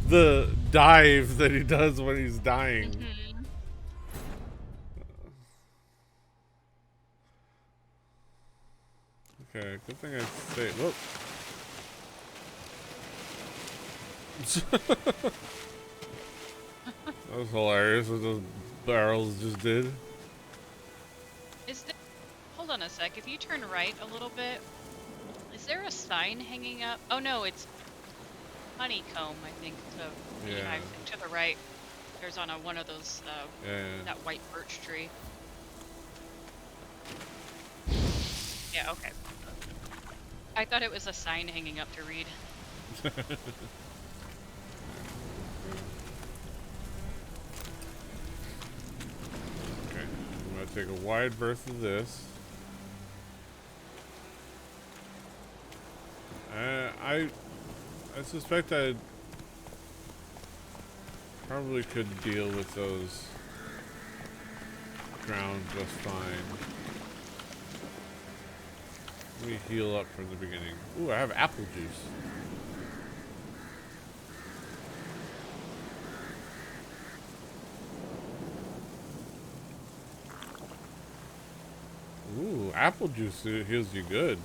the dive that he does when he's dying. Mm-hmm. Okay, good thing I stayed. Whoop. That was hilarious what those barrels just did. Hold on a sec. If you turn right a little bit, is there a sign hanging up? Oh no, it's honeycomb, I think. So Yeah. I think to the right, there's on one of those that white birch tree. Yeah. Okay. I thought it was a sign hanging up to read. Okay, I'm gonna take a wide berth of this. I suspect I probably could deal with those drowned just fine. Let me heal up from the beginning. Ooh, I have apple juice. Ooh, apple juice heals you good.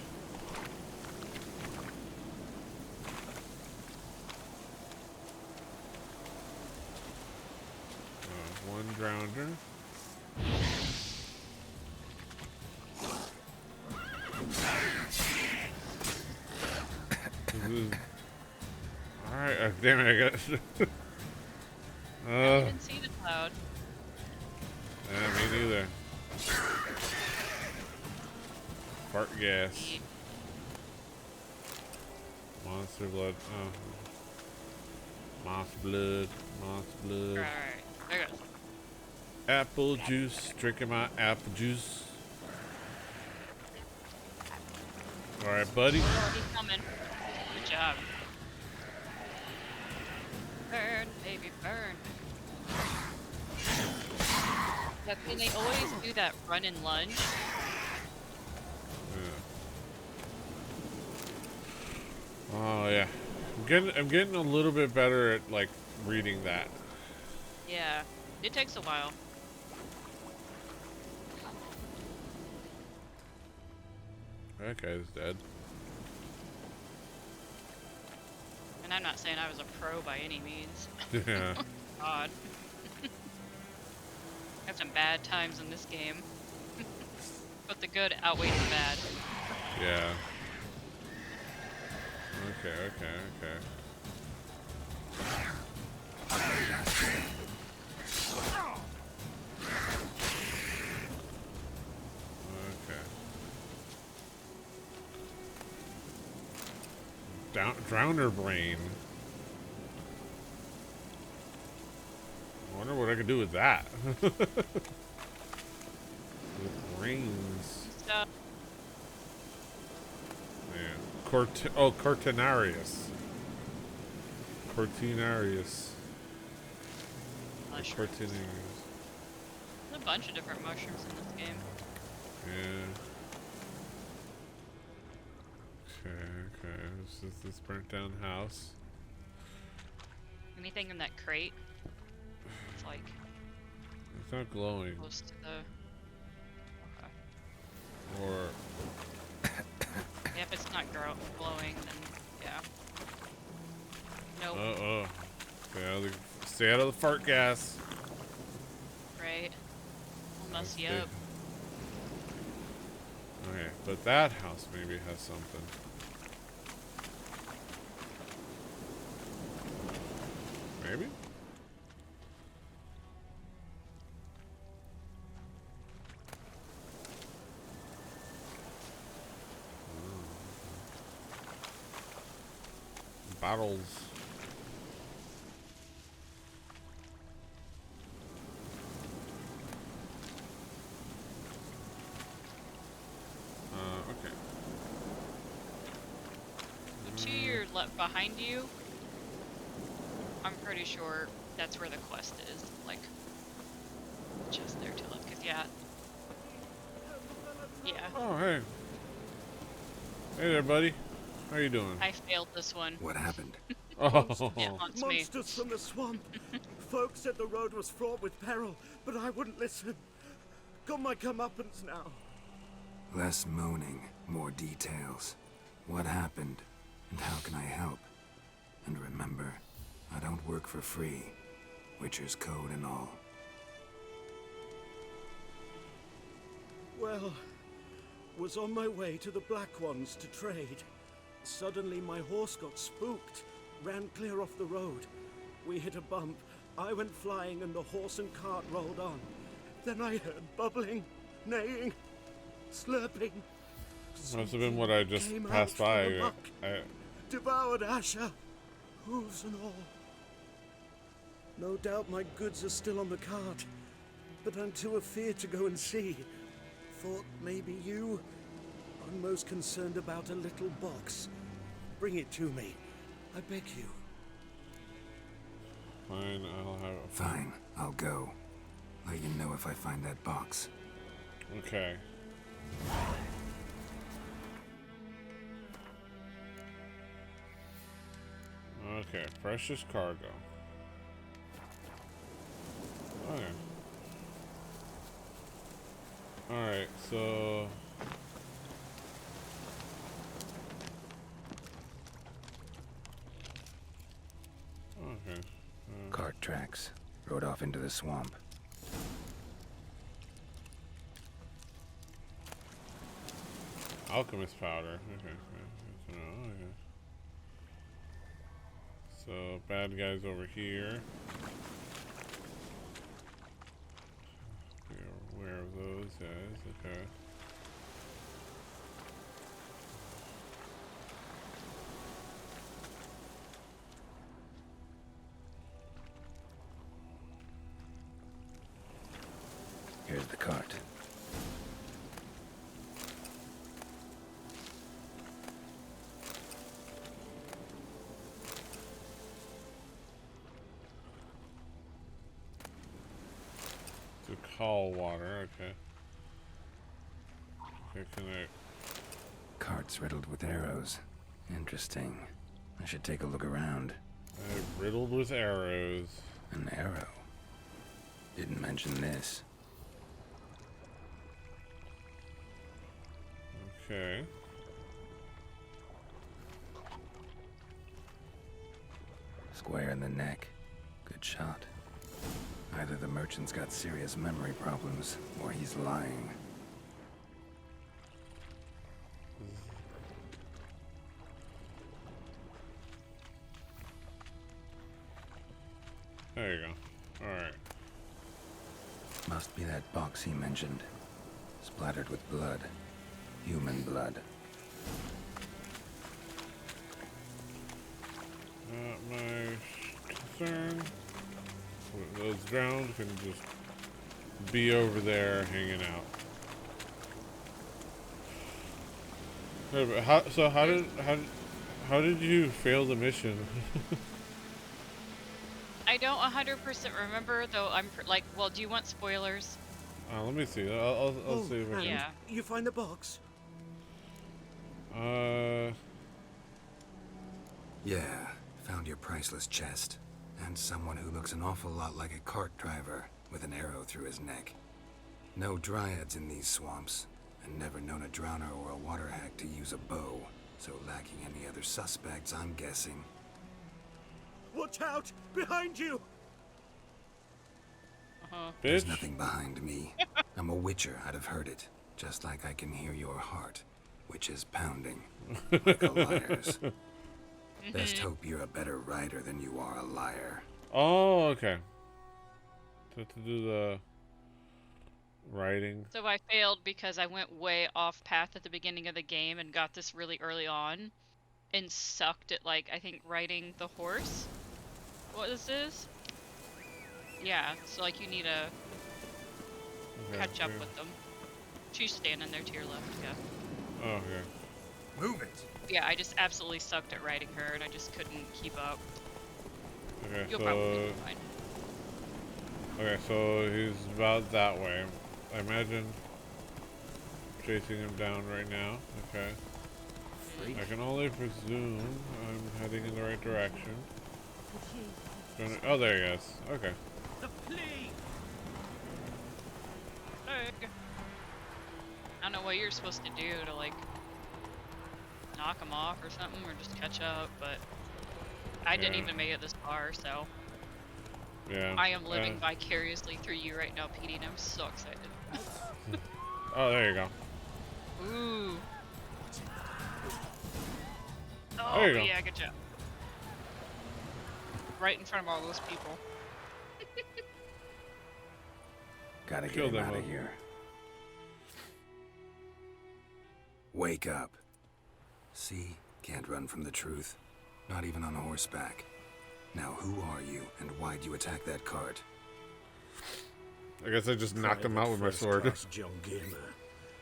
One grounder. Alright, damn it, I got I didn't see the cloud. Yeah, me neither. Fart gas. Monster blood. Oh. Moss blood. Moss blood. Alright, there goes. Apple juice. Drinking my apple juice. Alright, buddy. Oh, he's coming. Good job. Burn, baby, burn. Yeah, and they always do that run and lunge. Yeah. Oh yeah. I'm getting a little bit better at like reading that. Yeah, it takes a while. That guy's dead. And I'm not saying I was a pro by any means. Yeah. God. Had some bad times in this game. But the good outweighed the bad. Yeah. Okay. Drowner brain. I wonder what I can do with that. With brains. Stuff. Yeah. Cortinarius. Cortinarius. Mushrooms. Cortinarius. There's a bunch of different mushrooms in this game. Yeah. Okay. This is this burnt down house. Anything in that crate? It's like It's not glowing. close to the. Okay. Or Yeah, if it's not glowing, then yeah. Nope. Stay out of the fart gas. Right. Will mess you Stay- up. Okay, but that house maybe has something. Maybe? Bottles. Okay. The 2 years left behind you. I'm pretty sure that's where the quest is. Like, just there to look. Cause yeah. Yeah. Oh, hey. Hey there, buddy. How you doing? I failed this one. What happened? Oh. Yeah, haunts me. Monsters from the swamp. Folks said the road was fraught with peril, but I wouldn't listen. Got my comeuppance now. Less moaning, more details. What happened, and how can I help? And remember, I don't work for free. Witcher's code and all. Well, was on my way to the Black Ones to trade. Suddenly my horse got spooked, ran clear off the road. We hit a bump, I went flying and the horse and cart rolled on. Then I heard bubbling, neighing, slurping. Must have been what I just Came passed out from by. the muck, devoured Asher, hooves and all. No doubt my goods are still on the cart, but I'm too afeard to go and see. Thought maybe you. I'm most concerned about a little box. Bring it to me. I beg you. Fine, I'll have. Fine, I'll go. Let you know if I find that box. Okay. Okay, precious cargo. Okay. Alright, so... Okay. Cart tracks. Rode off into the swamp. Alchemist powder. Okay. Oh, okay. So, bad guys over here. Be aware of those guys. Okay. Here's the cart. To call water, okay. Okay, can I... Cart's riddled with arrows. Interesting. I should take a look around. Riddled with arrows. An arrow? Didn't mention this. Okay. Square in the neck. Good shot. Either the merchant's got serious memory problems, or he's lying. There you go. Alright. Must be that box he mentioned. Splattered with blood. Human blood. Not my concern. Those drowned can just be over there hanging out. Hey, but how did you fail the mission? I don't 100% remember, though. I'm like, well, do you want spoilers? Let me see. I'll see if I can. Yeah. You find the box? Yeah, found your priceless chest. And someone who looks an awful lot like a cart driver with an arrow through his neck. No dryads in these swamps, and never known a drowner or a water hack to use a bow. So lacking any other suspects, I'm guessing. Watch out! Behind you! There's nothing behind me. I'm a witcher, I'd have heard it. Just like I can hear your heart, which is pounding. Like a liar's. Best hope you're a better rider than you are a liar. Oh, okay. So to do the writing. So I failed because I went way off path at the beginning of the game and got this really early on and sucked at, like, I think riding the horse. What this is? Yeah, so like you need to catch up with them. She's standing there to your left, yeah. Oh, okay. Move it! Yeah, I just absolutely sucked at riding her and I just couldn't keep up. Okay, You'll so... probably be fine. Okay, so he's about that way. I imagine chasing him down right now. Okay. I can only presume I'm heading in the right direction. Oh, there he is. Okay. The plague! Look. I don't know what you're supposed to do to, like, knock him off or something, or just catch up, but I didn't even make it this far, so yeah. I am living vicariously through you right now, Petey, and I'm so excited. Oh, there you go. Ooh. Oh, There you go. yeah, good job. Right in front of all those people. Gotta Kill get him them out all. of here. Wake up. See? Can't run from the truth. Not even on horseback. Now who are you, and why'd you attack that cart? I guess I just knocked him out with my sword. First-class John Gamer,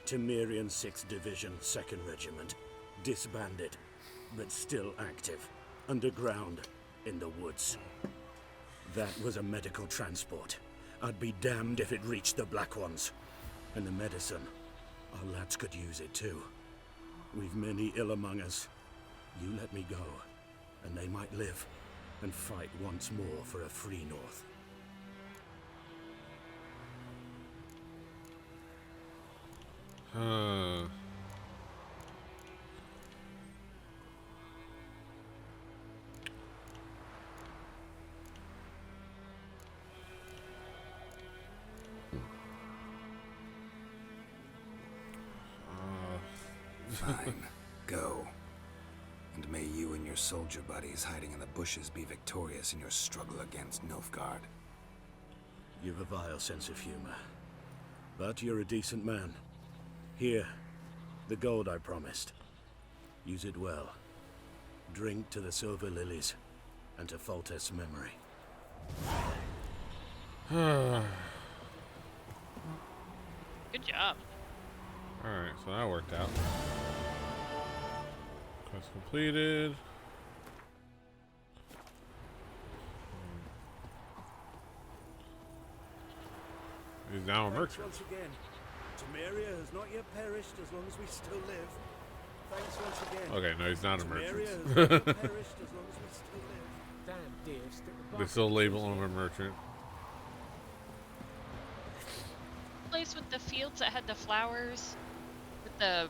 Temerian 6th Division, 2nd Regiment, disbanded, but still active, underground, in the woods. That was a medical transport. I'd be damned if it reached the Black Ones. And the medicine, our lads could use it too. We've many ill among us. You let me go, and they might live, and fight once more for a free North. Huh. Fine. Go. And may you and your soldier buddies hiding in the bushes be victorious in your struggle against Nilfgaard. You've a vile sense of humor. But you're a decent man. Here, the gold I promised. Use it well. Drink to the silver lilies, and to Foltest's memory. Good job. Alright, so that worked out. Quest completed. He's now a merchant. Once again. Temeria has not yet perished as long as we still live. Thanks once again. Okay, no, he's not a Temeria has merchant. not yet perished as long as we still live. Damn dear, stick the They still label him a merchant. Place with the fields that had the flowers, with the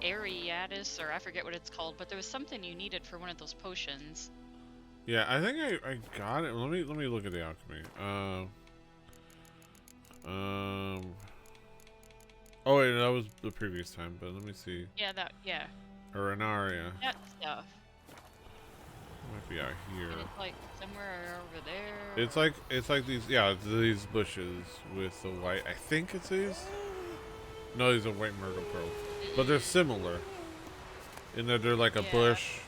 Ariatis, or I forget what it's called, but there was something you needed for one of those potions. Yeah, I think I got it. Let me look at the alchemy. Oh wait, that was the previous time, but let me see. Yeah, yeah. Arenaria. That stuff. Might be out here. And it's like somewhere over there. It's like these, yeah, it's these bushes with the white. I think it's these. No, these are white myrtle pearls, but they're similar in that they're like a bush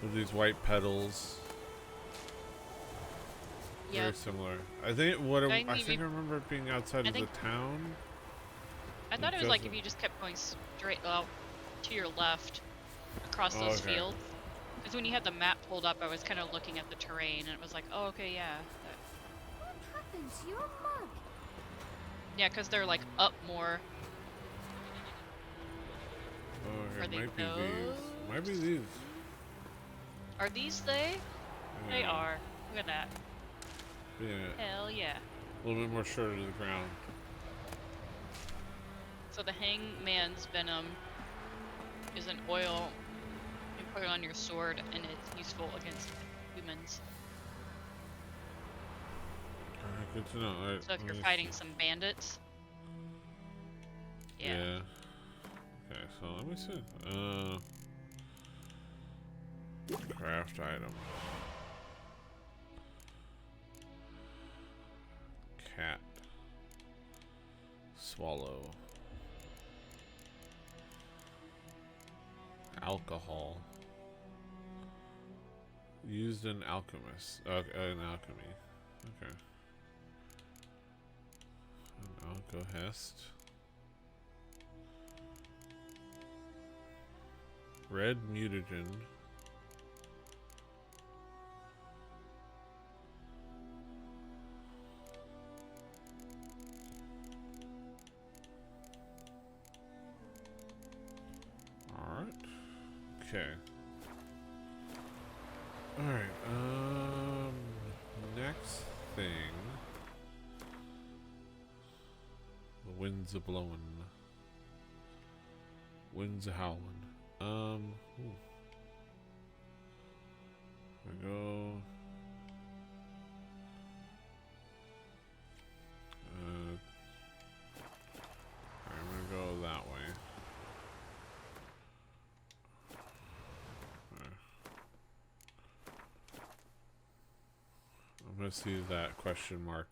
with these white petals. Yep. Very similar. I think I think I remember it being outside of the town. I thought it was like if you just kept going straight out to your left across those fields. Because when you had the map pulled up, I was kind of looking at the terrain, and it was like, oh, okay, yeah. What happened to your mug? Yeah, because they're like up more. Oh, Are it they might be those? these. Might be these. Are these they? They Yeah. are. Look at that. Yeah. Hell yeah. A little bit more shorter to the ground. So the hangman's venom is an oil you put it on your sword, and it's useful against humans. Alright, good to know. Alright, So if you're fighting some bandits. Yeah. Okay, so let me see. Craft item. Cat. Swallow. Alcohol. Used in alchemist. In alchemy. Okay. An alcohest. Red mutagen. Alright. Okay. Alright, next thing. The winds a blowing. Winds a howling. We go. I'm gonna go that way. I'm gonna see that question mark.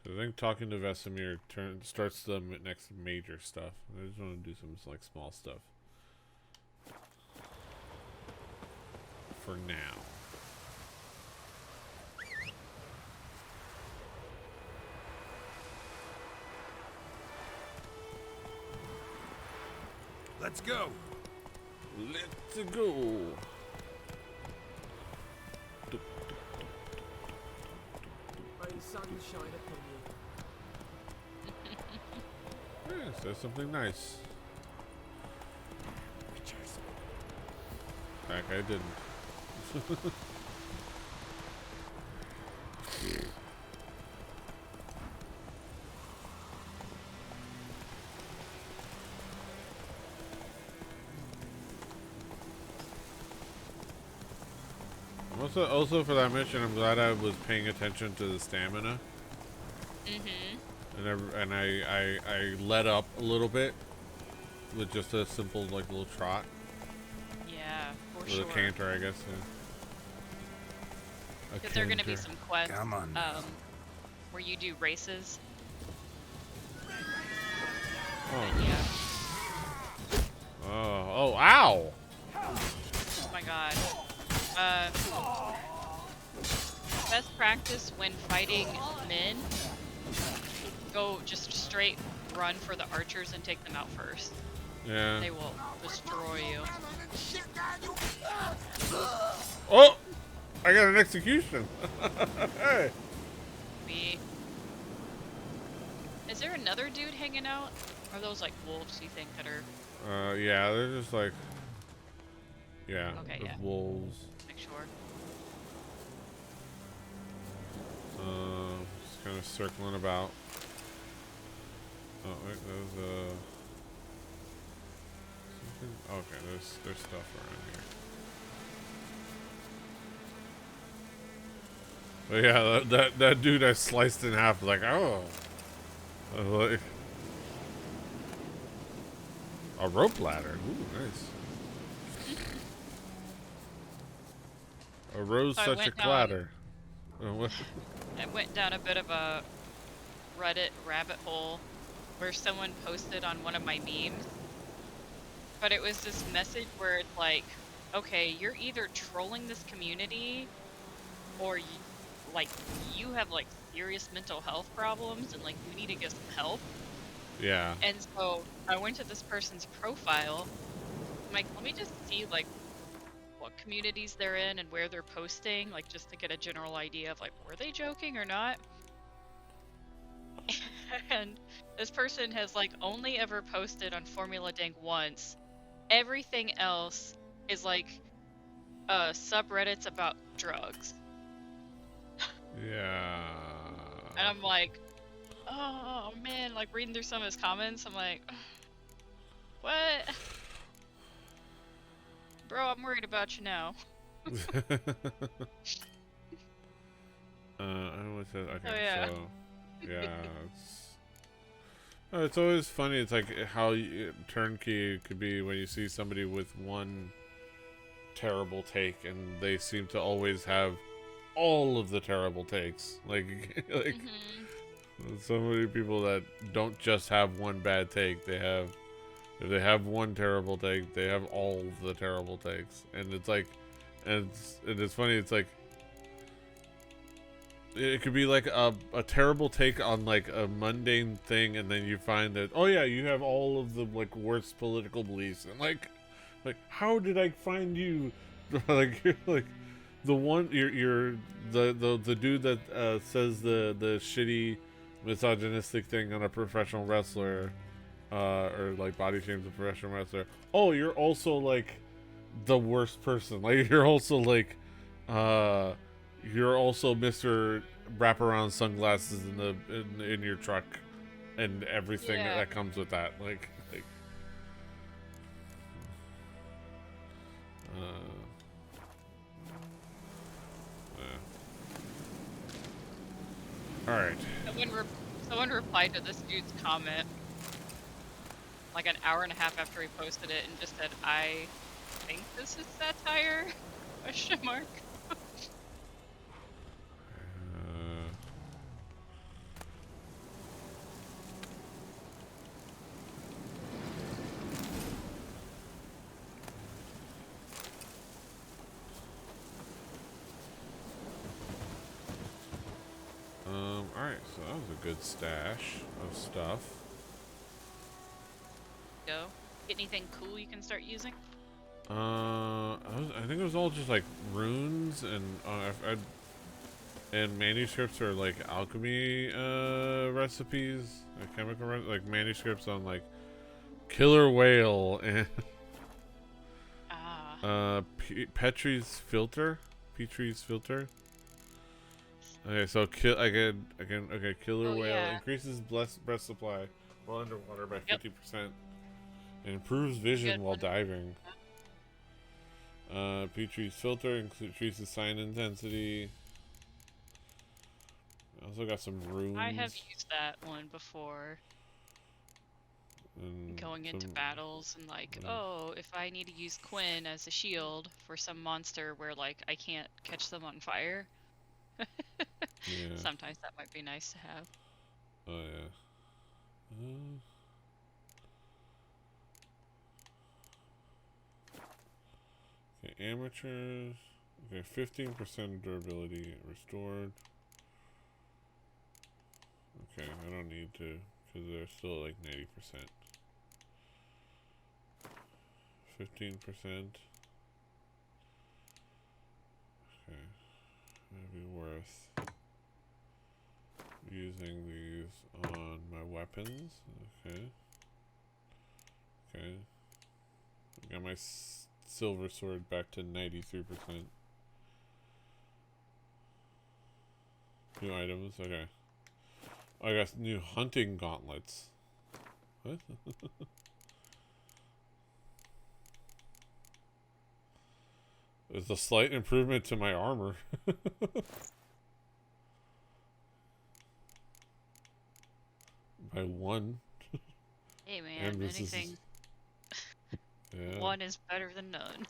I think talking to Vesemir starts the next major stuff. I just want to do some like small stuff for now. Let's go. Let's go. May the sun shine upon you. Yes, that's something nice. Heck, I didn't. Also for that mission, I'm glad I was paying attention to the stamina. And I let up a little bit with just a simple like little trot. Yeah, for With sure. a canter, I guess. Yeah. Because there are going to be some quests Come on. where you do races. Oh. Yeah. Oh, ow! Oh my god. Best practice when fighting men, go just straight run for the archers and take them out first. Yeah. They will destroy you. Oh! I got an execution. Hey. Is there another dude hanging out? Are those like wolves you think that are... Yeah, they're just like... Yeah, Okay, there's yeah. wolves. Make sure. Just kind of circling about. Oh, wait, there's something? Okay, there's stuff around here. But yeah, that dude I sliced in half was like, oh. I was like, a rope ladder. Ooh, nice. A rose So such a clatter. I went down a bit of a Reddit rabbit hole where someone posted on one of my memes. But it was this message where it's like, okay, you're either trolling this community or you have like serious mental health problems and like you need to get some help. Yeah. And so I went to this person's profile. I'm like, let me just see like what communities they're in and where they're posting, like just to get a general idea of like, were they joking or not? And this person has like only ever posted on Formula Dank once. Everything else is like subreddits about drugs. Yeah. And I'm like, oh man, like reading through some of his comments, I'm like, what? Bro, I'm worried about you now. I was okay, Oh yeah. so yeah, it's always funny. It's like how turnkey could be when you see somebody with one terrible take, and they seem to always have all of the terrible takes. Like, so many people that don't just have one bad take. They have, if they have one terrible take, they have all of the terrible takes, and it's like, and it's funny. It's like, it could be like a terrible take on like a mundane thing, and then you find that, oh yeah, you have all of the like worst political beliefs, and like how did I find you? Like you're like the one, you're the dude that says the shitty misogynistic thing on a professional wrestler, or like body shames a professional wrestler. Oh, you're also like the worst person. Like you're also like you're also Mr. Wraparound sunglasses in your truck and everything that comes with that. Like all right. Someone replied to this dude's comment like an hour and a half after he posted it and just said, "I think this is satire?" Question mark. Alright, so that was a good stash of stuff. Go. Get anything cool you can start using? I think it was all just like runes and and manuscripts or like alchemy recipes, chemical like manuscripts on like killer whale and Petey's filter. Okay, so killer whale increases breath supply while underwater by 50%. And improves vision while diving. Petey's filter increases sign intensity. I also got some runes. I have used that one before. And going into battles and like, oh, if I need to use Quinn as a shield for some monster where like I can't catch them on fire. Sometimes that might be nice to have. Oh yeah. Okay, amateurs. Okay, 15% durability restored. Okay, I don't need to, because they're still like 90%. 15%. Okay, that'd be worth using these on my weapons. Okay. Okay. I got my silver sword back to 93%. New items, okay. I got new hunting gauntlets. What? There's a slight improvement to my armor. By 1. Hey man, anything. Yeah. 1 is better than none.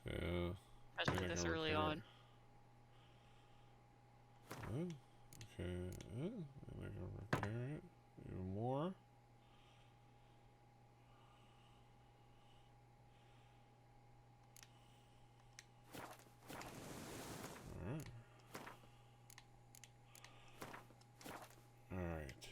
Yeah. Especially this early on. Okay. And I can repair it even more. Alright. Alright.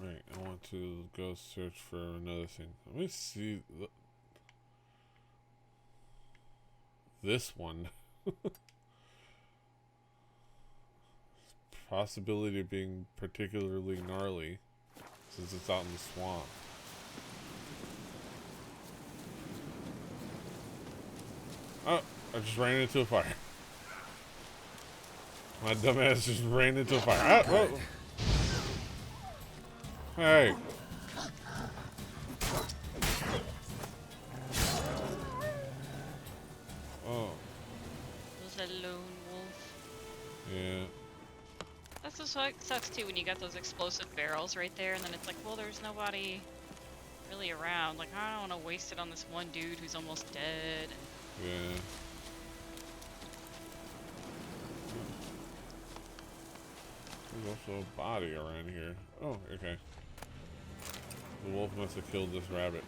Right, I want to go search for another thing. Let me see this one. Possibility of being particularly gnarly since it's out in the swamp. Oh, I just ran into a fire. My dumbass just ran into a fire. Ah, whoa. Hey. Oh. Was a lone wolf. Yeah. That's just what sucks too when you got those explosive barrels right there, and then it's like, well, there's nobody really around. Like, I don't want to waste it on this one dude who's almost dead. Yeah. There's also a body around here. Oh, okay. The wolf must have killed this rabbit.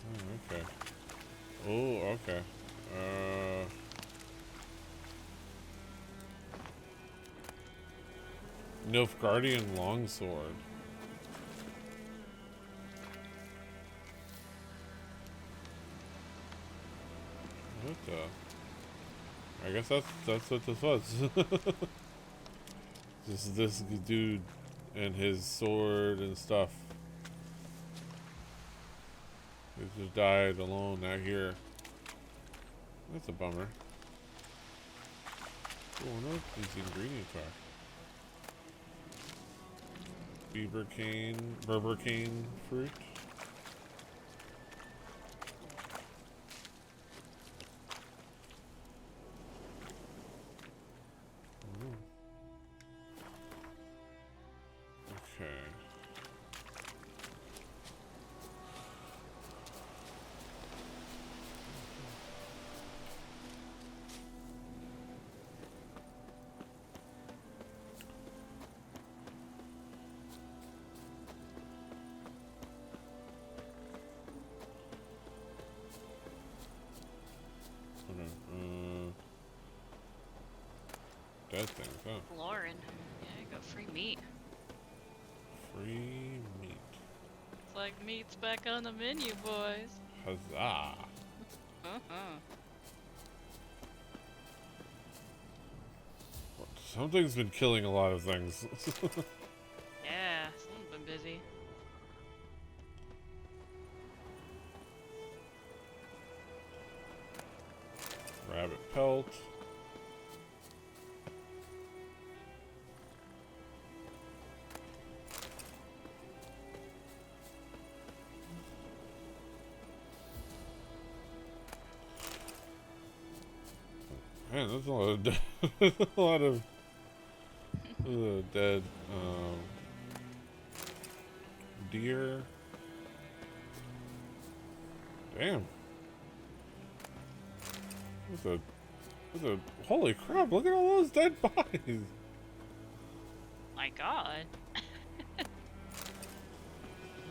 Oh, okay. Oh, okay. Nilfgaardian longsword. What the? I guess that's what this was. This dude and his sword and stuff. He just died alone out here. That's a bummer. Oh, I wonder what these ingredients are. Berber cane fruit. Okay. Dead things, huh? Lauren. Yeah, I got free meat. Free meat. It's like meat's back on the menu, boys. Huzzah! Something's been killing a lot of things. Yeah, someone's been busy. Rabbit pelt. Man, there's a lot of a lot of dead deer. Damn. That's a holy crap, look at all those dead bodies. My god. What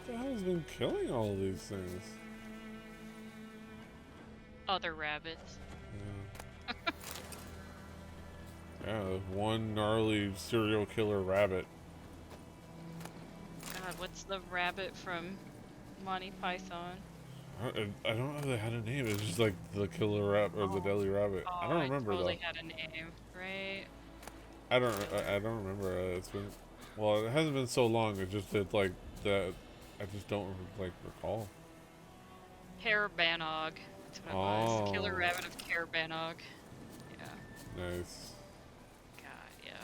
the hell has been killing all of these things? Other rabbits. Yeah, one gnarly serial killer rabbit. God, what's the rabbit from Monty Python? I don't know if they had a name. It's just like the killer rabbit or the deadly rabbit. I don't remember it totally though. had a name, right? I don't remember. It's been, well, it hasn't been so long. It's just that like that. I just don't like recall. Carabanog. That's what it was. Killer rabbit of Carabanog. Yeah. Nice. God, yeah.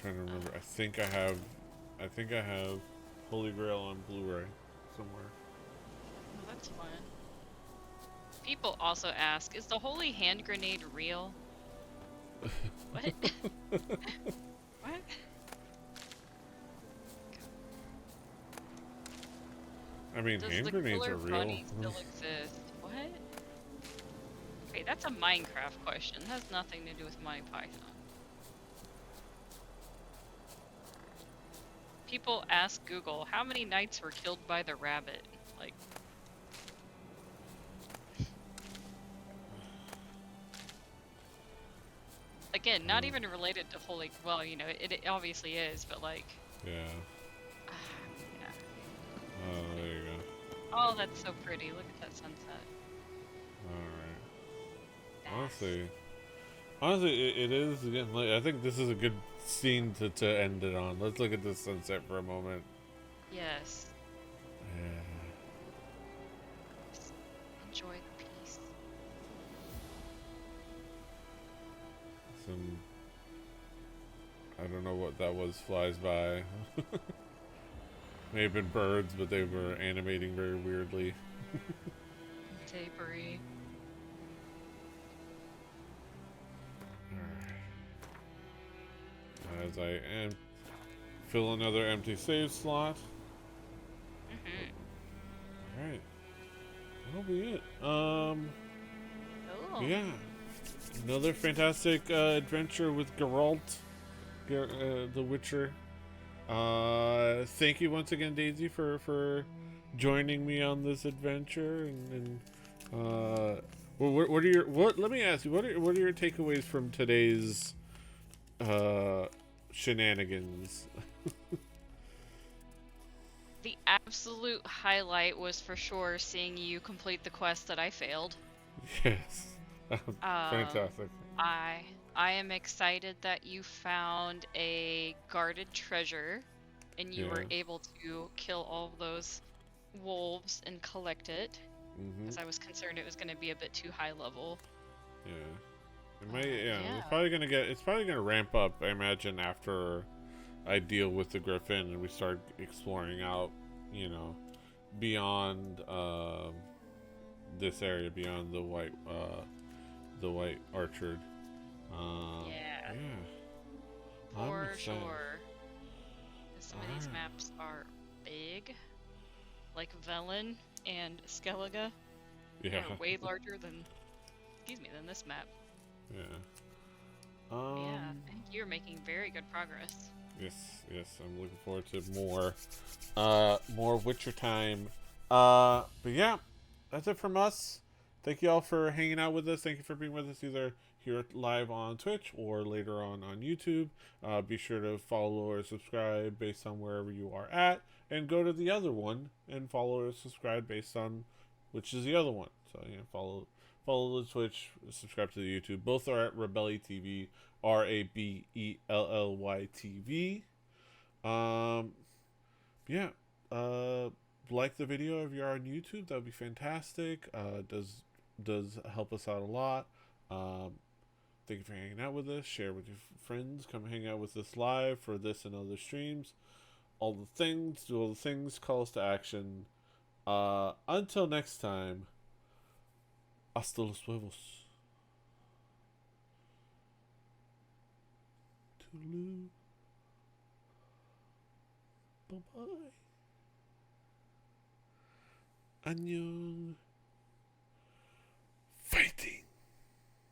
Trying to remember. I think I have Holy Grail on Blu-ray somewhere. Oh, that's fun. People also ask, is the holy hand grenade real? What? What? I mean, hand grenades are real. Bunny still exist? What? Wait, that's a Minecraft question. That has nothing to do with Monty Python. People ask Google, how many knights were killed by the rabbit? Like... Again, not even related to holy... Well, you know, it obviously is, but like... Yeah. Yeah. Oh, there you go. Oh, that's so pretty. Look at that sunset. Alright. Honestly, it is again. Like, I think this is a good scene to end it on. Let's look at the sunset for a moment. Yes. Yeah. Enjoy the peace. Some, I don't know what that was, flies by. May have been birds, but they were animating very weirdly. Tapery. Alright. As I fill another empty save slot. Alright. That'll be it. Oh. Yeah. Another fantastic adventure with Geralt, the Witcher. Thank you once again, Daisy, for joining me on this adventure. And what are your let me ask you, what are your takeaways from today's shenanigans? The absolute highlight was for sure seeing you complete the quest that I failed. Yes. Fantastic. I am excited that you found a guarded treasure and you were able to kill all of those wolves and collect it. Because I was concerned it was going to be a bit too high level. Yeah. It's probably gonna ramp up, I imagine, after I deal with the Griffin and we start exploring out, beyond this area, beyond the white orchard. Yeah. I'm For excited. sure. Some of these maps are big, like Velen and Skellige. Yeah. They're way larger than this map. Yeah. Yeah, I think you're making very good progress. Yes, I'm looking forward to more Witcher time. But yeah, that's it from us. Thank you all for hanging out with us. Thank you for being with us either here live on Twitch or later on YouTube. Be sure to follow or subscribe based on wherever you are at, and go to the other one and follow or subscribe based on which is the other one. So follow the Twitch, subscribe to the YouTube. Both are at Rebelly TV, RABELLY TV. Like the video if you're on YouTube, that would be fantastic. Does help us out a lot. Thank you for hanging out with us. Share with your friends. Come hang out with us live for this and other streams. Do all the things, call us to action. Until next time, hasta los huevos. Toodaloo. Bye-bye. 안녕.